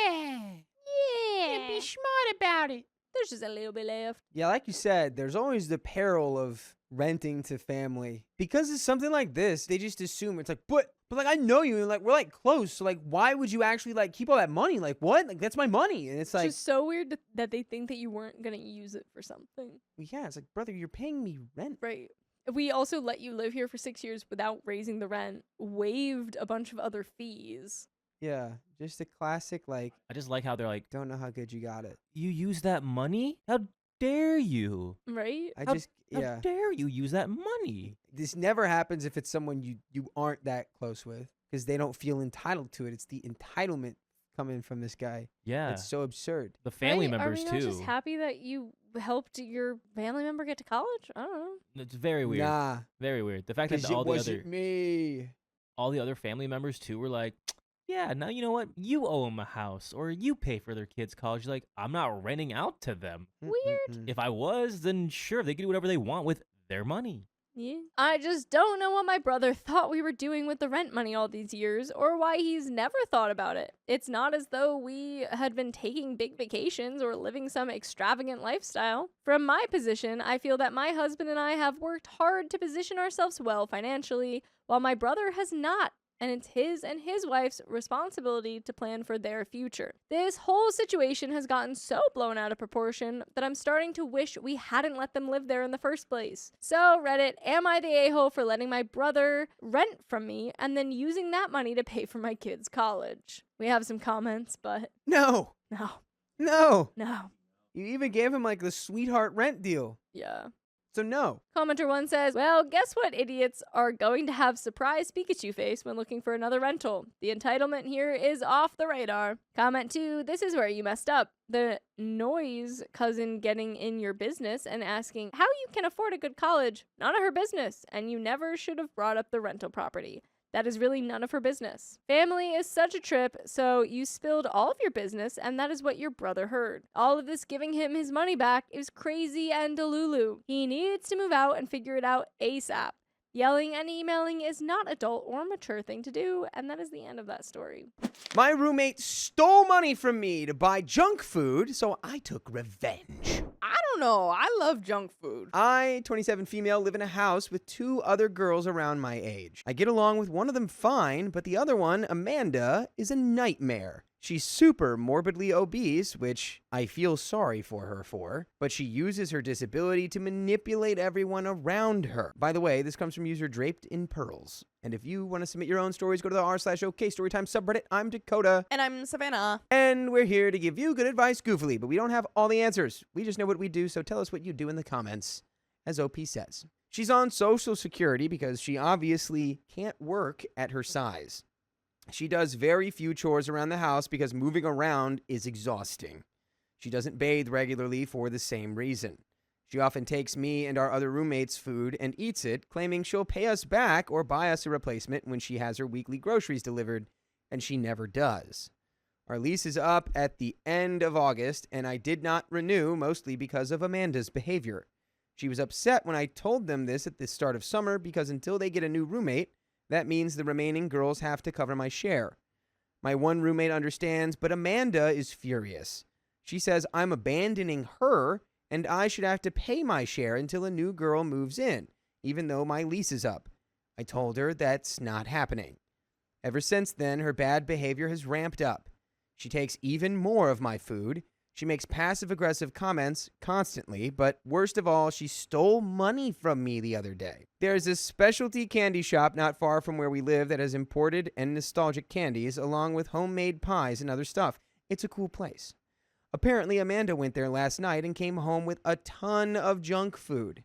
Yeah. Yeah. Be smart about it. There's just a little bit left. Yeah, like you said, there's always the peril of renting to family. Because it's something like this, they just assume it's like, but like I know you, and like we're like close, so like why would you actually like keep all that money? Like what? Like that's my money. And it's like, It's just so weird that they think that you weren't gonna use it for something. yeah, it's like, brother, you're paying me rent. Right. We also let you live here for 6 years without raising the rent, waived a bunch of other fees. Yeah, just a classic, like, I just like how they're like, don't know how good you got it. you use that money? How dare you? Right? I How- just, How yeah. dare you use that money? This never happens if it's someone you aren't that close with, because they don't feel entitled to it. It's the entitlement coming from this guy. Yeah. It's so absurd. The family Right? members Are we not too. just happy that you helped your family member get to college? I don't know. It's very weird. Nah, Very weird. The fact that because it all wasn't me. the other family members too were like, yeah, now you know what? You owe them a house or you pay for their kids' college. You're like, I'm not renting out to them. Weird. Mm-mm-mm. If I was, then sure, they could do whatever they want with their money. Yeah. I just don't know what my brother thought we were doing with the rent money all these years, or why he's never thought about it. It's not as though we had been taking big vacations or living some extravagant lifestyle. From my position, I feel that my husband and I have worked hard to position ourselves well financially, while my brother has not. And it's his and his wife's responsibility to plan for their future. This whole situation has gotten so blown out of proportion that I'm starting to wish we hadn't let them live there in the first place. So, Reddit, am I the a-hole for letting my brother rent from me and then using that money to pay for my kids' college? We have some comments, but No, no, no. no. You even gave him like the sweetheart rent deal. Yeah. So no. Commenter 1 says, well, guess what idiots are going to have surprise Pikachu face when looking for another rental? The entitlement here is off the radar. Comment 2, this is where you messed up. The noise cousin getting in your business and asking how you can afford a good college. None of her business, and you never should have brought up the rental property. That is really none of her business. Family is such a trip, so you spilled all of your business, and that is what your brother heard. All of this giving him his money back is crazy and delulu. He needs to move out and figure it out ASAP. Yelling and emailing is not adult or mature thing to do, and that is the end of that story. My roommate stole money from me to buy junk food, so I took revenge. I don't know. I love junk food. I, 27 female, live in a house with 2 other girls around my age. I get along with one of them fine, but the other one, Amanda, is a nightmare. She's super morbidly obese, which I feel sorry for her for, but she uses her disability to manipulate everyone around her. By the way, this comes from user Draped in Pearls. And if you want to submit your own stories, go to the r/OK Storytime subreddit. I'm Dakota. And I'm Savannah. And we're here to give you good advice goofily, but we don't have all the answers. We just know what we do, so tell us what you do in the comments, as OP says. She's on Social Security because she obviously can't work at her size. She does very few chores around the house because moving around is exhausting. She doesn't bathe regularly for the same reason. She often takes me and our other roommates' food and eats it, claiming she'll pay us back or buy us a replacement when she has her weekly groceries delivered, and she never does. Our lease is up at the end of August, and I did not renew, mostly because of Amanda's behavior. She was upset when I told them this at the start of summer because until they get a new roommate, that means the remaining girls have to cover my share. My one roommate understands, but Amanda is furious. She says I'm abandoning her and I should have to pay my share until a new girl moves in, even though my lease is up. I told her that's not happening. Ever since then, her bad behavior has ramped up. She takes even more of my food. She makes passive-aggressive comments constantly, but worst of all, she stole money from me the other day. There's a specialty candy shop not far from where we live that has imported and nostalgic candies, along with homemade pies and other stuff. It's a cool place. Apparently, Amanda went there last night and came home with a ton of junk food.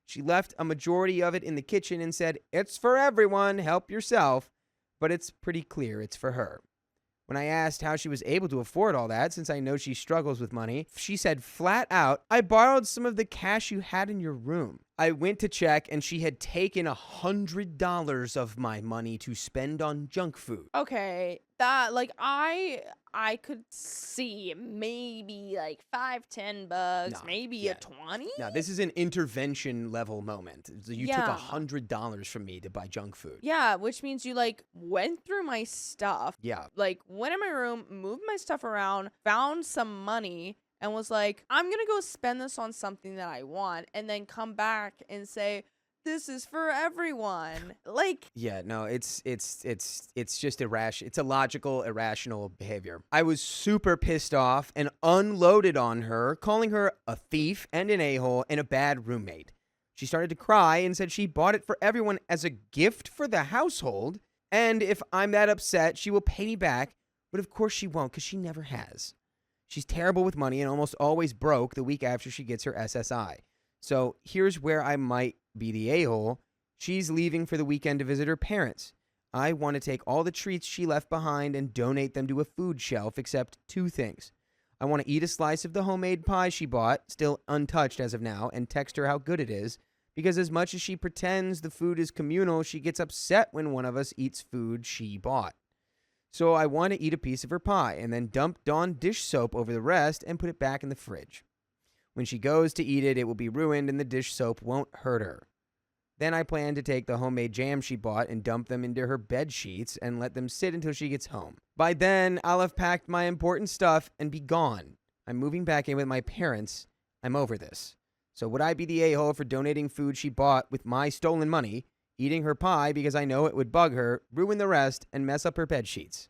She left a majority of it in the kitchen and said, "It's for everyone, help yourself," but it's pretty clear it's for her. When I asked how she was able to afford all that, since I know she struggles with money, she said flat out, "I borrowed some of the cash you had in your room." I went to check and she had taken $100 of my money to spend on junk food. Okay, that like I could see maybe like $5-10, Nah, maybe yeah. a 20. Now, this is an intervention level moment. You took Yeah. $100 from me to buy junk food. Yeah, which means you like went through my stuff, Yeah. like went in my room, moved my stuff around, found some money, and was like, I'm gonna go spend this on something that I want, and then come back and say, this is for everyone. Like, Yeah, no, it's just irrational. It's illogical, irrational behavior. I was super pissed off and unloaded on her, calling her a thief and an a-hole and a bad roommate. She started to cry and said she bought it for everyone as a gift for the household, and if I'm that upset, she will pay me back, but of course she won't because she never has. She's terrible with money and almost always broke the week after she gets her SSI. So here's where I might be the a-hole. She's leaving for the weekend to visit her parents. I want to take all the treats she left behind and donate them to a food shelf, except 2 things. I want to eat a slice of the homemade pie she bought, still untouched as of now, and text her how good it is, because as much as she pretends the food is communal, she gets upset when one of us eats food she bought. So I want to eat a piece of her pie and then dump Dawn dish soap over the rest and put it back in the fridge. When she goes to eat it, it will be ruined and the dish soap won't hurt her. Then I plan to take the homemade jam she bought and dump them into her bed sheets and let them sit until she gets home. By then, I'll have packed my important stuff and be gone. I'm moving back in with my parents. I'm over this. So would I be the a-hole for donating food she bought with my stolen money, eating her pie because I know it would bug her, ruin the rest, and mess up her bed sheets?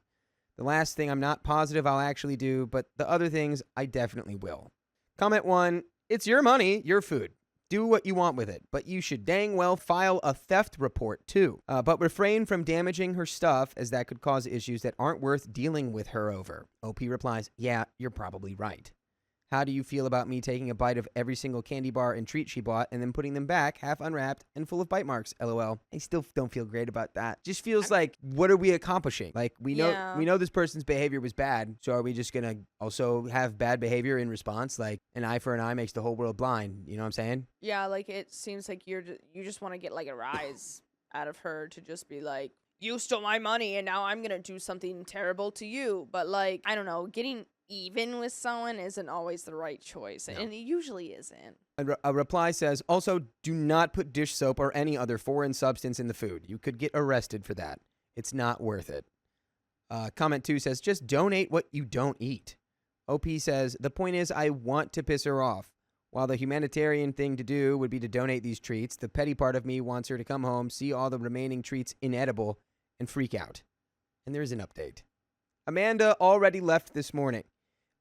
The last thing I'm not positive I'll actually do, but the other things I definitely will. Comment 1, it's your money, your food. Do what you want with it, but you should dang well file a theft report too. But refrain from damaging her stuff, as that could cause issues that aren't worth dealing with her over. OP replies, yeah, you're probably right. How do you feel about me taking a bite of every single candy bar and treat she bought and then putting them back half unwrapped and full of bite marks? LOL. I still don't feel great about that. Just feels like, what are we accomplishing? Like, we know this person's behavior was bad, so are we just gonna also have bad behavior in response? Like, an eye for an eye makes the whole world blind. You know what I'm saying? yeah, like it seems like you just want to get like a rise out of her to just be like, you stole my money and now I'm gonna do something terrible to you. But like, I don't know, getting even with someone isn't always the right choice, and it usually isn't. A reply says, also, do not put dish soap or any other foreign substance in the food. You could get arrested for that. It's not worth it. Comment 2 says, just donate what you don't eat. OP says, the point is I want to piss her off. While the humanitarian thing to do would be to donate these treats, the petty part of me wants her to come home, see all the remaining treats inedible, and freak out. And there's an update. Amanda already left this morning.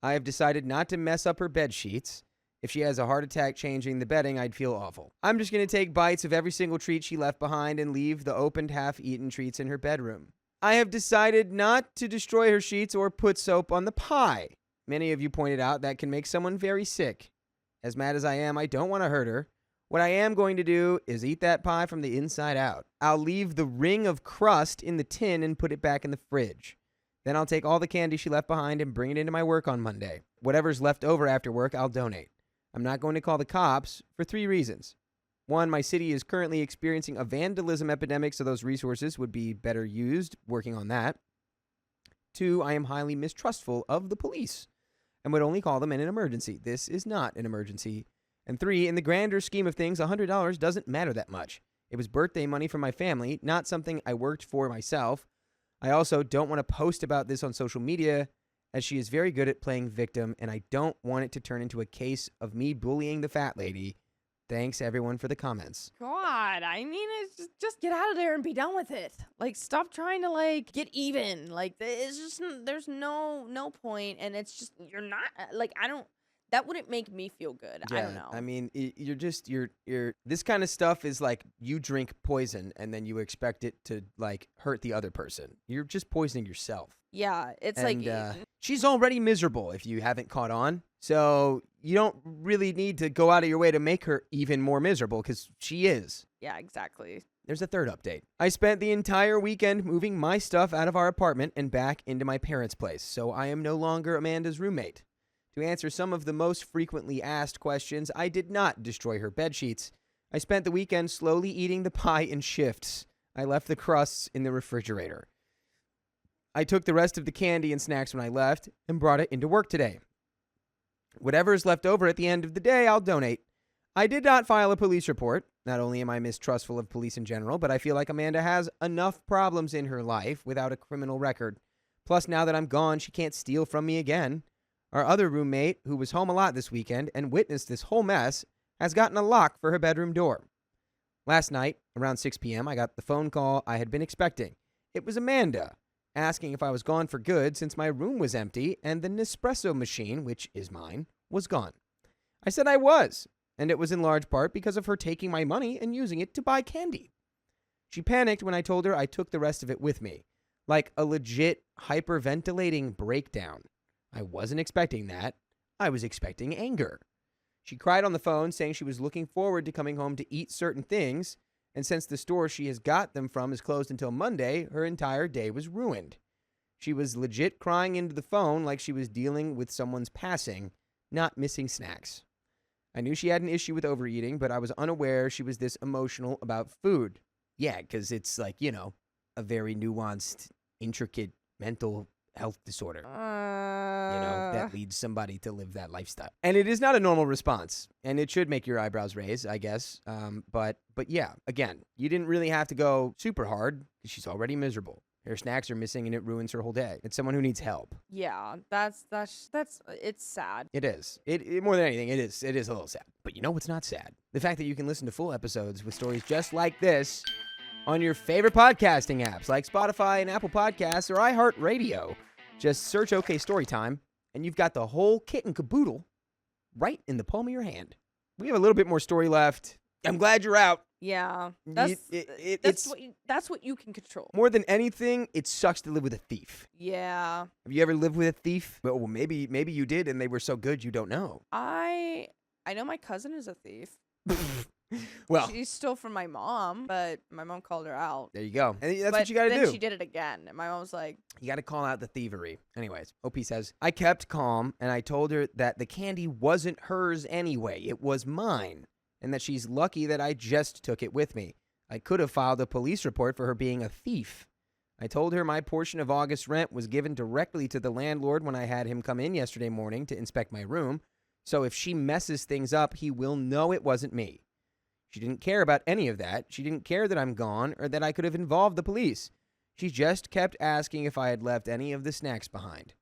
I have decided not to mess up her bed sheets. If she has a heart attack changing the bedding, I'd feel awful. I'm just going to take bites of every single treat she left behind and leave the opened half-eaten treats in her bedroom. I have decided not to destroy her sheets or put soap on the pie. Many of you pointed out that can make someone very sick. As mad as I am, I don't want to hurt her. What I am going to do is eat that pie from the inside out. I'll leave the ring of crust in the tin and put it back in the fridge. Then I'll take all the candy she left behind and bring it into my work on Monday. Whatever's left over after work, I'll donate. I'm not going to call the cops for 3 reasons. 1, my city is currently experiencing a vandalism epidemic, so those resources would be better used working on that. 2, I am highly mistrustful of the police and would only call them in an emergency. This is not an emergency. And 3, in the grander scheme of things, $100 doesn't matter that much. It was birthday money from my family, not something I worked for myself. I also don't want to post about this on social media, as she is very good at playing victim, and I don't want it to turn into a case of me bullying the fat lady. Thanks, everyone, for the comments. God, I mean, it's just get out of there and be done with it. Like, stop trying to, like, get even. Like, it's just, there's no point, and it's just, you're not, like, that wouldn't make me feel good. I don't know. I mean, you're this kind of stuff is like you drink poison and then you expect it to, like, hurt the other person. You're just poisoning yourself. Yeah, it's and, she's already miserable if you haven't caught on. So you don't really need to go out of your way to make her even more miserable because she is. Yeah, exactly. There's a third update. I spent the entire weekend moving my stuff out of our apartment and back into my parents' place, so I am no longer Amanda's roommate. To answer some of the most frequently asked questions, I did not destroy her bedsheets. I spent the weekend slowly eating the pie in shifts. I left the crusts in the refrigerator. I took the rest of the candy and snacks when I left and brought it into work today. Whatever is left over at the end of the day, I'll donate. I did not file a police report. Not only am I mistrustful of police in general, but I feel like Amanda has enough problems in her life without a criminal record. Plus, now that I'm gone, she can't steal from me again. Our other roommate, who was home a lot this weekend and witnessed this whole mess, has gotten a lock for her bedroom door. Last night, around 6 p.m., I got the phone call I had been expecting. It was Amanda, asking if I was gone for good since my room was empty and the Nespresso machine, which is mine, was gone. I said I was, and it was in large part because of her taking my money and using it to buy candy. She panicked when I told her I took the rest of it with me, like a legit hyperventilating breakdown. I wasn't expecting that. I was expecting anger. She cried on the phone, saying she was looking forward to coming home to eat certain things, and since the store she has got them from is closed until Monday, her entire day was ruined. She was legit crying into the phone like she was dealing with someone's passing, not missing snacks. I knew she had an issue with overeating, but I was unaware she was this emotional about food. Yeah, because it's like, you know, a very nuanced, intricate mental health disorder. That leads somebody to live that lifestyle. And it is not a normal response, and it should make your eyebrows raise, I guess. But yeah, again, you didn't really have to go super hard because she's already miserable. Her snacks are missing and it ruins her whole day. It's someone who needs help. Yeah, that's it's sad. It is. It more than anything, it is a little sad. But you know what's not sad? The fact that you can listen to full episodes with stories just like this on your favorite podcasting apps like Spotify and Apple Podcasts or iHeartRadio. Just search OK Storytime, and you've got the whole kit and caboodle right in the palm of your hand. We have a little bit more story left. I'm glad you're out. Yeah, it's that's what you can control. More than anything, it sucks to live with a thief. Yeah. Have you ever lived with a thief? Well, maybe you did, and they were so good you don't know. I know my cousin is a thief. Well, she stole from my mom, but my mom called her out. There you go. And that's what you got to do. Then she did it again. And my mom was like, you got to call out the thievery. Anyways, OP says, I kept calm and I told her that the candy wasn't hers anyway. It was mine. And that she's lucky that I just took it with me. I could have filed a police report for her being a thief. I told her my portion of August rent was given directly to the landlord when I had him come in yesterday morning to inspect my room, so if she messes things up, he will know it wasn't me. She didn't care about any of that. She didn't care that I'm gone or that I could have involved the police. She just kept asking if I had left any of the snacks behind.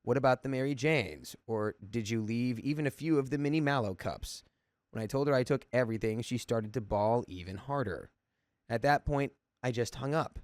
What about the Mary Janes? Or did you leave even a few of the mini Mallow cups? When I told her I took everything, she started to bawl even harder. At that point, I just hung up.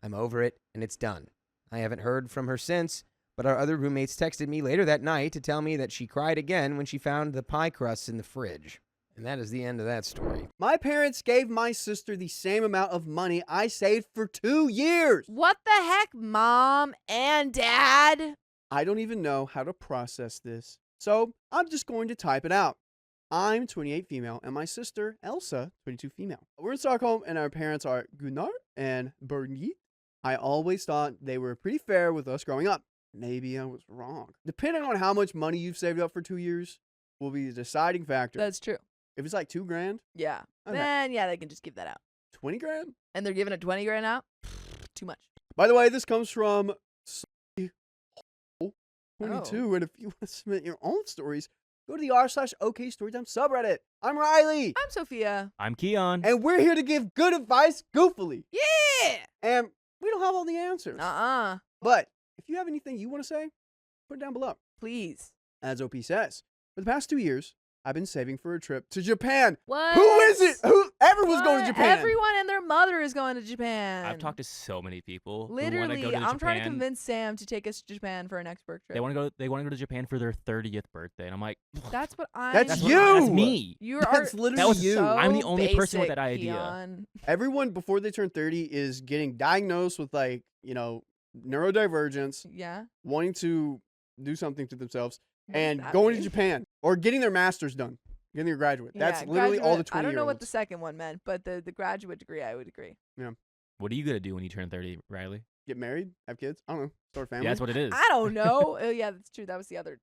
I'm over it, and it's done. I haven't heard from her since, but our other roommates texted me later that night to tell me that she cried again when she found the pie crusts in the fridge. And that is the end of that story. My parents gave my sister the same amount of money I saved for 2 years. What the heck, Mom and Dad? I don't even know how to process this, so I'm just going to type it out. I'm 28 female, and my sister, Elsa, 22 female. We're in Stockholm, and our parents are Gunnar and Birgit. I always thought they were pretty fair with us growing up. Maybe I was wrong. Depending on how much money you've saved up for 2 years will be the deciding factor. That's true. If it's like $2,000, Yeah. Okay. Then, yeah, they can just give that out. 20 grand. And they're giving it 20 grand out? Too much. By the way, this comes from 22, Oh. and if you want to submit your own stories, go to the r/OK Storytime subreddit. I'm Riley, I'm Sophia. I'm Keon. and we're here to give good advice goofily. Yeah. And we don't have all the answers. But if you have anything you want to say, put it down below. Please. As OP says, for the past 2 years, I've been saving for a trip to Japan. What? Who is it? Everyone's going to What? Japan. Everyone and their mother is going to Japan. I've talked to so many people who want to Literally, go to I'm trying to Japan. convince Sam to take us to Japan for our next work trip. They want to go. They want to go to Japan for their 30th birthday, and I'm like, That's what I'm. That's that's you! That's me. You That's are literally That was- you. so I'm the only person with basic, that idea. Keon. Everyone before they turn 30 is getting diagnosed with neurodivergence, Yeah. wanting to do something to themselves, What does and that going to mean? Japan or getting their master's done, getting their graduate. That's Yeah, literally all the graduate- 20 I don't know year what the olds. second one meant, but the graduate degree, I would agree. What are you gonna do when you turn 30, Riley? Get married, have kids. I don't know. Start a family. Yeah, that's what it is. I don't know. Oh, yeah, that's true. That was the other.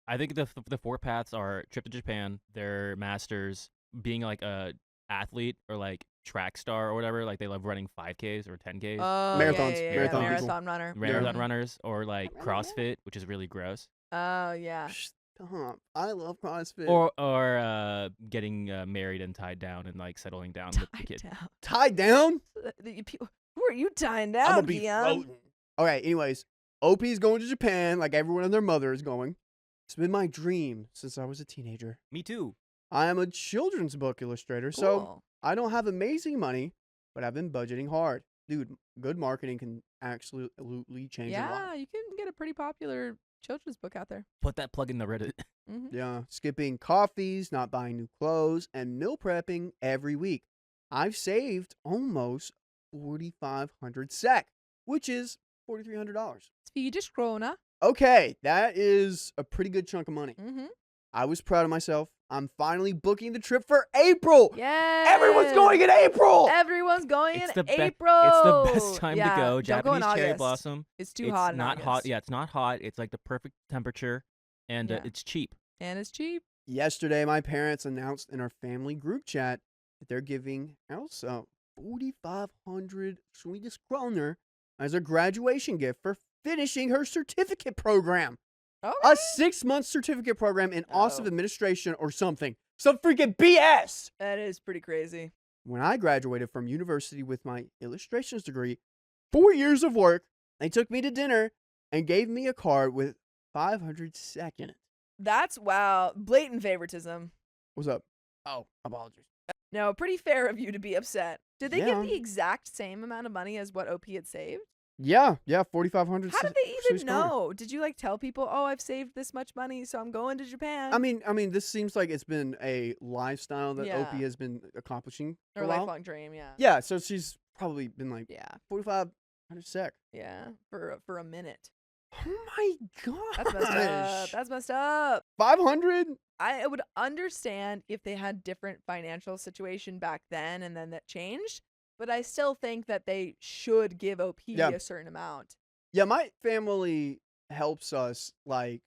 I think the four paths are trip to Japan, their masters, being like a athlete or like track star or whatever. Like they love running 5Ks or 10Ks. Oh, Marathons, Yeah, marathon yeah, people. marathon runner. Marathon runners or like CrossFit, which is really gross. Oh yeah. Stop. I love CrossFit. Or getting married and tied down and like settling down with the Tied kid. down. tied down? Who are you tying I'm down, gonna be Keon? floating. Okay, anyways, OP's going to Japan like everyone and their mother is going. It's been my dream since I was a teenager. Me too. I am a children's book illustrator, so Cool. I don't have amazing money, but I've been budgeting hard. Dude, good marketing can absolutely change your Yeah, life. you can get a pretty popular children's book out there. Put that plug in the Reddit. Mm-hmm. Yeah, skipping coffees, not buying new clothes, and meal prepping every week. I've saved almost 4,500 SEK, which is $4,300. Swedish krona. Okay, that is a pretty good chunk of money. Mm-hmm. I was proud of myself. I'm finally booking the trip for April. Yeah. Everyone's going in April. Everyone's going It's in the April. It's the best time Yeah, to go. don't Japanese in cherry August. blossom. It's too It's hot. in not hot. August. Yeah, it's not hot. It's like the perfect temperature, and Yeah. it's cheap. And it's cheap. Yesterday, my parents announced in our family group chat that they're giving Elsa 4,500 Swedish kroner as a graduation gift for finishing her certificate program. Okay. A 6-month certificate program in Office of Oh. Administration or something. Some freaking BS. That is pretty crazy. When I graduated from university with my illustrations degree, 4 years of work, they took me to dinner and gave me a card with 500 SEK in it. That's wow. Blatant favoritism. What's up? Oh, apologies. No, pretty fair of you to be upset. Did they Yeah. give the exact same amount of money as what OP had saved? Yeah, 4,500. How did they Swiss even kroner. know? Did you like tell people, "Oh, I've saved this much money, so I'm going to Japan"? I mean, this seems like it's been a lifestyle that Yeah. OP has been accomplishing for or a while. lifelong dream, yeah. Yeah, so she's probably been like Yeah. 4,500 SEK. Yeah. For a minute. Oh my god. That's messed up. That's messed up. 500? I would understand if they had different financial situation back then and then that changed, but I still think that they should give OP Yeah. a certain amount. Yeah, my family helps us like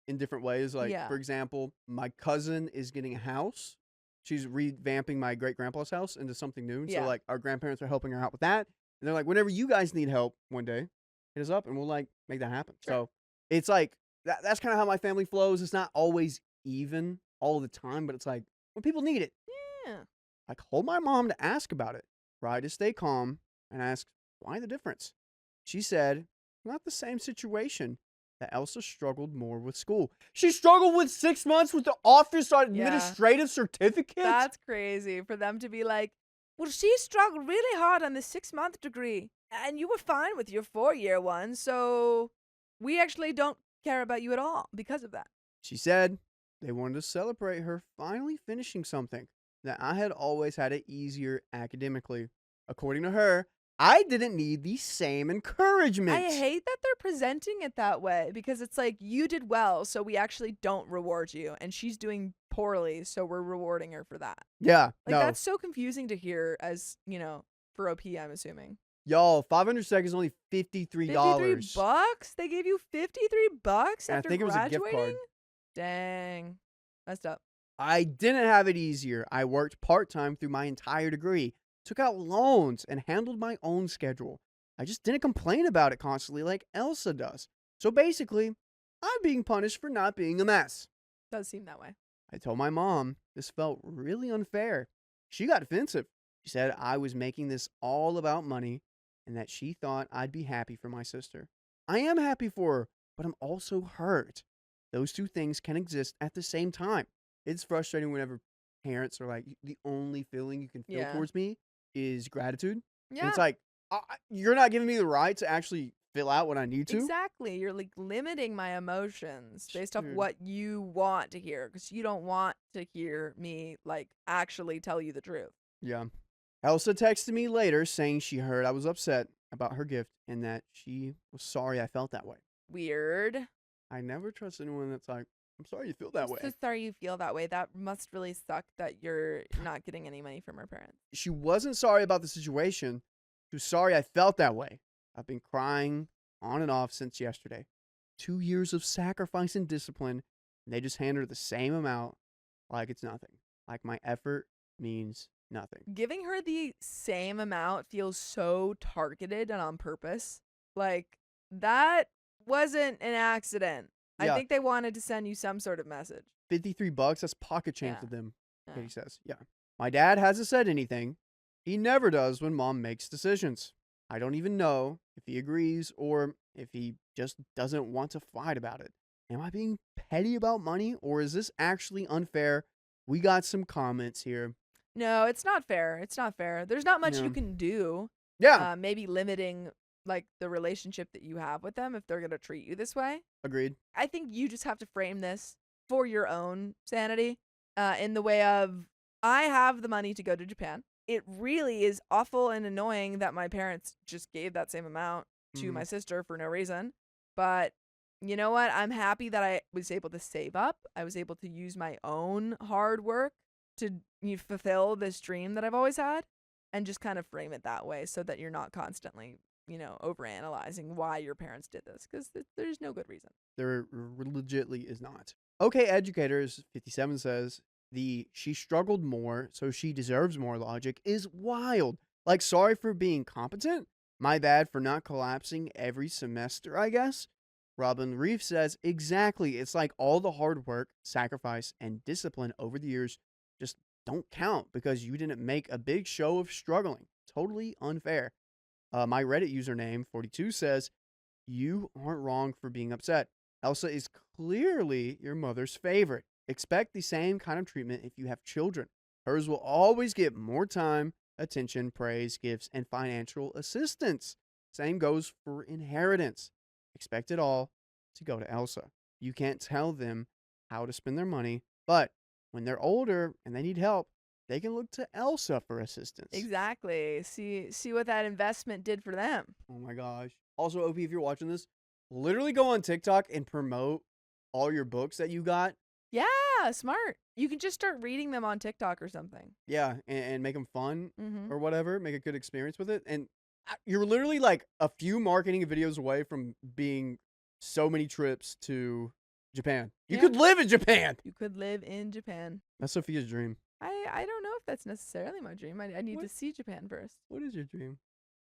in different ways. Like, Yeah. for example, my cousin is getting a house. She's revamping my great grandpa's house into something new. Yeah. So like our grandparents are helping her out with that. And they're like, whenever you guys need help one day, hit us up and we'll like make that happen. Sure. So it's like that's kind of how my family flows. It's not always even all the time, but it's like when people need it. Yeah. I called my mom to ask about it, tried to stay calm, and asked why the difference. She said, not the same situation. That Elsa struggled more with school. She struggled with 6 months with the office administrative certificate. That's crazy for them to be like, well, she struggled really hard on the 6-month degree, and you were fine with your 4-year one, so we actually don't care about you at all because of that. She said they wanted to celebrate her finally finishing something that I had always had it easier academically. According to her, I didn't need the same encouragement. I hate that they're presenting it that way because it's like you did well, so we actually don't reward you, and she's doing poorly, so we're rewarding her for that. Yeah, Like that's so confusing to hear as, for OP, I'm assuming. Y'all, 500 seconds is only $53. $53? They gave you $53 And after I think it was a gift graduating? card. Dang. Messed up. I didn't have it easier. I worked part-time through my entire degree, took out loans, and handled my own schedule. I just didn't complain about it constantly like Elsa does. So basically, I'm being punished for not being a mess. Does seem that way. I told my mom this felt really unfair. She got defensive. She said I was making this all about money and that she thought I'd be happy for my sister. I am happy for her, but I'm also hurt. Those two things can exist at the same time. It's frustrating whenever parents are like, the only feeling you can feel towards me is gratitude. Yeah. And it's like, you're not giving me the right to actually fill out what I need to. Exactly. You're like limiting my emotions based off Dude. what you want to hear because you don't want to hear me like actually tell you the truth. Yeah. Elsa texted me later saying she heard I was upset about her gift and that she was sorry I felt that way. Weird. I never trust anyone that's like, I'm sorry you feel that way. I'm so sorry you feel that way. That must really suck that you're not getting any money from her parents. She wasn't sorry about the situation. She was sorry I felt that way. I've been crying on and off since yesterday. 2 years of sacrifice and discipline, and they just hand her the same amount like it's nothing. Like my effort means nothing. Giving her the same amount feels so targeted and on purpose. Like, that wasn't an accident. Yeah. I think they wanted to send you some sort of message. $53, that's pocket change to them, Yeah. Katie says. Yeah. My dad hasn't said anything. He never does when mom makes decisions. I don't even know if he agrees or if he just doesn't want to fight about it. Am I being petty about money or is this actually unfair? We got some comments here. No, it's not fair. It's not fair. There's not much Yeah. you can do. Yeah. Maybe limiting like the relationship that you have with them if they're going to treat you this way. Agreed. I think you just have to frame this for your own sanity in the way of, I have the money to go to Japan. It really is awful and annoying that my parents just gave that same amount to my sister for no reason. But you know what? I'm happy that I was able to save up. I was able to use my own hard work to fulfill this dream that I've always had and just kind of frame it that way so that you're not constantly, overanalyzing why your parents did this because there's no good reason. There legitly is not. Okay, Educators 57 says she struggled more, so she deserves more logic is wild. Like, sorry for being competent? My bad for not collapsing every semester, I guess? Robin Reef says, exactly. It's like all the hard work, sacrifice, and discipline over the years just don't count because you didn't make a big show of struggling. Totally unfair. My Reddit username, 42, says, you aren't wrong for being upset. Elsa is clearly your mother's favorite. Expect the same kind of treatment if you have children. Hers will always get more time, attention, praise, gifts, and financial assistance. Same goes for inheritance. Expect it all to go to Elsa. You can't tell them how to spend their money, but when they're older and they need help, they can look to Elsa for assistance. Exactly. See what that investment did for them. Oh my gosh. Also, OP, if you're watching this, literally go on TikTok and promote all your books that you got. Yeah, smart. You can just start reading them on TikTok or something. Yeah, and make them fun Mm-hmm. or whatever. Make a good experience with it. And you're literally like a few marketing videos away from being so many trips to Japan. You could live in Japan. You could live in Japan. That's Sophia's dream. I don't know if that's necessarily my dream. I need to see Japan first. What is your dream?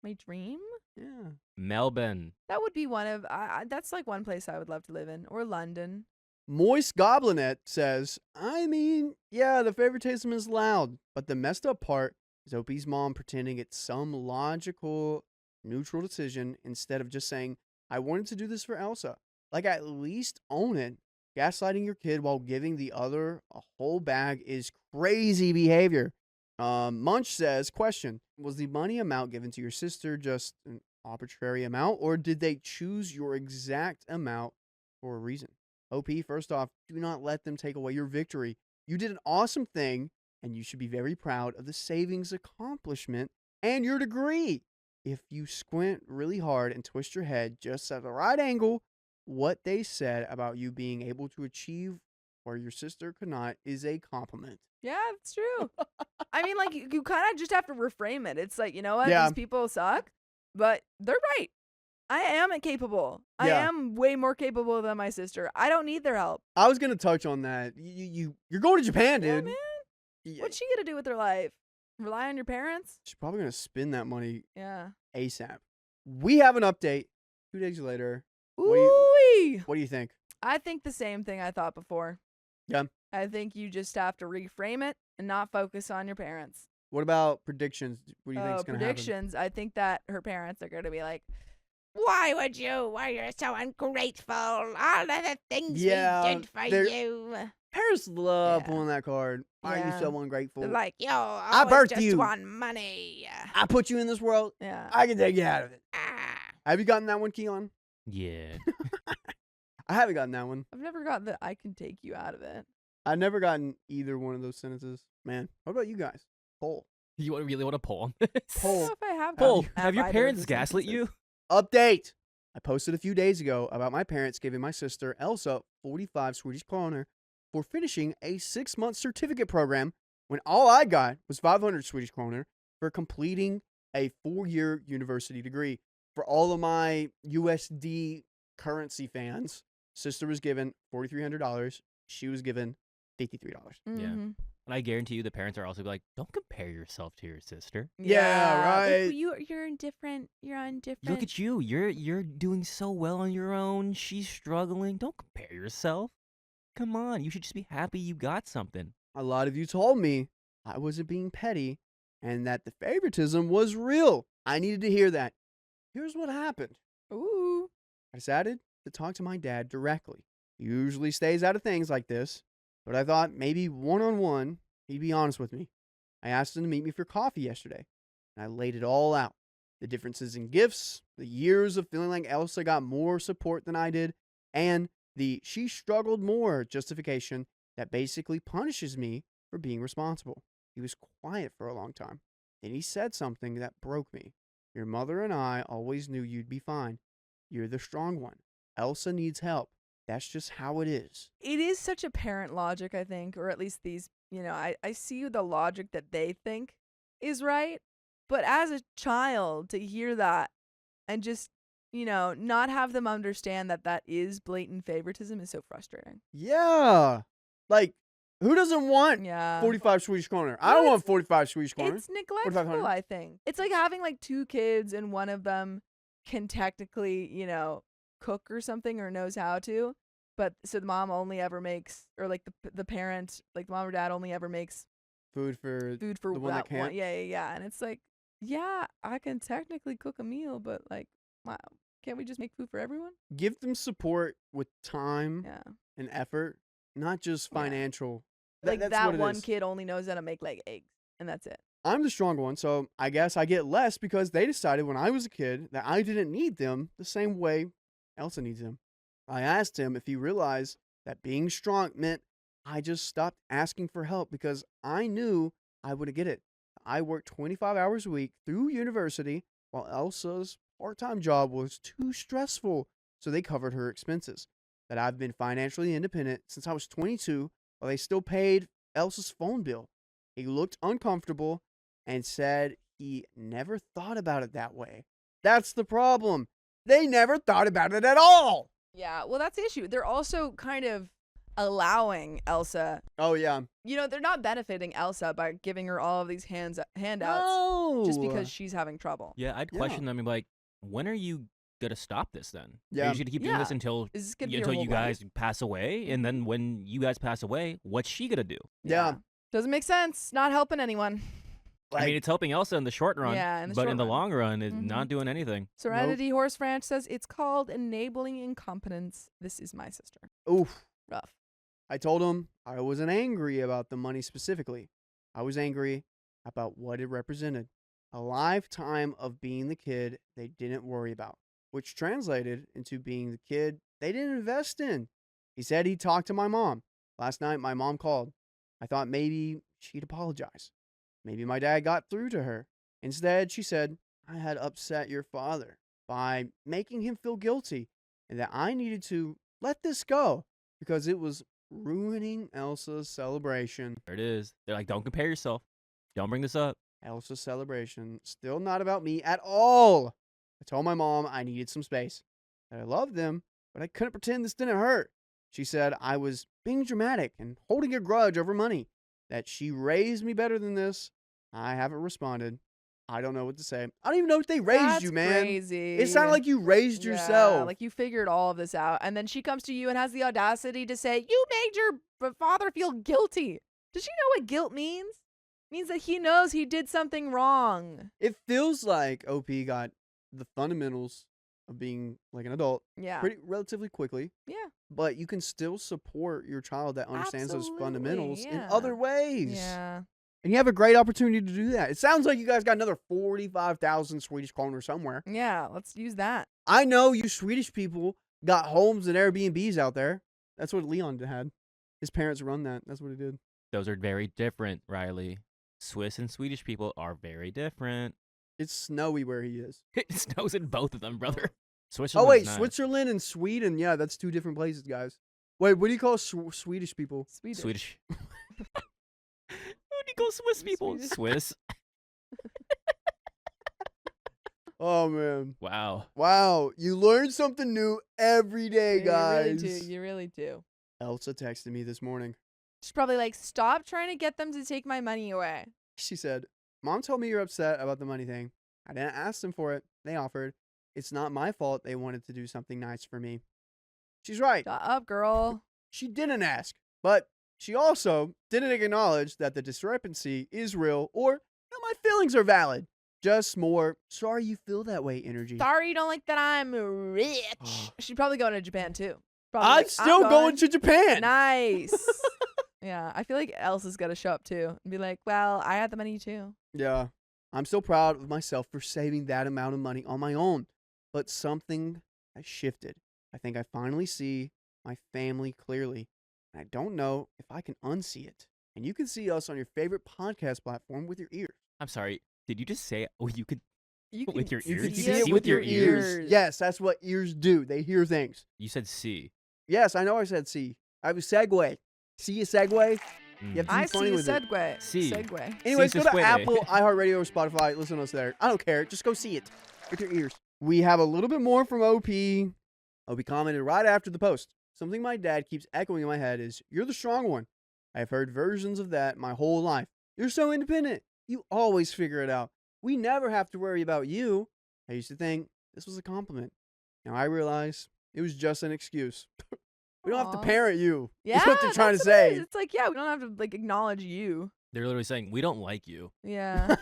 My dream? Yeah. Melbourne. That would be one of. That's like one place I would love to live in, or London. Moist Goblinet says, I mean, yeah, the favoritism is loud, but the messed up part is OP's mom pretending it's some logical, neutral decision instead of just saying, I wanted to do this for Elsa. Like, at least own it. Gaslighting your kid while giving the other a whole bag is crazy behavior. Munch says, question, was the money amount given to your sister just an arbitrary amount, or did they choose your exact amount for a reason? OP, first off, do not let them take away your victory. You did an awesome thing, and you should be very proud of the savings accomplishment and your degree. If you squint really hard and twist your head just at the right angle, what they said about you being able to achieve where your sister could not is a compliment. Yeah, it's true. I mean, like, you kind of just have to reframe it. It's like, you know what? Yeah. These people suck, but they're right. I am capable. I Yeah. am way more capable than my sister. I don't need their help. I was going to touch on that. You're going to Japan, Yeah, dude. man. Yeah. What's she going to do with her life? Rely on your parents? She's probably going to spend that money Yeah. ASAP. We have an update 2 days later. Ooh. What do you think? I think the same thing I thought before. Yeah. I think you just have to reframe it and not focus on your parents. What about predictions? What do you think is going to happen? Predictions. I think that her parents are going to be like, Why would you? Why you're so ungrateful? All of the things Yeah, we did for they're- you. Parents love Yeah. pulling that card. Why are you Yeah. so ungrateful? They're like, yo, I I birthed just you. want money. I put you in this world. yeah. I can take you out of it. Ah. Have you gotten that one, Keon? Yeah. I haven't gotten that one. I've never got the I can take you out of it. I've never gotten either one of those sentences. Man, what about you guys? Poll. You really want to poll on I this? don't Poll. know if I have Poll. gotten- Have your either of parents the gaslit you? sentences. Update. I posted a few days ago about my parents giving my sister Elsa 45 Swedish kronor for finishing a 6-month certificate program when all I got was 500 Swedish kronor for completing a 4-year university degree. For all of my USD currency fans, sister was given $4,300. She was given $53. Yeah. Mhm. And I guarantee you the parents are also like, don't compare yourself to your sister. Yeah, like, right. you're indifferent. You're indifferent. Look at you. You're doing so well on your own. She's struggling. Don't compare yourself. Come on. You should just be happy you got something. A lot of you told me I wasn't being petty and that the favoritism was real. I needed to hear that. Here's what happened. Ooh. I decided to talk to my dad directly. He usually stays out of things like this, but I thought maybe one-on-one he'd be honest with me. I asked him to meet me for coffee yesterday, and I laid it all out. The differences in gifts, the years of feeling like Elsa got more support than I did, and the she struggled more justification that basically punishes me for being responsible. He was quiet for a long time. Then he said something that broke me. Your mother and I always knew you'd be fine. You're the strong one. Elsa needs help. That's just how it is. It is such a parent logic, I think, or at least these, I see the logic that they think is right. But as a child, to hear that and just, not have them understand that that is blatant favoritism is so frustrating. Yeah. Like, who doesn't want Yeah. 45 Swedish kronor? I don't No, want 45 Swedish kronor. It's neglectful, 4,500. I think. It's like having like 2 kids and one of them can technically, cook or something or knows how to. But so the mom only ever makes, or like the parent, like the mom or dad only ever makes Food for food for the one that that one. can't? Yeah. And it's like, yeah, I can technically cook a meal, but like, wow, can't we just make food for everyone? give them support with time Yeah. and effort, not just Yeah. financial. Like that's that what it one is. kid only knows how to make like eggs, and that's it. I'm the strong one, so I guess I get less because they decided when I was a kid that I didn't need them the same way Elsa needs them. I asked him if he realized that being strong meant I just stopped asking for help because I knew I wouldn't get it. I worked 25 hours a week through university while Elsa's part-time job was too stressful, so they covered her expenses. That I've been financially independent since I was 22 while they still paid Elsa's phone bill. He looked uncomfortable and said he never thought about it that way. That's the problem. They never thought about it at all. Yeah, well, that's the issue. They're also kind of allowing Elsa. Oh yeah. You know, they're not benefiting Elsa by giving her all of these handouts No. just because she's having trouble. Yeah, I'd question them and be like, when are you gonna stop this then? Are Yeah. you just gonna keep doing this Yeah. until Is this gonna be her until whole you life? guys pass away? And then when you guys pass away, what's she gonna do? Yeah. Doesn't make sense. Not helping anyone. I mean, it's helping Elsa in the short run, Yeah, in the but short in the run. long run, it's Mhm. not doing anything. Serenity Horse Ranch says it's called enabling incompetence. This is my sister. Oof. Rough. I told him I wasn't angry about the money specifically. I was angry about what it represented. A lifetime of being the kid they didn't worry about, which translated into being the kid they didn't invest in. He said he talked to my mom. Last night, my mom called. I thought maybe she'd apologize. Maybe my dad got through to her. Instead, she said, I had upset your father by making him feel guilty and that I needed to let this go because it was ruining Elsa's celebration. There it is. They're like, don't compare yourself. Don't bring this up. Elsa's celebration, still not about me at all. I told my mom I needed some space, that I loved them, but I couldn't pretend this didn't hurt. She said I was being dramatic and holding a grudge over money, that she raised me better than this. I haven't responded. I don't know what to say. I don't even know if they raised That's you, man. crazy. It sounded like you raised Yeah, yourself. like you figured all of this out. And then she comes to you and has the audacity to say, you made your father feel guilty. Does she know what guilt means? It means that he knows he did something wrong. It feels like OP got the fundamentals of being like an adult Yeah. pretty relatively quickly. Yeah. But you can still support your child that understands those fundamentals Absolutely, in yeah. other ways. Yeah. And you have a great opportunity to do that. It sounds like you guys got another 45,000 Swedish kronor somewhere. Yeah. Let's use that. I know you Swedish people got homes and Airbnbs out there. That's what Leon had. His parents run that. That's what he did. Those are very different, Riley. Swiss and Swedish people are very different. It's snowy where he is. It snows in both of them, brother. Oh, Switzerland's wait. nice. Switzerland and Sweden. Yeah, that's two different places, guys. Wait, what do you call Swedish people? Swedish. Who do you call Swiss people? Swedish. Swiss. Oh, man. Wow. Wow. You learn something new every day, guys. You really do. You really do. Elsa texted me this morning. She's probably like, stop trying to get them to take my money away. She said, Mom told me you're upset about the money thing. I didn't ask them for it. They offered. It's not my fault they wanted to do something nice for me. She's right. Shut up, girl. She didn't ask. But she also didn't acknowledge that the discrepancy is real or that my feelings are valid. Just more, sorry you feel that way energy. Sorry you don't like that I'm rich. She's probably going to Japan too. Probably I'm like, still going to Japan. Nice. Yeah, I feel like Elsa's got to show up too and be like, well, I had the money too. Yeah. I'm so proud of myself for saving that amount of money on my own. But something has shifted. I think I finally see my family clearly. And I don't know if I can unsee it. And you can see us on your favorite podcast platform with your ears. I'm sorry. Did you just say, oh, you could You With your You ears? can You see can it see with with your your ears. Yes, that's what ears do. They hear things. You said C. Yes, I know I said see. I was segue. See a segue? You have to be I funny see a with it. segue. See. Segue. Anyways, Se go to puede. Apple, iHeartRadio, or Spotify. Listen to us there. I don't care. Just go see it with your ears. We have a little bit more from OP. OP commented right after the post. Something my dad keeps echoing in my head is, you're the strong one. I've heard versions of that my whole life. You're so independent. You always figure it out. We never have to worry about you. I used to think this was a compliment. Now I realize it was just an excuse. We don't have Aw. to parent you. Yeah, That's what they're trying to that's what it is. say. It's like, yeah, we don't have to like acknowledge you. They're literally saying, we don't like you. Yeah.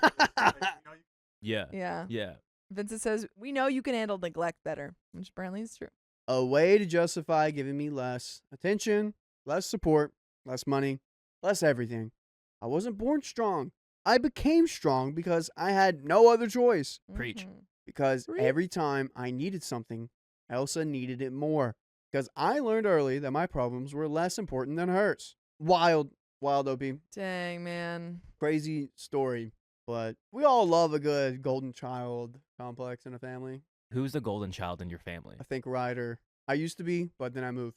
Yeah. Yeah. Yeah. Vincent says, we know you can handle neglect better, which apparently is true. A way to justify giving me less attention, less support, less money, less everything. I wasn't born strong. I became strong because I had no other choice. Preach. Mhm. Because Preach. every time I needed something, Elsa needed it more. Because I learned early that my problems were less important than hers. Wild, OP. Dang, man. Crazy story. But we all love a good golden child complex in a family. Who's the golden child in your family? I think Ryder. I used to be, but then I moved.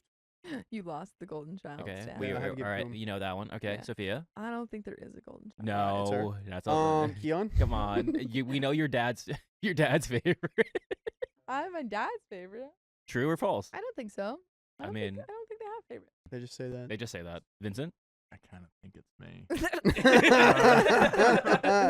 You lost the golden child. Okay. stat. We Yeah, I had to all give it to right. him. You know that one. Okay. Yeah. Sophia? I don't think there is a golden child. it's her. No. That's all. Keon? Come on. We know your dad's favorite. I'm my dad's favorite. True or false? I don't think so. I mean- I don't think they have favorites. They just say that. They just say that. Vincent? I kind of think it's me.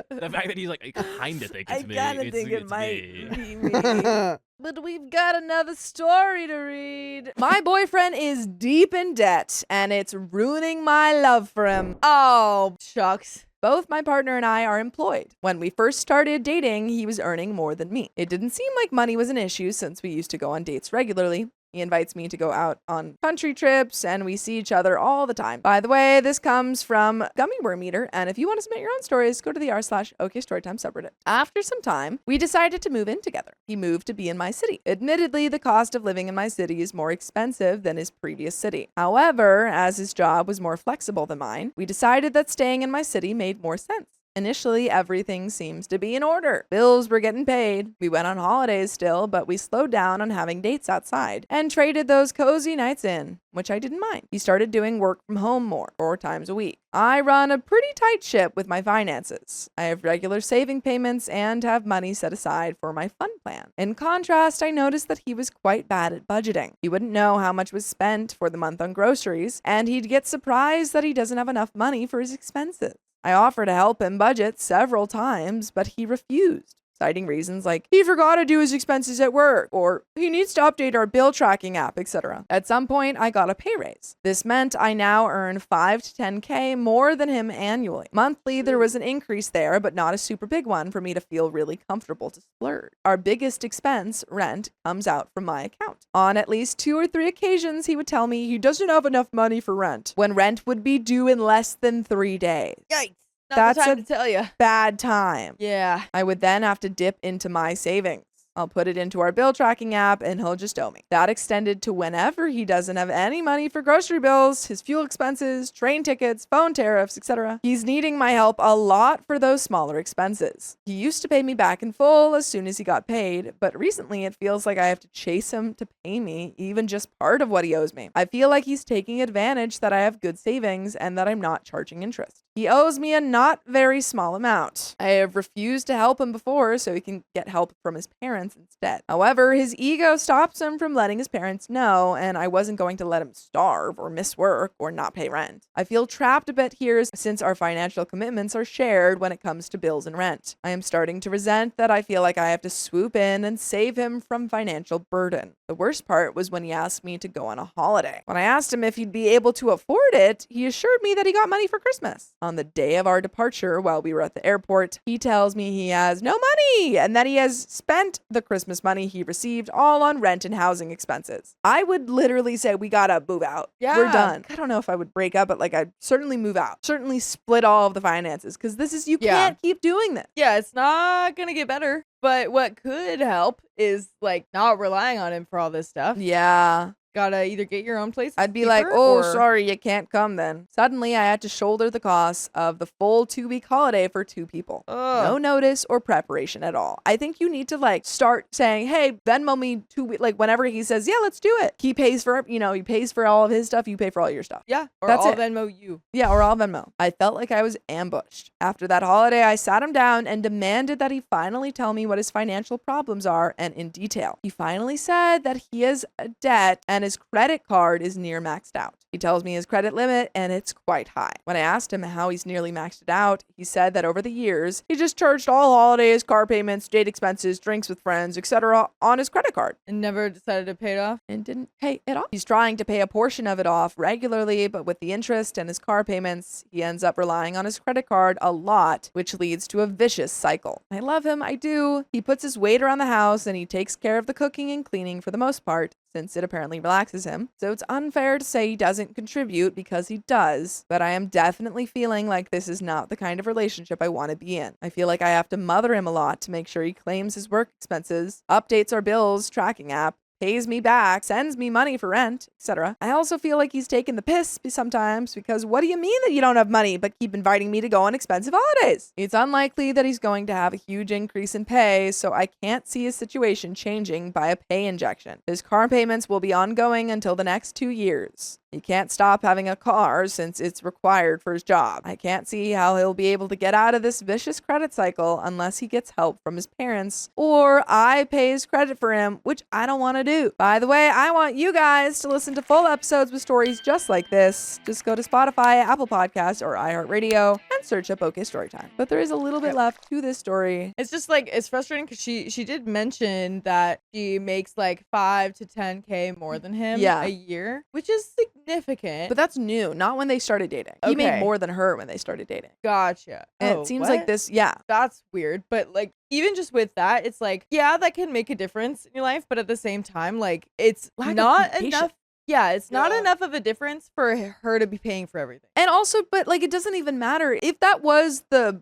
The fact that he's like, I kind of think it's me. It's me. be me. But we've got another story to read. My boyfriend is deep in debt, and it's ruining my love for him. Oh, shucks. Both my partner and I are employed. When we first started dating, he was earning more than me. It didn't seem like money was an issue since we used to go on dates regularly. He invites me to go out on country trips, and we see each other all the time. By the way, this comes from Gummy Worm Eater, and if you want to submit your own stories, go to the r/OKStorytime subreddit. After some time, we decided to move in together. He moved to be in my city. Admittedly, the cost of living in my city is more expensive than his previous city. However, as his job was more flexible than mine, we decided that staying in my city made more sense. Initially, everything seems to be in order. Bills were getting paid. We went on holidays still, but we slowed down on having dates outside and traded those cozy nights in, which I didn't mind. He started doing work from home more, 4 times a week. I run a pretty tight ship with my finances. I have regular saving payments and have money set aside for my fun plan. In contrast, I noticed that he was quite bad at budgeting. He wouldn't know how much was spent for the month on groceries, and he'd get surprised that he doesn't have enough money for his expenses. I offered to help him budget several times, but he refused, citing reasons like he forgot to do his expenses at work, or he needs to update our bill tracking app, etc. At some point, I got a pay raise. This meant I now earn 5 to 10K more than him annually. Monthly, there was an increase there, but not a super big one for me to feel really comfortable to splurge. Our biggest expense, rent, comes out from my account. On at least 2 or 3 occasions, he would tell me he doesn't have enough money for rent, when rent would be due in less than 3 days. Yikes. Not That's the time a- to tell you. Bad time. Yeah. I would then have to dip into my savings. I'll put it into our bill tracking app and he'll just owe me. That extended to whenever he doesn't have any money for grocery bills, his fuel expenses, train tickets, phone tariffs, etc. He's needing my help a lot for those smaller expenses. He used to pay me back in full as soon as he got paid, but recently it feels like I have to chase him to pay me even just part of what he owes me. I feel like he's taking advantage that I have good savings and that I'm not charging interest. He owes me a not very small amount. I have refused to help him before so he can get help from his parents instead. However, his ego stops him from letting his parents know, and I wasn't going to let him starve or miss work or not pay rent. I feel trapped a bit here since our financial commitments are shared when it comes to bills and rent. I am starting to resent that I feel like I have to swoop in and save him from financial burden. The worst part was when he asked me to go on a holiday. When I asked him if he'd be able to afford it, he assured me that he got money for Christmas. On the day of our departure, while we were at the airport, he tells me he has no money and that he has spent the Christmas money he received all on rent and housing expenses. I would literally say, we gotta move out. Yeah. We're done. I don't know if I would break up, but like I'd certainly move out. Certainly split all of the finances because this is, you Yeah. can't keep doing this. Yeah, it's not going to get better. But what could help is like not relying on him for all this stuff. Yeah. Gotta either get your own place. I'd be like, oh, or sorry, you can't come then. Suddenly, I had to shoulder the costs of the full 2-week holiday for 2 people. No notice or preparation at all. I think you need to like start saying, hey, Venmo me 2 weeks. Like whenever he says, yeah, let's do it. He pays for, he pays for all of his stuff. You pay for all your stuff. Yeah, or That's I'll it. Venmo you. Yeah, or I'll Venmo. I felt like I was ambushed. After that holiday, I sat him down and demanded that he finally tell me what his financial problems are and in detail. He finally said that he has a debt and his credit card is near maxed out. He tells me his credit limit and it's quite high. When I asked him how he's nearly maxed it out, he said that over the years, he just charged all holidays, car payments, date expenses, drinks with friends, etc. on his credit card. And never decided to pay it off. And didn't pay it off. He's trying to pay a portion of it off regularly, but with the interest and his car payments, he ends up relying on his credit card a lot, which leads to a vicious cycle. I love him, I do. He puts his weight around the house and he takes care of the cooking and cleaning for the most part, since it apparently relaxes him. So it's unfair to say he doesn't contribute because he does, but I am definitely feeling like this is not the kind of relationship I want to be in. I feel like I have to mother him a lot to make sure he claims his work expenses, updates our bills tracking app, pays me back, sends me money for rent, etc. I also feel like he's taking the piss sometimes because what do you mean that you don't have money but keep inviting me to go on expensive holidays? It's unlikely that he's going to have a huge increase in pay, so I can't see his situation changing by a pay injection. His car payments will be ongoing until the next 2 years. He can't stop having a car since it's required for his job. I can't see how he'll be able to get out of this vicious credit cycle unless he gets help from his parents or I pay his credit for him, which I don't want to do. By the way, I want you guys to listen to full episodes with stories just like this. Just go to Spotify, Apple Podcasts, or iHeartRadio and search up OK Storytime. But there is a little bit left to this story. It's just like, it's frustrating because she did mention that she makes like 5 to 10K more than him a year, which is significant. But that's new, not when they started dating. He made Okay. more than her when they started dating. Gotcha. And Oh, it seems what? like this, That's weird. But like, even just with that, it's like, yeah, that can make a difference in your life. But at the same time, like, it's Lack of not communication. enough. Yeah, it's not enough of a difference for her to be paying for everything. And also, but like, it doesn't even matter if that was the,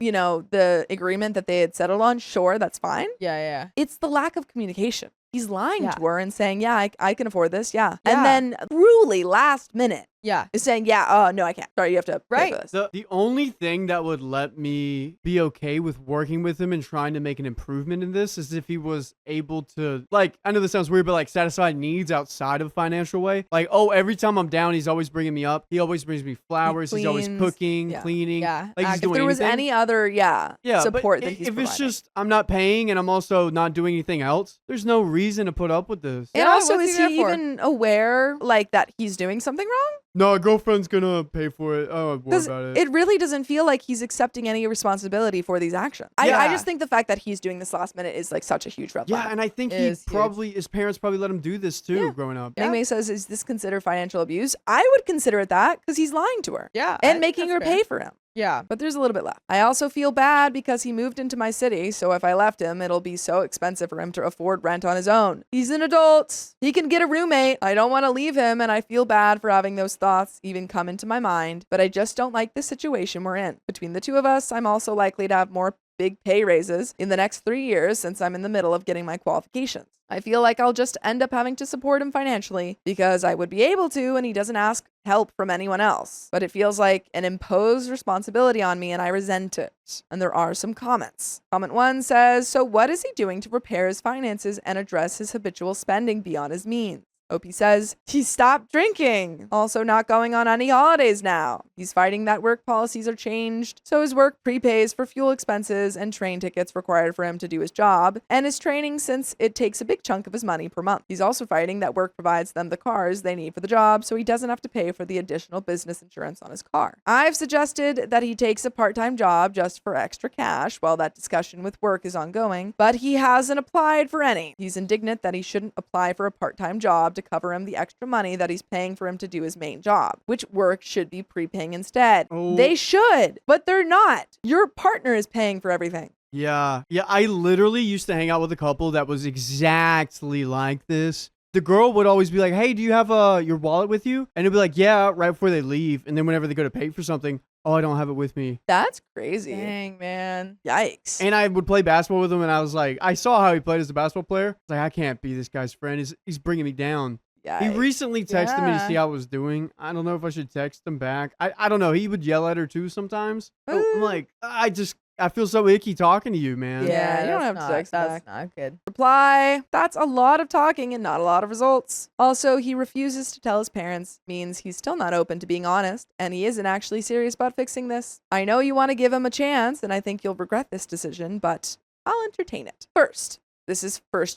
the agreement that they had settled on. Sure, that's fine. Yeah. It's the lack of communication. He's lying Yeah. to her and saying, yeah, I can afford this. Yeah. Yeah. And then truly last minute Yeah. is saying, yeah, oh, no, I can't. Sorry, you have to pay for this. The only thing that would let me be okay with working with him and trying to make an improvement in this is if he was able to, like, I know this sounds weird, but like satisfy needs outside of financial way. Like, oh, every time I'm down, he's always bringing me up. He always brings me flowers. He's always cleans. cooking, Yeah. cleaning. Yeah. Like he's If doing there was anything. any other, support but that he's if it's providing. just I'm not paying and I'm also not doing anything else, there's no reason to put up with this. And Yeah, also, what's is he he there for? even aware, like, that he's doing something wrong? No, a girlfriend's gonna pay for it. Oh, worry Because about it. it really doesn't feel like he's accepting any responsibility for these actions. I Yeah. just think the fact that he's doing this last minute is like such a huge red flag. Yeah, and I think It he is huge. his parents probably let him do this too Yeah. growing up. Yeah. May says, is this considered financial abuse? I would consider it that because he's lying to her Yeah. and making her that's fair. pay for him. Yeah. But there's a little bit left. I also feel bad because he moved into my city, so if I left him, it'll be so expensive for him to afford rent on his own. He's an adult. He can get a roommate. I don't want to leave him, and I feel bad for having those thoughts even come into my mind, but I just don't like the situation we're in. Between the two of us, I'm also likely to have more big pay raises in the next 3 years since I'm in the middle of getting my qualifications. I feel like I'll just end up having to support him financially because I would be able to and he doesn't ask help from anyone else. But it feels like an imposed responsibility on me and I resent it. And there are some comments. Comment 1 says, so what is he doing to repair his finances and address his habitual spending beyond his means? OP says, he stopped drinking. Also not going on any holidays now. He's fighting that work policies are changed, so his work prepays for fuel expenses and train tickets required for him to do his job, and his training since it takes a big chunk of his money per month. He's also fighting that work provides them the cars they need for the job, so he doesn't have to pay for the additional business insurance on his car. I've suggested that he takes a part-time job just for extra cash while that discussion with work is ongoing, but he hasn't applied for any. He's indignant that he shouldn't apply for a part-time job to cover him the extra money that he's paying for him to do his main job, which work should be prepaying instead. Oh. They should, but they're not. Your partner is paying for everything. Yeah, I literally used to hang out with a couple that was exactly like this. The girl would always be like, hey, do you have your wallet with you? And it'd be like, yeah, right before they leave. And then whenever they go to pay for something, oh, I don't have it with me. That's crazy. Dang, man. Yikes. And I would play basketball with him, and I was like, I saw how he played as a basketball player. I was like, I can't be this guy's friend. He's bringing me down. He Yikes. recently texted me to Yeah. see how I was doing. I don't know if I should text him back. I don't know. He would yell at her too sometimes. So I'm like, I feel so icky talking to you, man. Yeah, you don't that's have to not- text That's back. not good. Reply. That's a lot of talking and not a lot of results. Also, he refuses to tell his parents, means he's still not open to being honest, and he isn't actually serious about fixing this. I know you want to give him a chance, and I think you'll regret this decision, but I'll entertain it. First,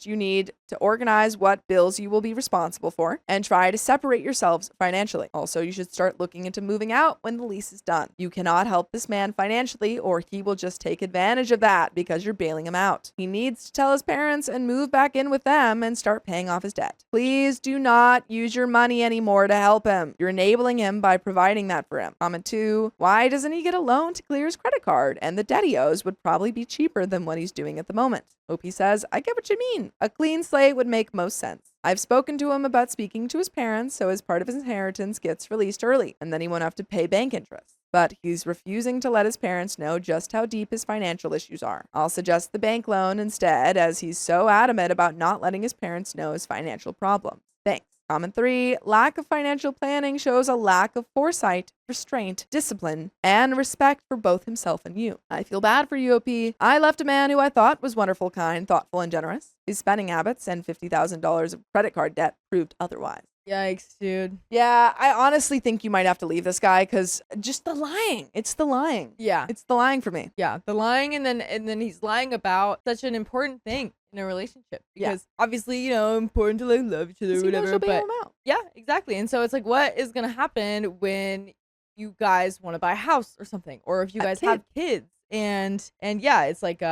you need to organize what bills you will be responsible for and try to separate yourselves financially. Also, you should start looking into moving out when the lease is done. You cannot help this man financially or he will just take advantage of that because you're bailing him out. He needs to tell his parents and move back in with them and start paying off his debt. Please do not use your money anymore to help him. You're enabling him by providing that for him. Comment 2, why doesn't he get a loan to clear his credit card? And the debt he owes would probably be cheaper than what he's doing at the moment. OP says, I get what you mean. A clean slate would make most sense. I've spoken to him about speaking to his parents so as part of his inheritance gets released early, and then he won't have to pay bank interest. But he's refusing to let his parents know just how deep his financial issues are. I'll suggest the bank loan instead, as he's so adamant about not letting his parents know his financial problems. Thanks. Comment 3, lack of financial planning shows a lack of foresight, restraint, discipline, and respect for both himself and you. I feel bad for you, OP. I left a man who I thought was wonderful, kind, thoughtful, and generous. His spending habits and $50,000 of credit card debt proved otherwise. Yikes, dude. Yeah, I honestly think you might have to leave this guy because just the lying. It's the lying. Yeah. It's the lying for me. Yeah, the lying, and then he's lying about such an important thing in a relationship Yeah. because obviously, important to like love each other or He knows whatever, you'll bail but him out. yeah, exactly. And so it's like, what is gonna happen when you guys want to buy a house or something, or if you guys have kids? And yeah, it's like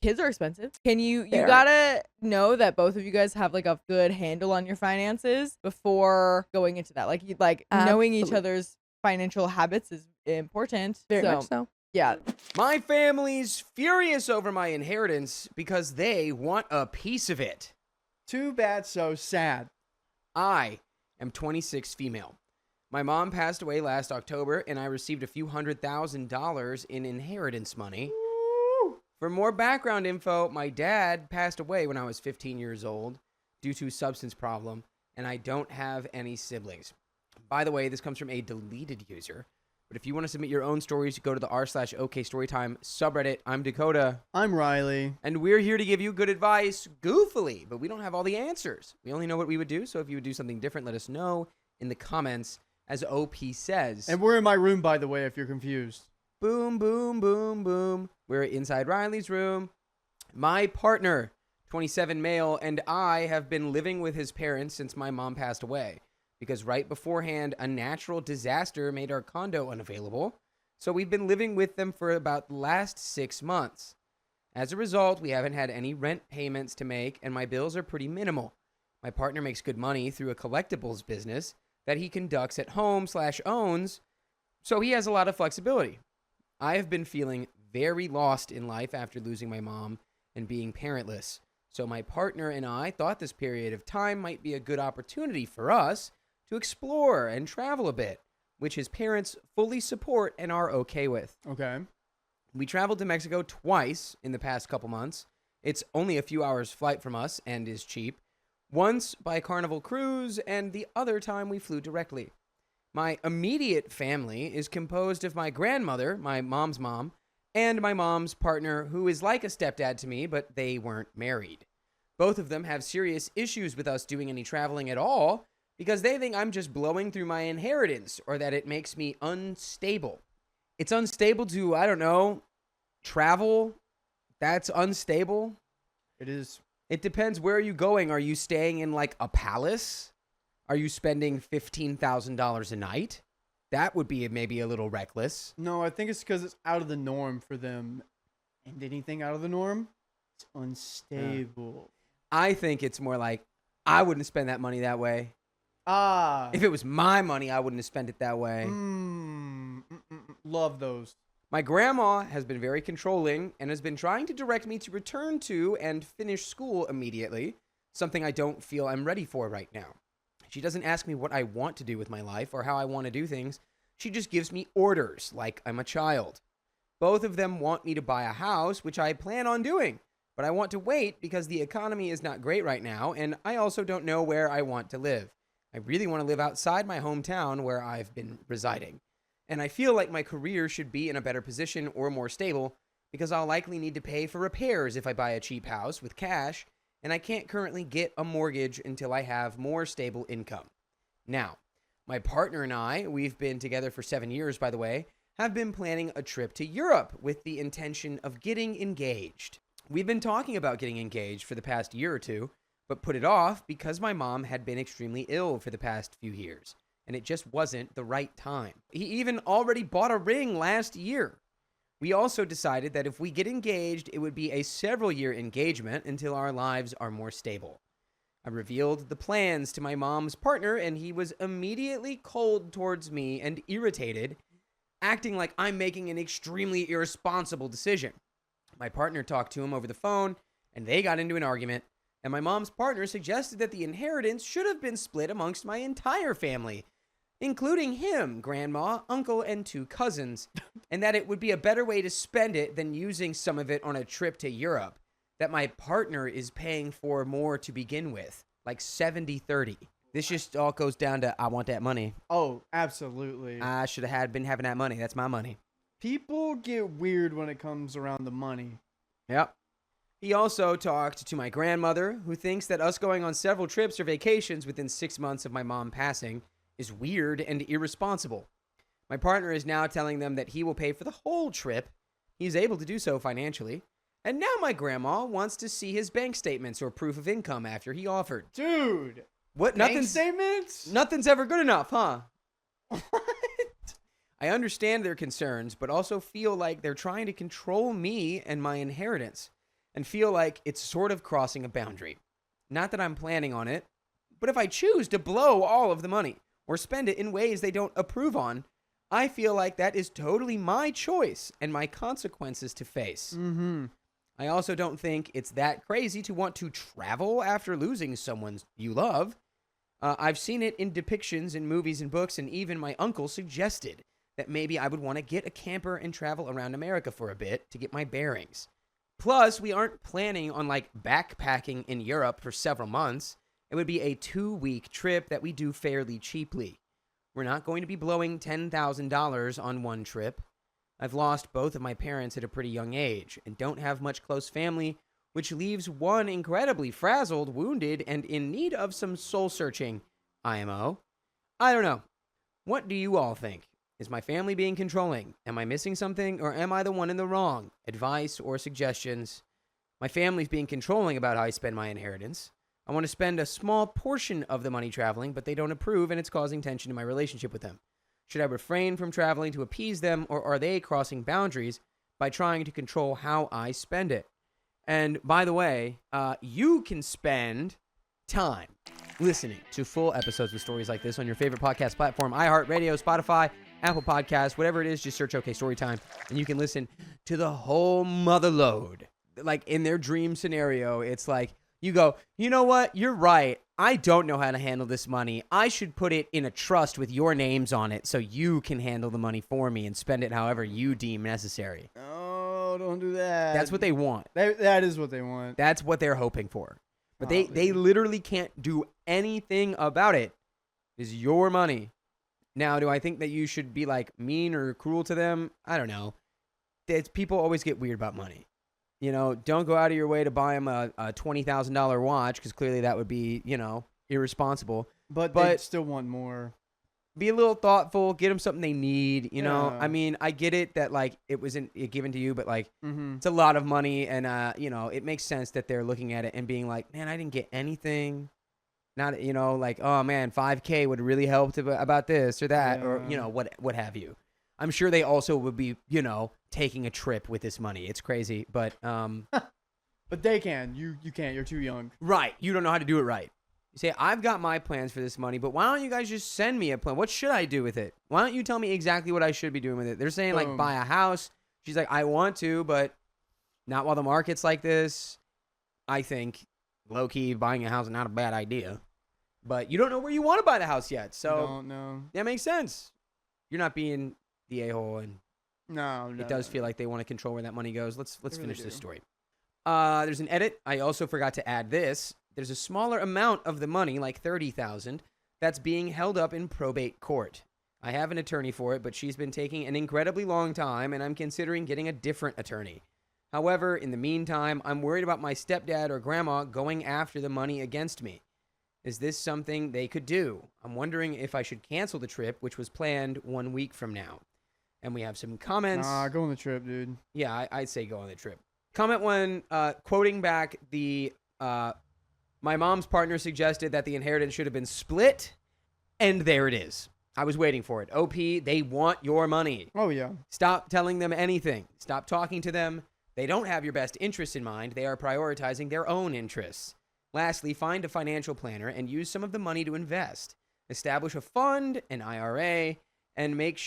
kids are expensive. You They are. gotta know that both of you guys have like a good handle on your finances before going into that. Like knowing each Absolutely. other's financial habits is important. Very much so. Yeah. My family's furious over my inheritance because they want a piece of it. Too bad, so sad. I am 26 female. My mom passed away last October, and I received a few $100,000 in inheritance money. For more background info, my dad passed away when I was 15 years old due to substance problem, and I don't have any siblings. By the way, this comes from a deleted user. But if you want to submit your own stories, go to the r/OKStorytime subreddit. I'm Dakota. I'm Riley. And we're here to give you good advice goofily, but we don't have all the answers. We only know what we would do, so if you would do something different, let us know in the comments, as OP says. And we're in my room, by the way, if you're confused. Boom, boom, boom, boom. We're inside Riley's room. My partner, 27 male, and I have been living with his parents since my mom passed away, because right beforehand, a natural disaster made our condo unavailable. So we've been living with them for about the last 6 months. As a result, we haven't had any rent payments to make, and my bills are pretty minimal. My partner makes good money through a collectibles business that he conducts at home/owns, so he has a lot of flexibility. I have been feeling very lost in life after losing my mom and being parentless. So my partner and I thought this period of time might be a good opportunity for us to explore and travel a bit, which his parents fully support and are okay with. Okay. We traveled to Mexico twice in the past couple months. It's only a few hours flight from us and is cheap. Once by Carnival Cruise, and the other time we flew directly. My immediate family is composed of my grandmother, my mom's mom, and my mom's partner, who is like a stepdad to me, but they weren't married. Both of them have serious issues with us doing any traveling at all because they think I'm just blowing through my inheritance or that it makes me unstable. It's unstable to, I don't know, travel. That's unstable. It is. It depends. Where are you going? Are you staying in like a palace? Are you spending $15,000 a night? That would be maybe a little reckless. No, I think it's because it's out of the norm for them. And anything out of the norm, it's unstable. I think it's more like, I wouldn't spend that money that way. If it was my money, I wouldn't have spent it that way. Love those. My grandma has been very controlling and has been trying to direct me to return to and finish school immediately, something I don't feel I'm ready for right now. She doesn't ask me what I want to do with my life or how I want to do things. She just gives me orders like I'm a child. Both of them want me to buy a house, which I plan on doing, but I want to wait because the economy is not great right now, and I also don't know where I want to live. I really want to live outside my hometown where I've been residing. And I feel like my career should be in a better position or more stable because I'll likely need to pay for repairs if I buy a cheap house with cash, and I can't currently get a mortgage until I have more stable income. Now, my partner and I, we've been together for 7 years, by the way, have been planning a trip to Europe with the intention of getting engaged. We've been talking about getting engaged for the past year or two, but put it off because my mom had been extremely ill for the past few years, and it just wasn't the right time. He even already bought a ring last year. We also decided that if we get engaged, it would be a several-year engagement until our lives are more stable. I revealed the plans to my mom's partner, and he was immediately cold towards me and irritated, acting like I'm making an extremely irresponsible decision. My partner talked to him over the phone, and they got into an argument, and my mom's partner suggested that the inheritance should have been split amongst my entire family, including him, grandma, uncle, and 2 cousins, and that it would be a better way to spend it than using some of it on a trip to Europe, that my partner is paying for more to begin with, like 70-30. This just all goes down to, I want that money. Oh, absolutely. I should have been having that money. That's my money. People get weird when it comes around the money. Yep. He also talked to my grandmother, who thinks that us going on several trips or vacations within 6 months of my mom passing is weird and irresponsible. My partner is now telling them that he will pay for the whole trip. He's able to do so financially. And now my grandma wants to see his bank statements or proof of income after he offered. Dude. What? Bank statements? Nothing's ever good enough, huh? I understand their concerns, but also feel like they're trying to control me and my inheritance, and feel like it's sort of crossing a boundary. Not that I'm planning on it, but if I choose to blow all of the money or spend it in ways they don't approve on, I feel like that is totally my choice and my consequences to face. Mm-hmm. I also don't think it's that crazy to want to travel after losing someone you love. I've seen it in depictions in movies and books, and even my uncle suggested that maybe I would want to get a camper and travel around America for a bit to get my bearings. Plus, we aren't planning on like backpacking in Europe for several months. It would be a 2-week trip that we do fairly cheaply. We're not going to be blowing $10,000 on one trip. I've lost both of my parents at a pretty young age and don't have much close family, which leaves one incredibly frazzled, wounded, and in need of some soul-searching. IMO. I don't know. What do you all think? Is my family being controlling? Am I missing something, or am I the one in the wrong? Advice or suggestions? My family's being controlling about how I spend my inheritance. I want to spend a small portion of the money traveling, but they don't approve, and it's causing tension in my relationship with them. Should I refrain from traveling to appease them, or are they crossing boundaries by trying to control how I spend it? And by the way, you can spend time listening to full episodes with stories like this on your favorite podcast platform, iHeartRadio, Spotify, Apple Podcasts, whatever it is. Just search OK Storytime, and you can listen to the whole mother load. Like in their dream scenario, it's like you go, you know what? You're right. I don't know how to handle this money. I should put it in a trust with your names on it so you can handle the money for me and spend it however you deem necessary. Oh, don't do that. That's what they want. That is what they want. That's what they're hoping for. But they literally can't do anything about it. It's your money. Now, do I think that you should be like mean or cruel to them? I don't know. People always get weird about money. You know, don't go out of your way to buy them a $20,000 watch, because clearly that would be, you know, irresponsible. But they still want more. Be a little thoughtful. Get them something they need. You know, Yeah. I mean, I get it that like it wasn't given to you, but like Mm-hmm. it's a lot of money, and you know, it makes sense that they're looking at it and being like, man, I didn't get anything. Not, you know, like, oh man, $5,000 would really help about this or that, or you know, what have you. I'm sure they also would be, you know, taking a trip with this money. It's crazy, but But they can. You can't. You're too young. right. You don't know how to do it right. You say, I've got my plans for this money, but why don't you guys just send me a plan? What should I do with it? Why don't you tell me exactly what I should be doing with it? They're saying like Boom. buy a house. She's like, I want to, but not while the market's like this. I think low key buying a house is not a bad idea, but you don't know where you want to buy the house yet. So Don't know. that makes sense. You're not being the a-hole, and No. it does feel like they want to control where that money goes. Let's really finish this do. story. There's an edit. I also forgot to add this. There's a smaller amount of the money, like $30,000, that's being held up in probate court. I have an attorney for it, but she's been taking an incredibly long time, and I'm considering getting a different attorney. However, in the meantime, I'm worried about my stepdad or grandma going after the money against me. Is this something they could do? I'm wondering if I should cancel the trip, which was planned 1 week from now. And we have some comments. Nah, go on the trip, dude. Yeah, I'd say go on the trip. Comment one, quoting back the, my mom's partner suggested that the inheritance should have been split, and there it is. I was waiting for it. OP, they want your money. Oh, yeah. Stop telling them anything. Stop talking to them. They don't have your best interests in mind. They are prioritizing their own interests. Lastly, find a financial planner and use some of the money to invest. Establish a fund, an IRA, and make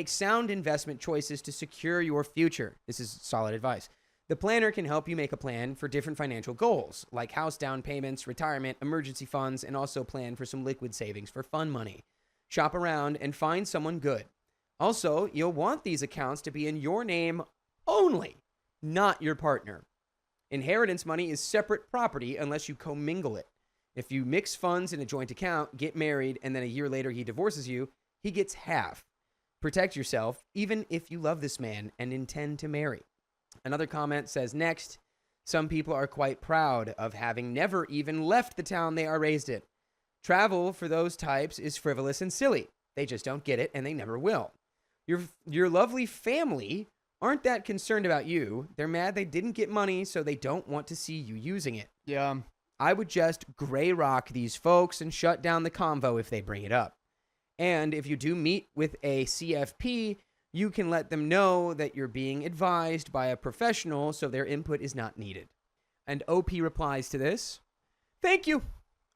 sound investment choices to secure your future. This is solid advice. The planner can help you make a plan for different financial goals, like house down payments, retirement, emergency funds, and also plan for some liquid savings for fun money. Shop around and find someone good. Also, you'll want these accounts to be in your name only, not your partner. Inheritance money is separate property unless you commingle it. If you mix funds in a joint account, get married, and then a year later he divorces you, he gets half. Protect yourself, even if you love this man and intend to marry. Another comment says, next, Some people are quite proud of having never even left the town they are raised in. Travel for those types is frivolous and silly. They just don't get it, and they never will. Your lovely family aren't that concerned about you. They're mad they didn't get money, so they don't want to see you using it. Yeah. I would just gray rock these folks and shut down the convo if they bring it up. And if you do meet with a CFP, you can let them know that you're being advised by a professional, so their input is not needed. And OP replies to this, "Thank you.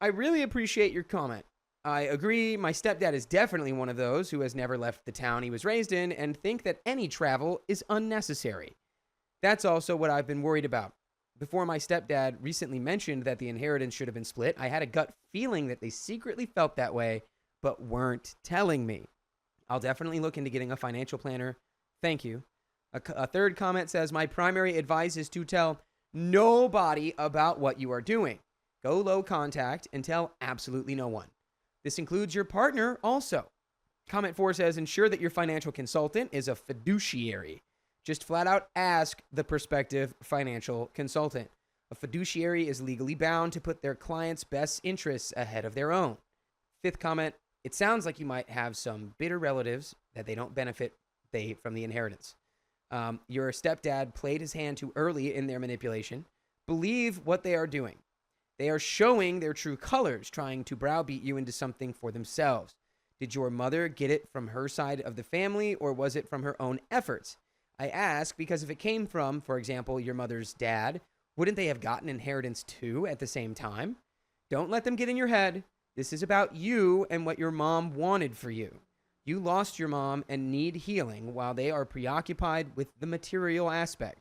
I really appreciate your comment. I agree, my stepdad is definitely one of those who has never left the town he was raised in and think that any travel is unnecessary. That's also what I've been worried about. Before my stepdad recently mentioned that the inheritance should have been split, I had a gut feeling that they secretly felt that way, but weren't telling me. I'll definitely look into getting a financial planner. Thank you." A third comment says, "My primary advice is to tell nobody about what you are doing. Go low contact and tell absolutely no one. This includes your partner also." Comment 4 says, "Ensure that your financial consultant is a fiduciary. Just flat out ask the prospective financial consultant. A fiduciary is legally bound to put their client's best interests ahead of their own." Fifth comment, "It sounds like you might have some bitter relatives that they don't benefit from the inheritance. Your stepdad played his hand too early in their manipulation. Believe what they are doing. They are showing their true colors, trying to browbeat you into something for themselves. Did your mother get it from her side of the family, or was it from her own efforts? I ask because if it came from, for example, your mother's dad, wouldn't they have gotten inheritance too at the same time? Don't let them get in your head. This is about you and what your mom wanted for you. You lost your mom and need healing while they are preoccupied with the material aspect."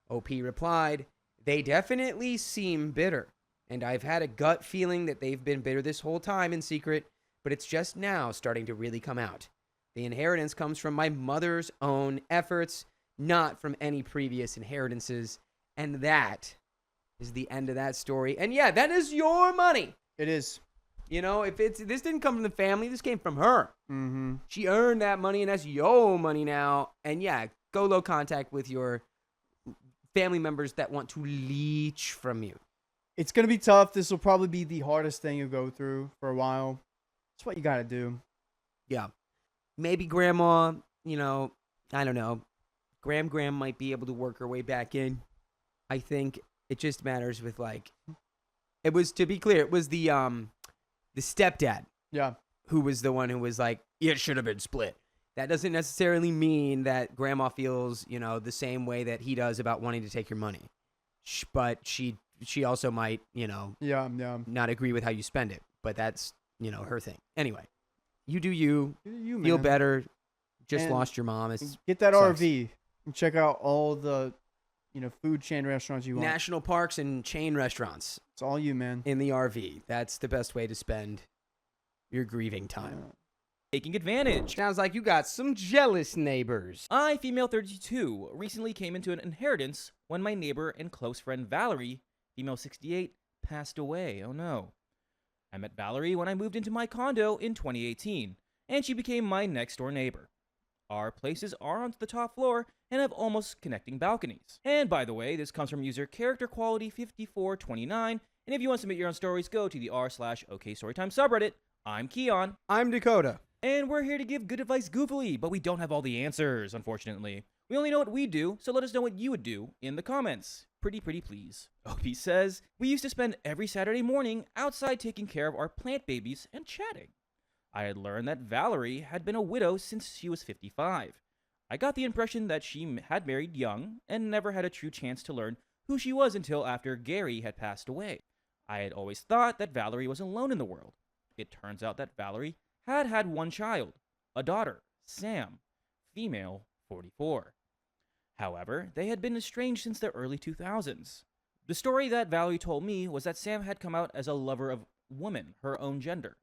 OP replied, "They definitely seem bitter. And I've had a gut feeling that they've been bitter this whole time in secret, but it's just now starting to really come out. The inheritance comes from my mother's own efforts, not from any previous inheritances." And that is the end of that story. And yeah, that is your money. It is. You know, if this didn't come from the family, this came from her. Mm-hmm. She earned that money, and that's your money now. And yeah, go low contact with your family members that want to leech from you. It's going to be tough. This will probably be the hardest thing you go through for a while. That's what you got to do. Yeah. Maybe grandma, you know, I don't know. Graham might be able to work her way back in. I think it just matters with it was, to be clear, it was the stepdad. Yeah. Who was the one who was like, it should have been split. That doesn't necessarily mean that grandma feels, the same way that he does about wanting to take your money. But she also might, not agree with how you spend it. But that's, her thing. Anyway, you do you. Feel man. better. Just And lost your mom. Get that sucks. RV and check out all the, food chain restaurants you want. National parks and chain restaurants. It's all you, man. In the RV. That's the best way to spend your grieving time. Taking advantage. Sounds like you got some jealous neighbors. I, female 32, recently came into an inheritance when my neighbor and close friend Valerie, female 68, passed away. Oh no. I met Valerie when I moved into my condo in 2018, and she became my next door neighbor. Our places are on the top floor and have almost connecting balconies. And by the way, this comes from user character quality 5429, and if you want to submit your own stories, go to the r/OKStorytime subreddit. I'm Keon. I'm Dakota. And we're here to give good advice goofily, but we don't have all the answers, unfortunately. We only know what we do, so let us know what you would do in the comments. Pretty please. OP says, we used to spend every Saturday morning outside taking care of our plant babies and chatting. I had learned that Valerie had been a widow since she was 55. I got the impression that she had married young and never had a true chance to learn who she was until after Gary had passed away. I had always thought that Valerie was alone in the world. It turns out that Valerie had one child, a daughter, Sam, female, 44. However, they had been estranged since the early 2000s. The story that Valerie told me was that Sam had come out as a lover of women, her own gender,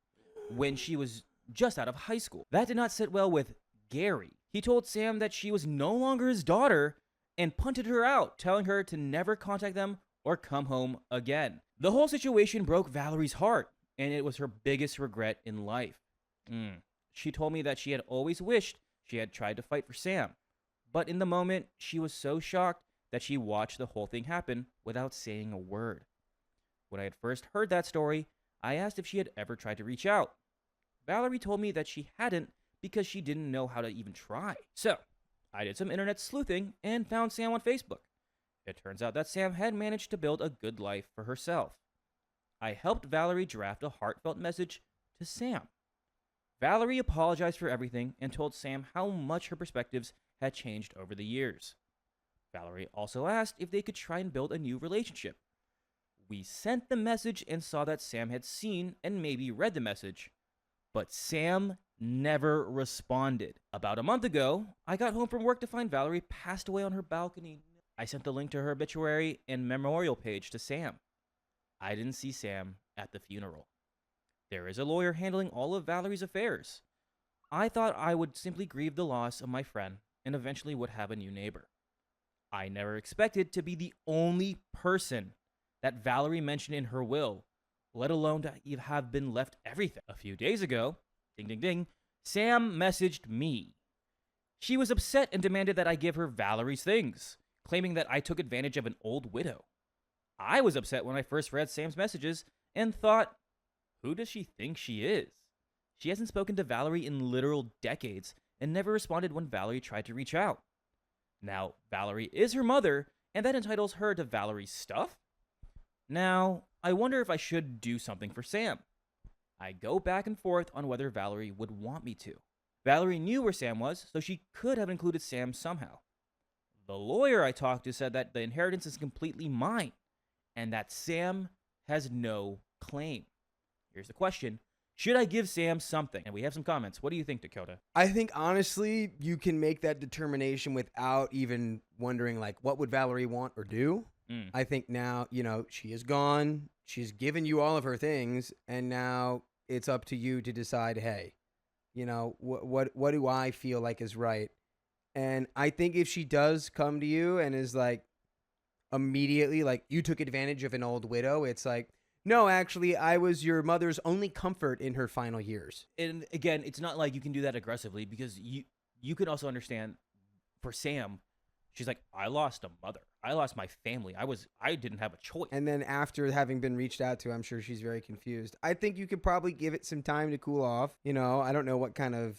when she was just out of high school. That did not sit well with Gary. He told Sam that she was no longer his daughter and punted her out, telling her to never contact them or come home again. The whole situation broke Valerie's heart, and it was her biggest regret in life. She told me that she had always wished she had tried to fight for Sam, but in the moment, she was so shocked that she watched the whole thing happen without saying a word. When I had first heard that story, I asked if she had ever tried to reach out. Valerie told me that she hadn't because she didn't know how to even try. So, I did some internet sleuthing and found Sam on Facebook. It turns out that Sam had managed to build a good life for herself. I helped Valerie draft a heartfelt message to Sam. Valerie apologized for everything and told Sam how much her perspectives had changed over the years. Valerie also asked if they could try and build a new relationship. We sent the message and saw that Sam had seen and maybe read the message, but Sam never responded. About a month ago, I got home from work to find Valerie passed away on her balcony. I sent the link to her obituary and memorial page to Sam. I didn't see Sam at the funeral. There is a lawyer handling all of Valerie's affairs. I thought I would simply grieve the loss of my friend and eventually would have a new neighbor. I never expected to be the only person that Valerie mentioned in her will, let alone to have been left everything. A few days ago, ding ding ding, Sam messaged me. She was upset and demanded that I give her Valerie's things, claiming that I took advantage of an old widow. I was upset when I first read Sam's messages and thought, who does she think she is? She hasn't spoken to Valerie in literal decades and never responded when Valerie tried to reach out. Now, Valerie is her mother, and that entitles her to Valerie's stuff? Now, I wonder if I should do something for Sam. I go back and forth on whether Valerie would want me to. Valerie knew where Sam was, so she could have included Sam somehow. The lawyer I talked to said that the inheritance is completely mine, and that Sam has no claim. Here's the question. Should I give Sam something? And we have some comments. What do you think, Dakota? I think, honestly, you can make that determination without even wondering, like, what would Valerie want or do? I think now, she is gone. She's given you all of her things, and now it's up to you to decide, hey, what do I feel like is right? And I think if she does come to you and is like, immediately, like, you took advantage of an old widow, it's like, no, actually, I was your mother's only comfort in her final years. And again, it's not like you can do that aggressively, because you can also understand, for Sam, she's like, I lost a mother. I lost my family. I didn't have a choice. And then after having been reached out to, I'm sure she's very confused. I think you could probably give it some time to cool off. I don't know what kind of,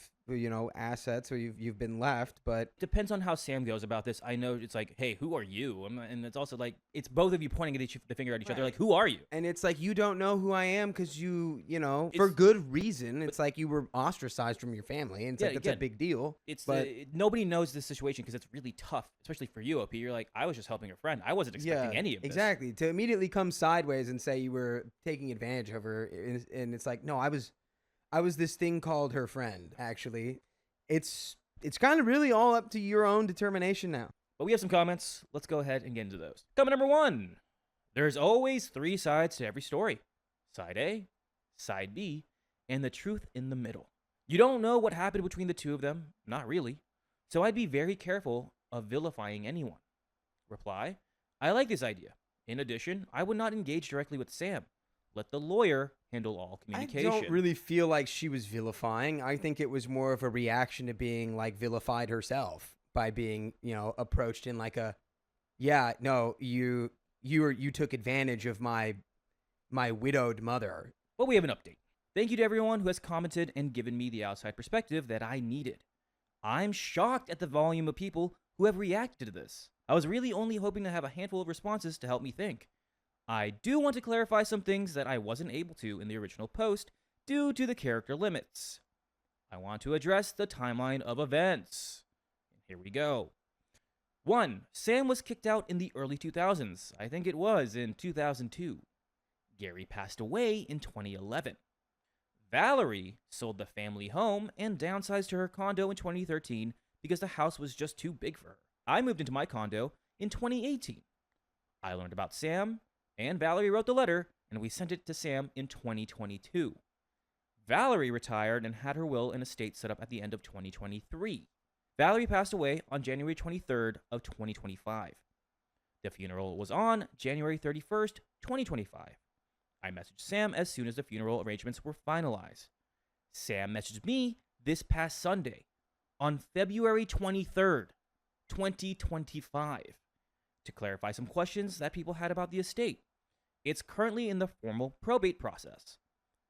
assets or you've been left, but depends on how Sam goes about this. I know it's like, hey, who are you? And it's also like, it's both of you pointing at the finger at each other, like, who are you? And it's like, you don't know who I am because for good reason. It's like you were ostracized from your family, and it's like, that's a big deal. Nobody knows this situation because it's really tough, especially for you, OP. You're like, I was just helping a friend. I wasn't expecting any of this. Exactly. To immediately come sideways and say you were taking advantage of her, and it's like, no, I was this thing called her friend, actually. It's kind of really all up to your own determination now. But we have some comments. Let's go ahead and get into those. Comment number 1. There's always 3 sides to every story. Side A, side B, and the truth in the middle. You don't know what happened between the two of them. Not really. So I'd be very careful of vilifying anyone. Reply, I like this idea. In addition, I would not engage directly with Sam. Let the lawyer handle all communication. I don't really feel like she was vilifying. I think it was more of a reaction to being like vilified herself by being, approached in like a, yeah, no, you took advantage of my widowed mother. Well, we have an update. Thank you to everyone who has commented and given me the outside perspective that I needed. I'm shocked at the volume of people who have reacted to this. I was really only hoping to have a handful of responses to help me think. I do want to clarify some things that I wasn't able to in the original post due to the character limits. I want to address the timeline of events. Here we go. 1. Sam was kicked out in the early 2000s. I think it was in 2002. Gary passed away in 2011. Valerie sold the family home and downsized to her condo in 2013 because the house was just too big for her. I moved into my condo in 2018. I learned about Sam, and Valerie wrote the letter, and we sent it to Sam in 2022. Valerie retired and had her will and estate set up at the end of 2023. Valerie passed away on January 23rd of 2025. The funeral was on January 31st, 2025. I messaged Sam as soon as the funeral arrangements were finalized. Sam messaged me this past Sunday, on February 23rd, 2025, to clarify some questions that people had about the estate. It's currently in the formal probate process.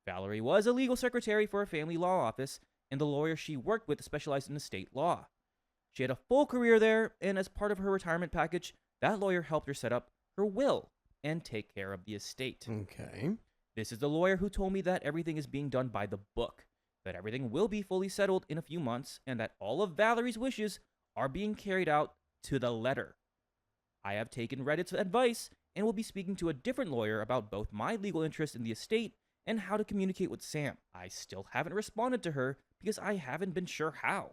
Valerie was a legal secretary for a family law office, and the lawyer she worked with specialized in estate law. She had a full career there, and as part of her retirement package, that lawyer helped her set up her will and take care of the estate. Okay. This is the lawyer who told me that everything is being done by the book, that everything will be fully settled in a few months, and that all of Valerie's wishes are being carried out to the letter. I have taken Reddit's advice and will be speaking to a different lawyer about both my legal interest in the estate and how to communicate with Sam. I still haven't responded to her because I haven't been sure how.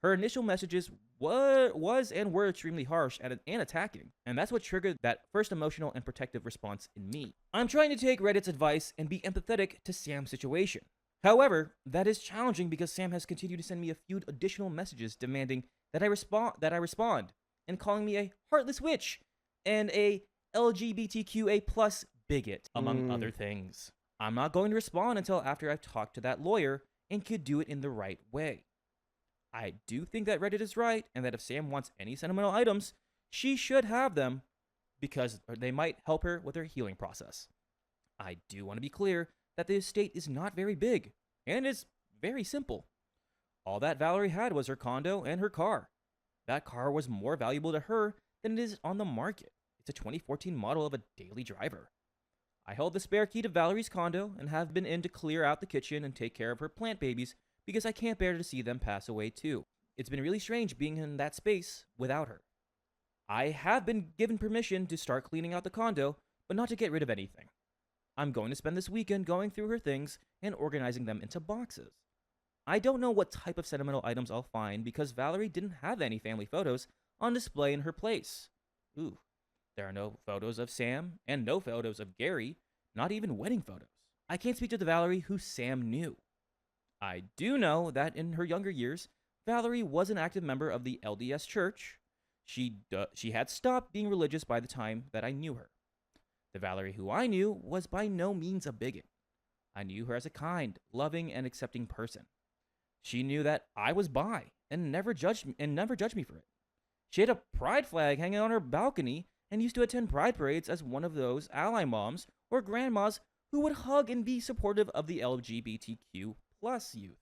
Her initial messages were extremely harsh and attacking, and that's what triggered that first emotional and protective response in me. I'm trying to take Reddit's advice and be empathetic to Sam's situation. However, that is challenging because Sam has continued to send me a few additional messages demanding that I respond, and calling me a heartless witch and a LGBTQA+ bigot, among other things. I'm not going to respond until after I've talked to that lawyer and could do it in the right way. I do think that Reddit is right, and that if Sam wants any sentimental items, she should have them because they might help her with her healing process. I do want to be clear that the estate is not very big and is very simple. All that Valerie had was her condo and her car. That car was more valuable to her than it is on the market. It's a 2014 model of a daily driver. I held the spare key to Valerie's condo and have been in to clear out the kitchen and take care of her plant babies because I can't bear to see them pass away too. It's been really strange being in that space without her. I have been given permission to start cleaning out the condo, but not to get rid of anything. I'm going to spend this weekend going through her things and organizing them into boxes. I don't know what type of sentimental items I'll find because Valerie didn't have any family photos on display in her place. Ooh, there are no photos of Sam and no photos of Gary, not even wedding photos. I can't speak to the Valerie who Sam knew. I do know that in her younger years, Valerie was an active member of the LDS Church. She had stopped being religious by the time that I knew her. The Valerie who I knew was by no means a bigot. I knew her as a kind, loving, and accepting person. She knew that I was bi and never judged me for it. She had a pride flag hanging on her balcony and used to attend pride parades as one of those ally moms or grandmas who would hug and be supportive of the LGBTQ+ youth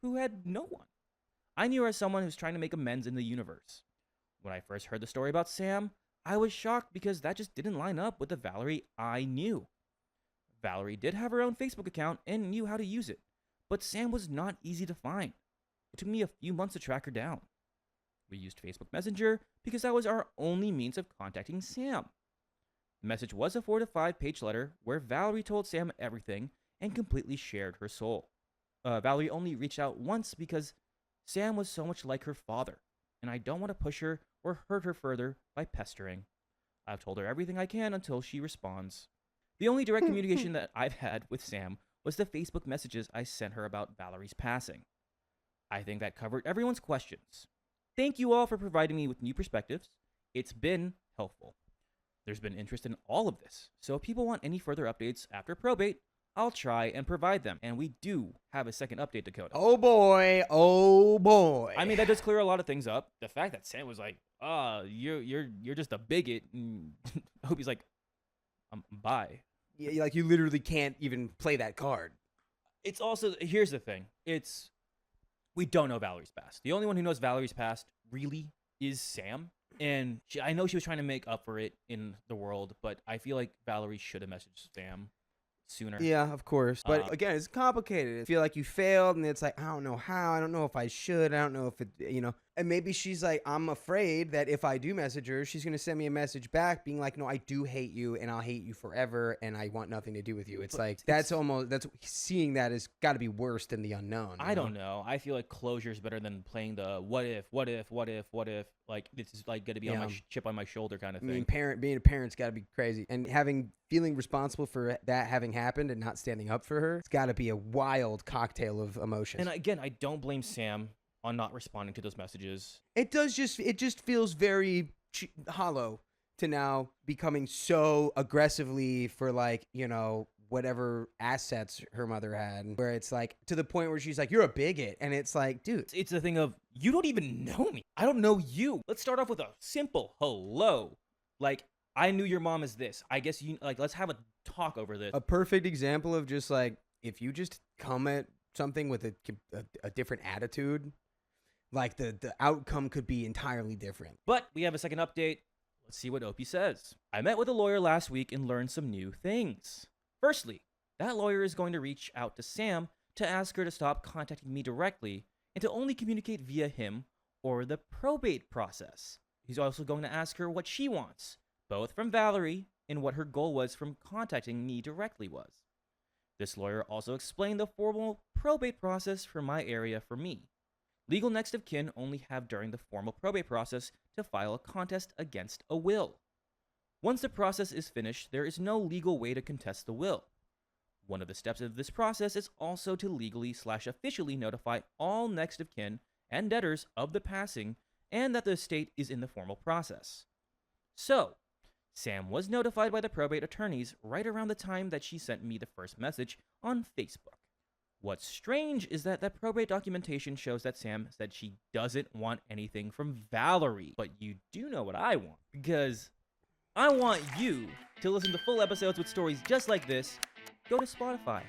who had no one. I knew her as someone who's trying to make amends in the universe. When I first heard the story about Sam, I was shocked because that just didn't line up with the Valerie I knew. Valerie did have her own Facebook account and knew how to use it, but Sam was not easy to find. It took me a few months to track her down. We used Facebook Messenger because that was our only means of contacting Sam. The message was a 4 to 5 page letter where Valerie told Sam everything and completely shared her soul. Valerie only reached out once because Sam was so much like her father, and I don't want to push her or hurt her further by pestering. I've told her everything I can until she responds. The only direct communication that I've had with Sam was the Facebook messages I sent her about Valerie's passing. I think that covered everyone's questions. Thank you all for providing me with new perspectives. It's been helpful. There's been interest in all of this, so if people want any further updates after probate, I'll try and provide them. And we do have a second update, Dakota. Oh boy, oh boy. I mean, that does clear a lot of things up. The fact that Sam was like, you're just a bigot. And I hope he's like, I'm bi. Yeah, like you literally can't even play that card. It's also, here's the thing. We don't know Valerie's past. The only one who knows Valerie's past really is Sam. And I know she was trying to make up for it in the world, but I feel like Valerie should have messaged Sam sooner. Yeah, of course. But again, it's complicated. I feel like you failed, and it's like, I don't know how. I don't know if I should. I don't know if it, And maybe she's like, I'm afraid that if I do message her, she's going to send me a message back being like, no, I do hate you, and I'll hate you forever, and I want nothing to do with you. It's like, that's seeing that has got to be worse than the unknown. I don't know. I feel like closure is better than playing the what if. Like, this is like going to be on my chip on my shoulder kind of thing. I mean, being a parent's got to be crazy. And feeling responsible for that having happened and not standing up for her, it's got to be a wild cocktail of emotions. And again, I don't blame Sam on not responding to those messages. It just feels very hollow to now becoming so aggressively for whatever assets her mother had, where it's like to the point where she's like, you're a bigot. And it's like, dude, it's the thing of, you don't even know me. I don't know you. Let's start off with a simple hello. Like, I knew your mom is this. I guess you like. Let's have a talk over this. A perfect example of just like if you just come at something with a different attitude, like the outcome could be entirely different. But we have a second update. Let's see what Opie says. I met with a lawyer last week and learned some new things. Firstly, that lawyer is going to reach out to Sam to ask her to stop contacting me directly and to only communicate via him or the probate process. He's also going to ask her what she wants, both from Valerie and what her goal was from contacting me directly was. This lawyer also explained the formal probate process for my area for me. Legal next of kin only have during the formal probate process to file a contest against a will. Once the process is finished, there is no legal way to contest the will. One of the steps of this process is also to legally/officially notify all next of kin and debtors of the passing and that the estate is in the formal process. So, Sam was notified by the probate attorneys right around the time that she sent me the first message on Facebook. What's strange is that probate documentation shows that Sam said she doesn't want anything from Valerie. But you do know what I want, because I want you to listen to full episodes with stories just like this. Go to Spotify,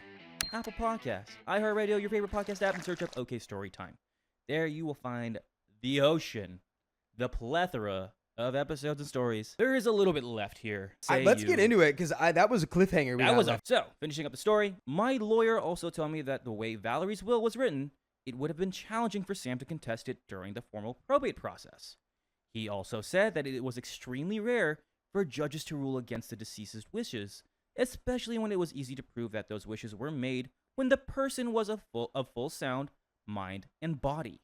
Apple Podcasts, iHeartRadio, your favorite podcast app, and search up OK Storytime. There you will find the ocean, the plethora of episodes and stories. There is a little bit left here. Let's get into it, because that was a cliffhanger. So, finishing up the story, my lawyer also told me that the way Valerie's will was written, it would have been challenging for Sam to contest it during the formal probate process. He also said that it was extremely rare for judges to rule against the deceased's wishes, especially when it was easy to prove that those wishes were made when the person was of full sound, mind, and body.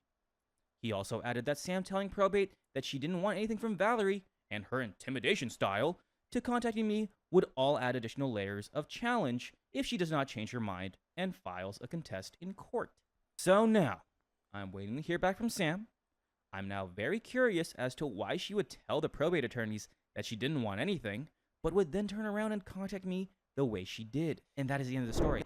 He also added that Sam telling probate that she didn't want anything from Valerie and her intimidation style to contacting me would all add additional layers of challenge if she does not change her mind and files a contest in court. So now, I'm waiting to hear back from Sam. I'm now very curious as to why she would tell the probate attorneys that she didn't want anything, but would then turn around and contact me the way she did. And that is the end of the story.